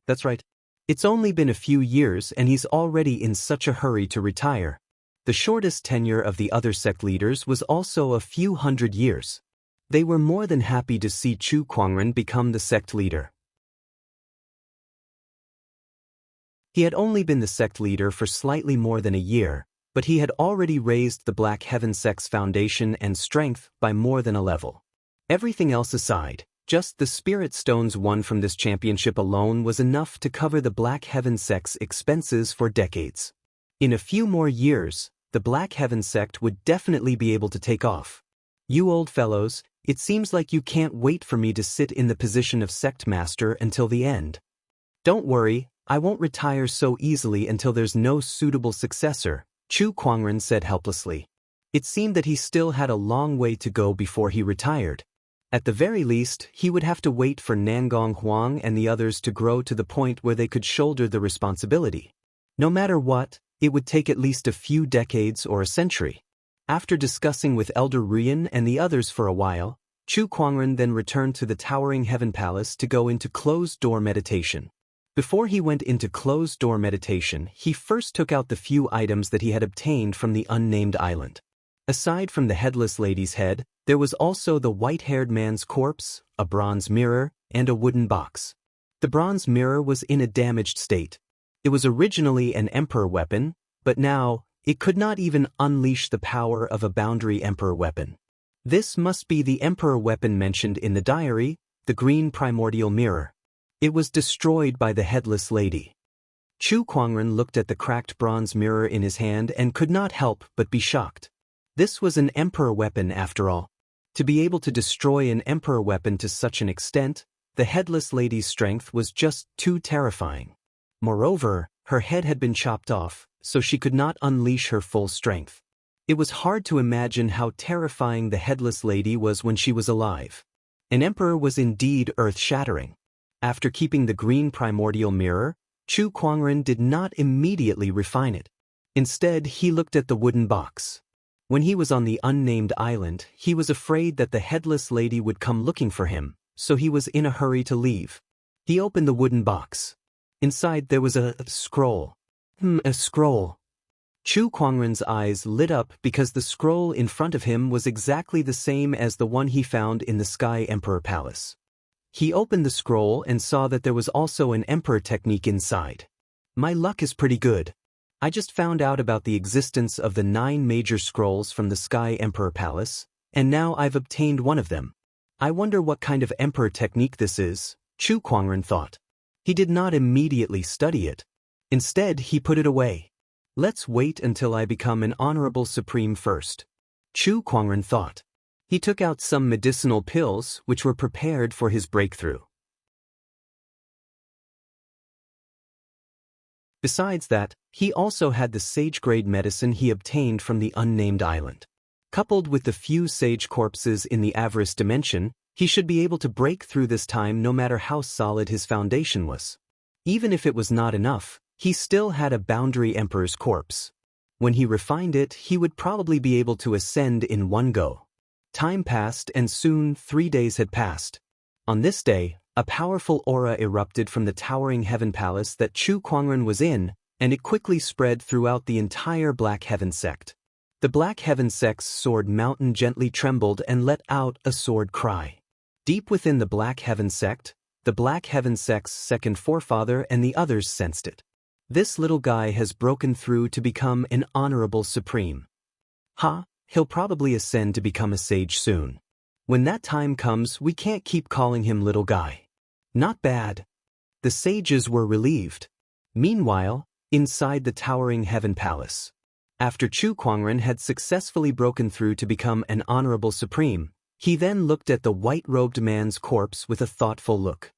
That's right. It's only been a few years and he's already in such a hurry to retire. The shortest tenure of the other sect leaders was also a few hundred years. They were more than happy to see Chu Kuangren become the sect leader. He had only been the sect leader for slightly more than a year, but he had already raised the Black Heaven sect's foundation and strength by more than a level. Everything else aside, just the spirit stones won from this championship alone was enough to cover the Black Heaven sect's expenses for decades. In a few more years, the Black Heaven sect would definitely be able to take off. You old fellows, it seems like you can't wait for me to sit in the position of sect master until the end. Don't worry, I won't retire so easily until there's no suitable successor, Chu Kuangren said helplessly. It seemed that he still had a long way to go before he retired. At the very least, he would have to wait for Nangong Huang and the others to grow to the point where they could shoulder the responsibility. No matter what, it would take at least a few decades or a century. After discussing with Elder Ruyan and the others for a while, Chu Kuangren then returned to the Towering Heaven Palace to go into closed-door meditation. Before he went into closed-door meditation, he first took out the few items that he had obtained from the unnamed island. Aside from the headless lady's head, there was also the white-haired man's corpse, a bronze mirror, and a wooden box. The bronze mirror was in a damaged state. It was originally an emperor weapon, but now, it could not even unleash the power of a boundary emperor weapon. This must be the emperor weapon mentioned in the diary, the green primordial mirror. It was destroyed by the headless lady. Chu Kuangren looked at the cracked bronze mirror in his hand and could not help but be shocked. This was an emperor weapon after all. To be able to destroy an emperor weapon to such an extent, the headless lady's strength was just too terrifying. Moreover, her head had been chopped off, so she could not unleash her full strength. It was hard to imagine how terrifying the headless lady was when she was alive. An emperor was indeed earth-shattering. After keeping the green primordial mirror, Chu Kuangren did not immediately refine it. Instead, he looked at the wooden box. When he was on the unnamed island, he was afraid that the headless lady would come looking for him, so he was in a hurry to leave. He opened the wooden box. Inside there was a scroll. A scroll. Chu Kuangren's eyes lit up because the scroll in front of him was exactly the same as the one he found in the Sky Emperor Palace. He opened the scroll and saw that there was also an emperor technique inside. My luck is pretty good. I just found out about the existence of the 9 major scrolls from the Sky Emperor Palace, and now I've obtained one of them. I wonder what kind of emperor technique this is, Chu Kuangren thought. He did not immediately study it. Instead, he put it away. Let's wait until I become an honorable supreme first, Chu Kuangren thought. He took out some medicinal pills which were prepared for his breakthrough. Besides that, he also had the sage-grade medicine he obtained from the unnamed island. Coupled with the few sage corpses in the Avarice dimension, he should be able to break through this time no matter how solid his foundation was. Even if it was not enough, he still had a boundary emperor's corpse. When he refined it, he would probably be able to ascend in one go. Time passed and soon 3 days had passed. On this day, a powerful aura erupted from the Towering Heaven Palace that Chu Kuangren was in, and it quickly spread throughout the entire Black Heaven sect. The Black Heaven Sect's sword mountain gently trembled and let out a sword cry. Deep within the Black Heaven Sect, the Black Heaven Sect's second forefather and the others sensed it. This little guy has broken through to become an honorable supreme. He'll probably ascend to become a sage soon. When that time comes, we can't keep calling him little guy. Not bad. The sages were relieved. Meanwhile, inside the towering Heaven Palace, after Chu Kuangren had successfully broken through to become an honorable supreme, he then looked at the white-robed man's corpse with a thoughtful look.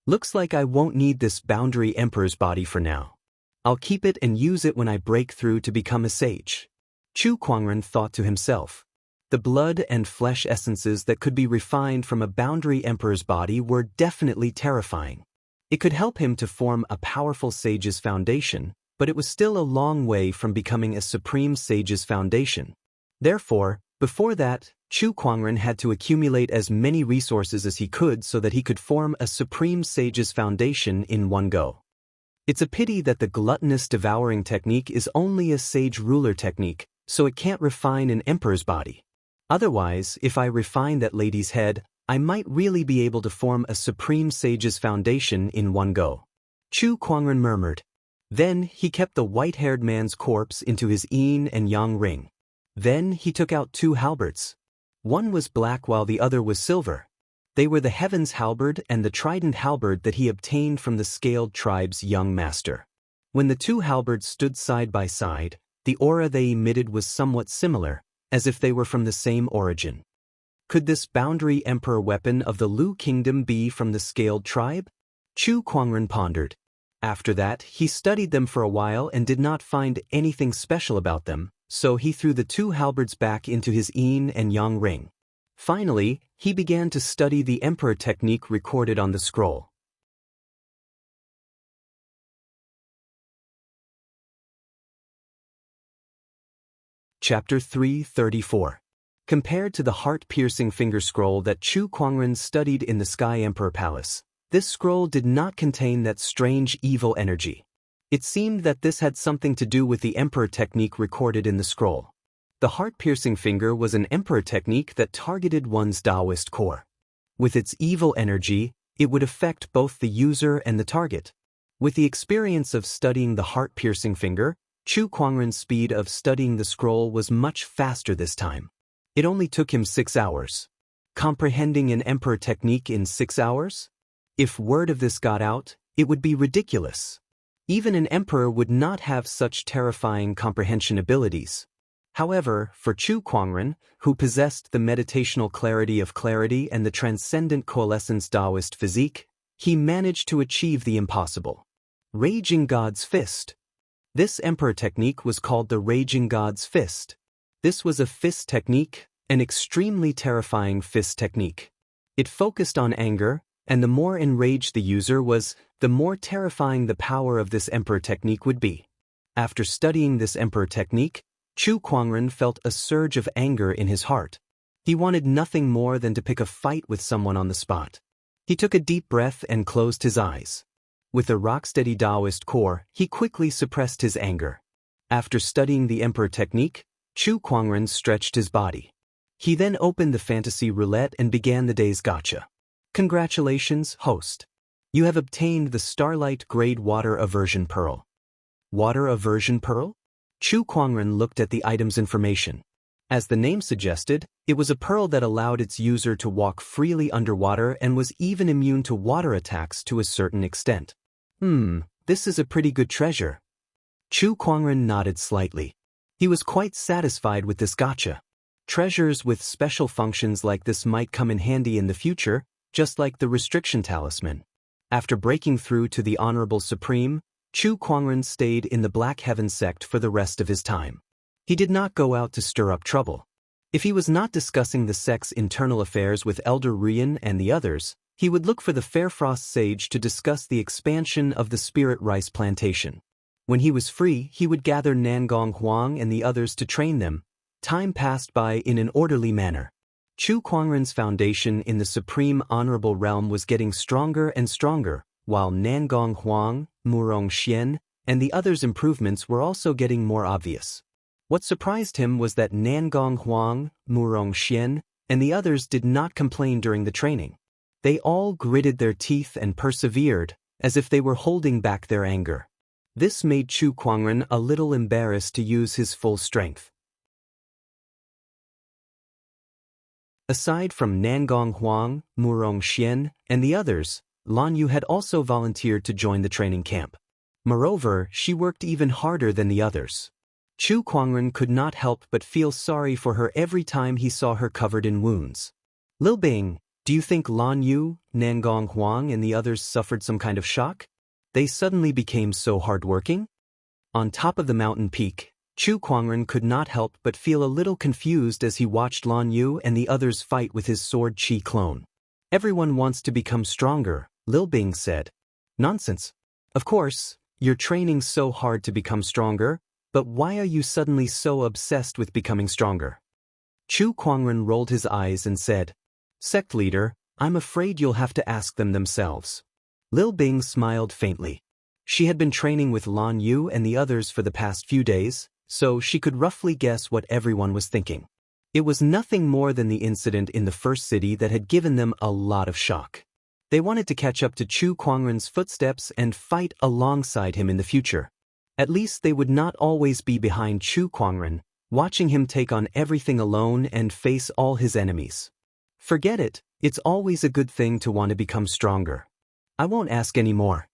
Looks like I won't need this boundary emperor's body for now. I'll keep it and use it when I break through to become a sage. Chu Kuangren thought to himself. The blood and flesh essences that could be refined from a boundary emperor's body were definitely terrifying. It could help him to form a powerful sage's foundation, but it was still a long way from becoming a supreme sage's foundation. Therefore, before that, Chu Kuangren had to accumulate as many resources as he could so that he could form a supreme sage's foundation in one go. It's a pity that the gluttonous devouring technique is only a sage ruler technique, so it can't refine an emperor's body. Otherwise, if I refine that lady's head, I might really be able to form a supreme sage's foundation in one go. Chu Kuangren murmured. Then he kept the white-haired man's corpse into his yin and yang ring. Then he took out 2 halberds. One was black while the other was silver. They were the Heaven's halberd and the trident halberd that he obtained from the Scaled tribe's young master. When the 2 halberds stood side by side, the aura they emitted was somewhat similar, as if they were from the same origin. Could this boundary emperor weapon of the Lu kingdom be from the Scaled tribe? Chu Kuangren pondered. After that, he studied them for a while and did not find anything special about them, so he threw the 2 halberds back into his yin and yang ring. Finally, he began to study the emperor technique recorded on the scroll. Chapter 334. Compared to the heart-piercing finger scroll that Chu Kuangren studied in the Sky Emperor Palace, this scroll did not contain that strange evil energy. It seemed that this had something to do with the emperor technique recorded in the scroll. The heart-piercing finger was an emperor technique that targeted one's Daoist core. With its evil energy, it would affect both the user and the target. With the experience of studying the heart-piercing finger, Chu Kuangren's speed of studying the scroll was much faster this time. It only took him 6 hours. Comprehending an emperor technique in 6 hours? If word of this got out, it would be ridiculous. Even an emperor would not have such terrifying comprehension abilities. However, for Chu Kuangren, who possessed the meditational clarity of clarity and the transcendent coalescence Daoist physique, he managed to achieve the impossible. Raging God's Fist. This emperor technique was called the Raging God's Fist. This was a fist technique, an extremely terrifying fist technique. It focused on anger, and the more enraged the user was, the more terrifying the power of this emperor technique would be. After studying this emperor technique, Chu Kuangren felt a surge of anger in his heart. He wanted nothing more than to pick a fight with someone on the spot. He took a deep breath and closed his eyes. With a rock-steady Daoist core, he quickly suppressed his anger. After studying the emperor technique, Chu Kuangren stretched his body. He then opened the fantasy roulette and began the day's gacha. Congratulations, host. You have obtained the Starlight Grade Water Aversion Pearl. Water Aversion Pearl? Chu Kuangren looked at the item's information. As the name suggested, it was a pearl that allowed its user to walk freely underwater and was even immune to water attacks to a certain extent. This is a pretty good treasure. Chu Kuangren nodded slightly. He was quite satisfied with this gacha. Treasures with special functions like this might come in handy in the future, just like the restriction talisman. After breaking through to the Honorable Supreme, Chu Kuangren stayed in the Black Heaven sect for the rest of his time. He did not go out to stir up trouble. If he was not discussing the sect's internal affairs with Elder Rian and the others, he would look for the Fairfrost Sage to discuss the expansion of the Spirit Rice Plantation. When he was free, he would gather Nangong Huang and the others to train them. Time passed by in an orderly manner. Chu Kuangren's foundation in the Supreme Honorable Realm was getting stronger and stronger, while Nangong Huang, Murong Xian, and the others' improvements were also getting more obvious. What surprised him was that Nangong Huang, Murong Xian, and the others did not complain during the training. They all gritted their teeth and persevered, as if they were holding back their anger. This made Chu Kuangren a little embarrassed to use his full strength. Aside from Nangong Huang, Murong Xian, and the others, Lan Yu had also volunteered to join the training camp. Moreover, she worked even harder than the others. Chu Kuangren could not help but feel sorry for her every time he saw her covered in wounds. Lil Bing, do you think Lan Yu, Nangong Huang, and the others suffered some kind of shock? They suddenly became so hardworking? On top of the mountain peak, Chu Kuangren could not help but feel a little confused as he watched Lan Yu and the others fight with his sword Qi clone. Everyone wants to become stronger, Lil Bing said. Nonsense. Of course, you're training so hard to become stronger, but why are you suddenly so obsessed with becoming stronger? Chu Kuangren rolled his eyes and said, Sect leader, I'm afraid you'll have to ask them themselves. Lil Bing smiled faintly. She had been training with Lan Yu and the others for the past few days, so she could roughly guess what everyone was thinking. It was nothing more than the incident in the first city that had given them a lot of shock. They wanted to catch up to Chu Kuangren's footsteps and fight alongside him in the future. At least they would not always be behind Chu Kuangren, watching him take on everything alone and face all his enemies. Forget it, it's always a good thing to want to become stronger. I won't ask any more.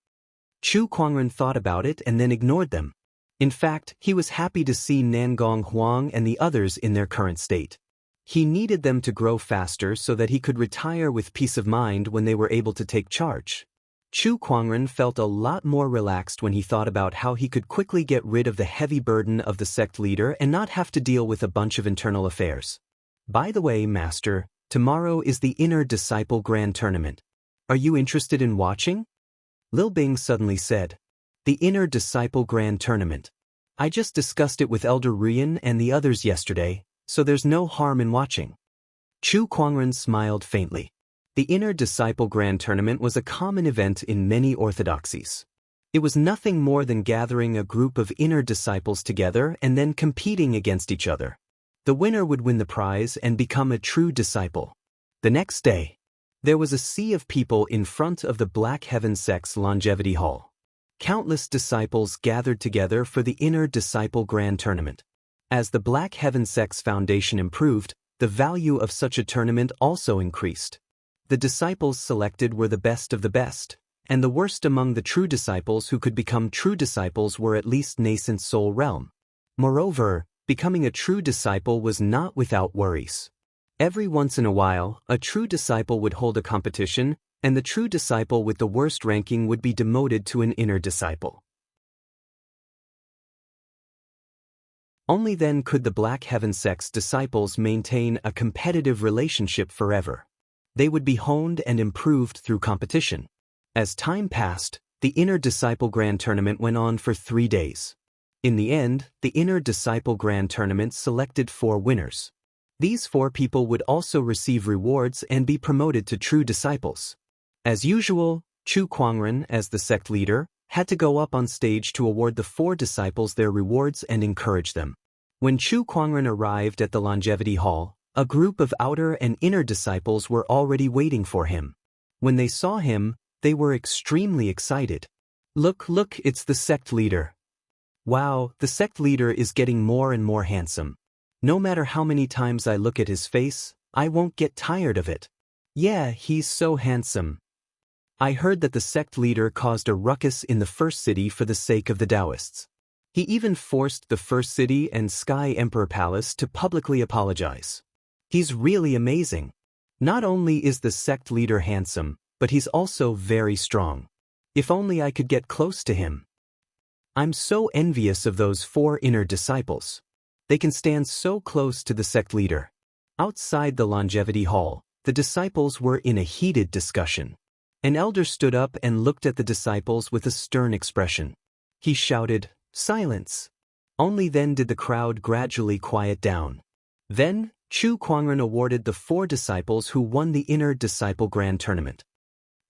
Chu Kuangren thought about it and then ignored them. In fact, he was happy to see Nangong Huang and the others in their current state. He needed them to grow faster so that he could retire with peace of mind when they were able to take charge. Chu Kuangren felt a lot more relaxed when he thought about how he could quickly get rid of the heavy burden of the sect leader and not have to deal with a bunch of internal affairs. By the way, Master, tomorrow is the Inner Disciple Grand Tournament. Are you interested in watching? Lil Bing suddenly said. The Inner Disciple Grand Tournament. I just discussed it with Elder Ruyan and the others yesterday, so there's no harm in watching. Chu Kuangren smiled faintly. The Inner Disciple Grand Tournament was a common event in many orthodoxies. It was nothing more than gathering a group of inner disciples together and then competing against each other. The winner would win the prize and become a true disciple. The next day, there was a sea of people in front of the Black Heaven Sect's Longevity Hall. Countless disciples gathered together for the Inner Disciple Grand Tournament. As the Black Heaven Sect's foundation improved, the value of such a tournament also increased. The disciples selected were the best of the best, and the worst among the true disciples who could become true disciples were at least nascent soul realm. Moreover, becoming a true disciple was not without worries. Every once in a while, a true disciple would hold a competition, and the true disciple with the worst ranking would be demoted to an inner disciple. Only then could the Black Heaven Sect's disciples maintain a competitive relationship forever. They would be honed and improved through competition. As time passed, the Inner Disciple Grand Tournament went on for 3 days. In the end, the Inner Disciple Grand Tournament selected 4 winners. These 4 people would also receive rewards and be promoted to true disciples. As usual, Chu Kuangren, as the sect leader, had to go up on stage to award the 4 disciples their rewards and encourage them. When Chu Kuangren arrived at the Longevity Hall, a group of outer and inner disciples were already waiting for him. When they saw him, they were extremely excited. Look, it's the sect leader. Wow, the sect leader is getting more and more handsome. No matter how many times I look at his face, I won't get tired of it. Yeah, he's so handsome. I heard that the sect leader caused a ruckus in the first city for the sake of the Daoists. He even forced the first city and Sky Emperor Palace to publicly apologize. He's really amazing. Not only is the sect leader handsome, but he's also very strong. If only I could get close to him. I'm so envious of those 4 inner disciples. They can stand so close to the sect leader. Outside the Longevity Hall, the disciples were in a heated discussion. An elder stood up and looked at the disciples with a stern expression. He shouted, "Silence!" Only then did the crowd gradually quiet down. Then, Chu Kuangren awarded the 4 disciples who won the Inner Disciple Grand Tournament.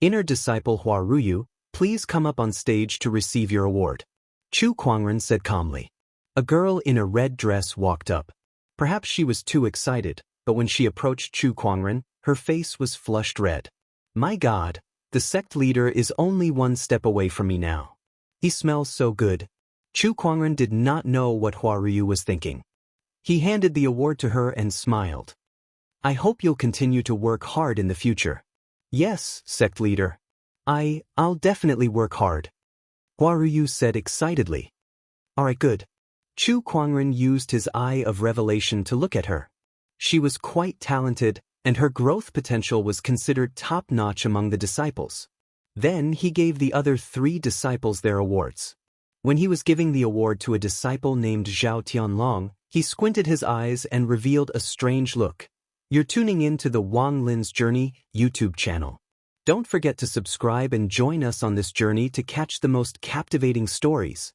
Inner Disciple Hua Ruyu, please come up on stage to receive your award. Chu Kuangren said calmly. A girl in a red dress walked up. Perhaps she was too excited, but when she approached Chu Kuangren, her face was flushed red. My God, the sect leader is only one step away from me now. He smells so good. Chu Kuangren did not know what Huaryu was thinking. He handed the award to her and smiled. I hope you'll continue to work hard in the future. Yes, sect leader. I'll definitely work hard. Huaryu said excitedly. Alright, good. Chu Kuangren used his eye of revelation to look at her. She was quite talented, and her growth potential was considered top-notch among the disciples. Then he gave the other 3 disciples their awards. When he was giving the award to a disciple named Zhao Tianlong, he squinted his eyes and revealed a strange look. You're tuning in to the Wang Lin's Journey YouTube channel. Don't forget to subscribe and join us on this journey to catch the most captivating stories.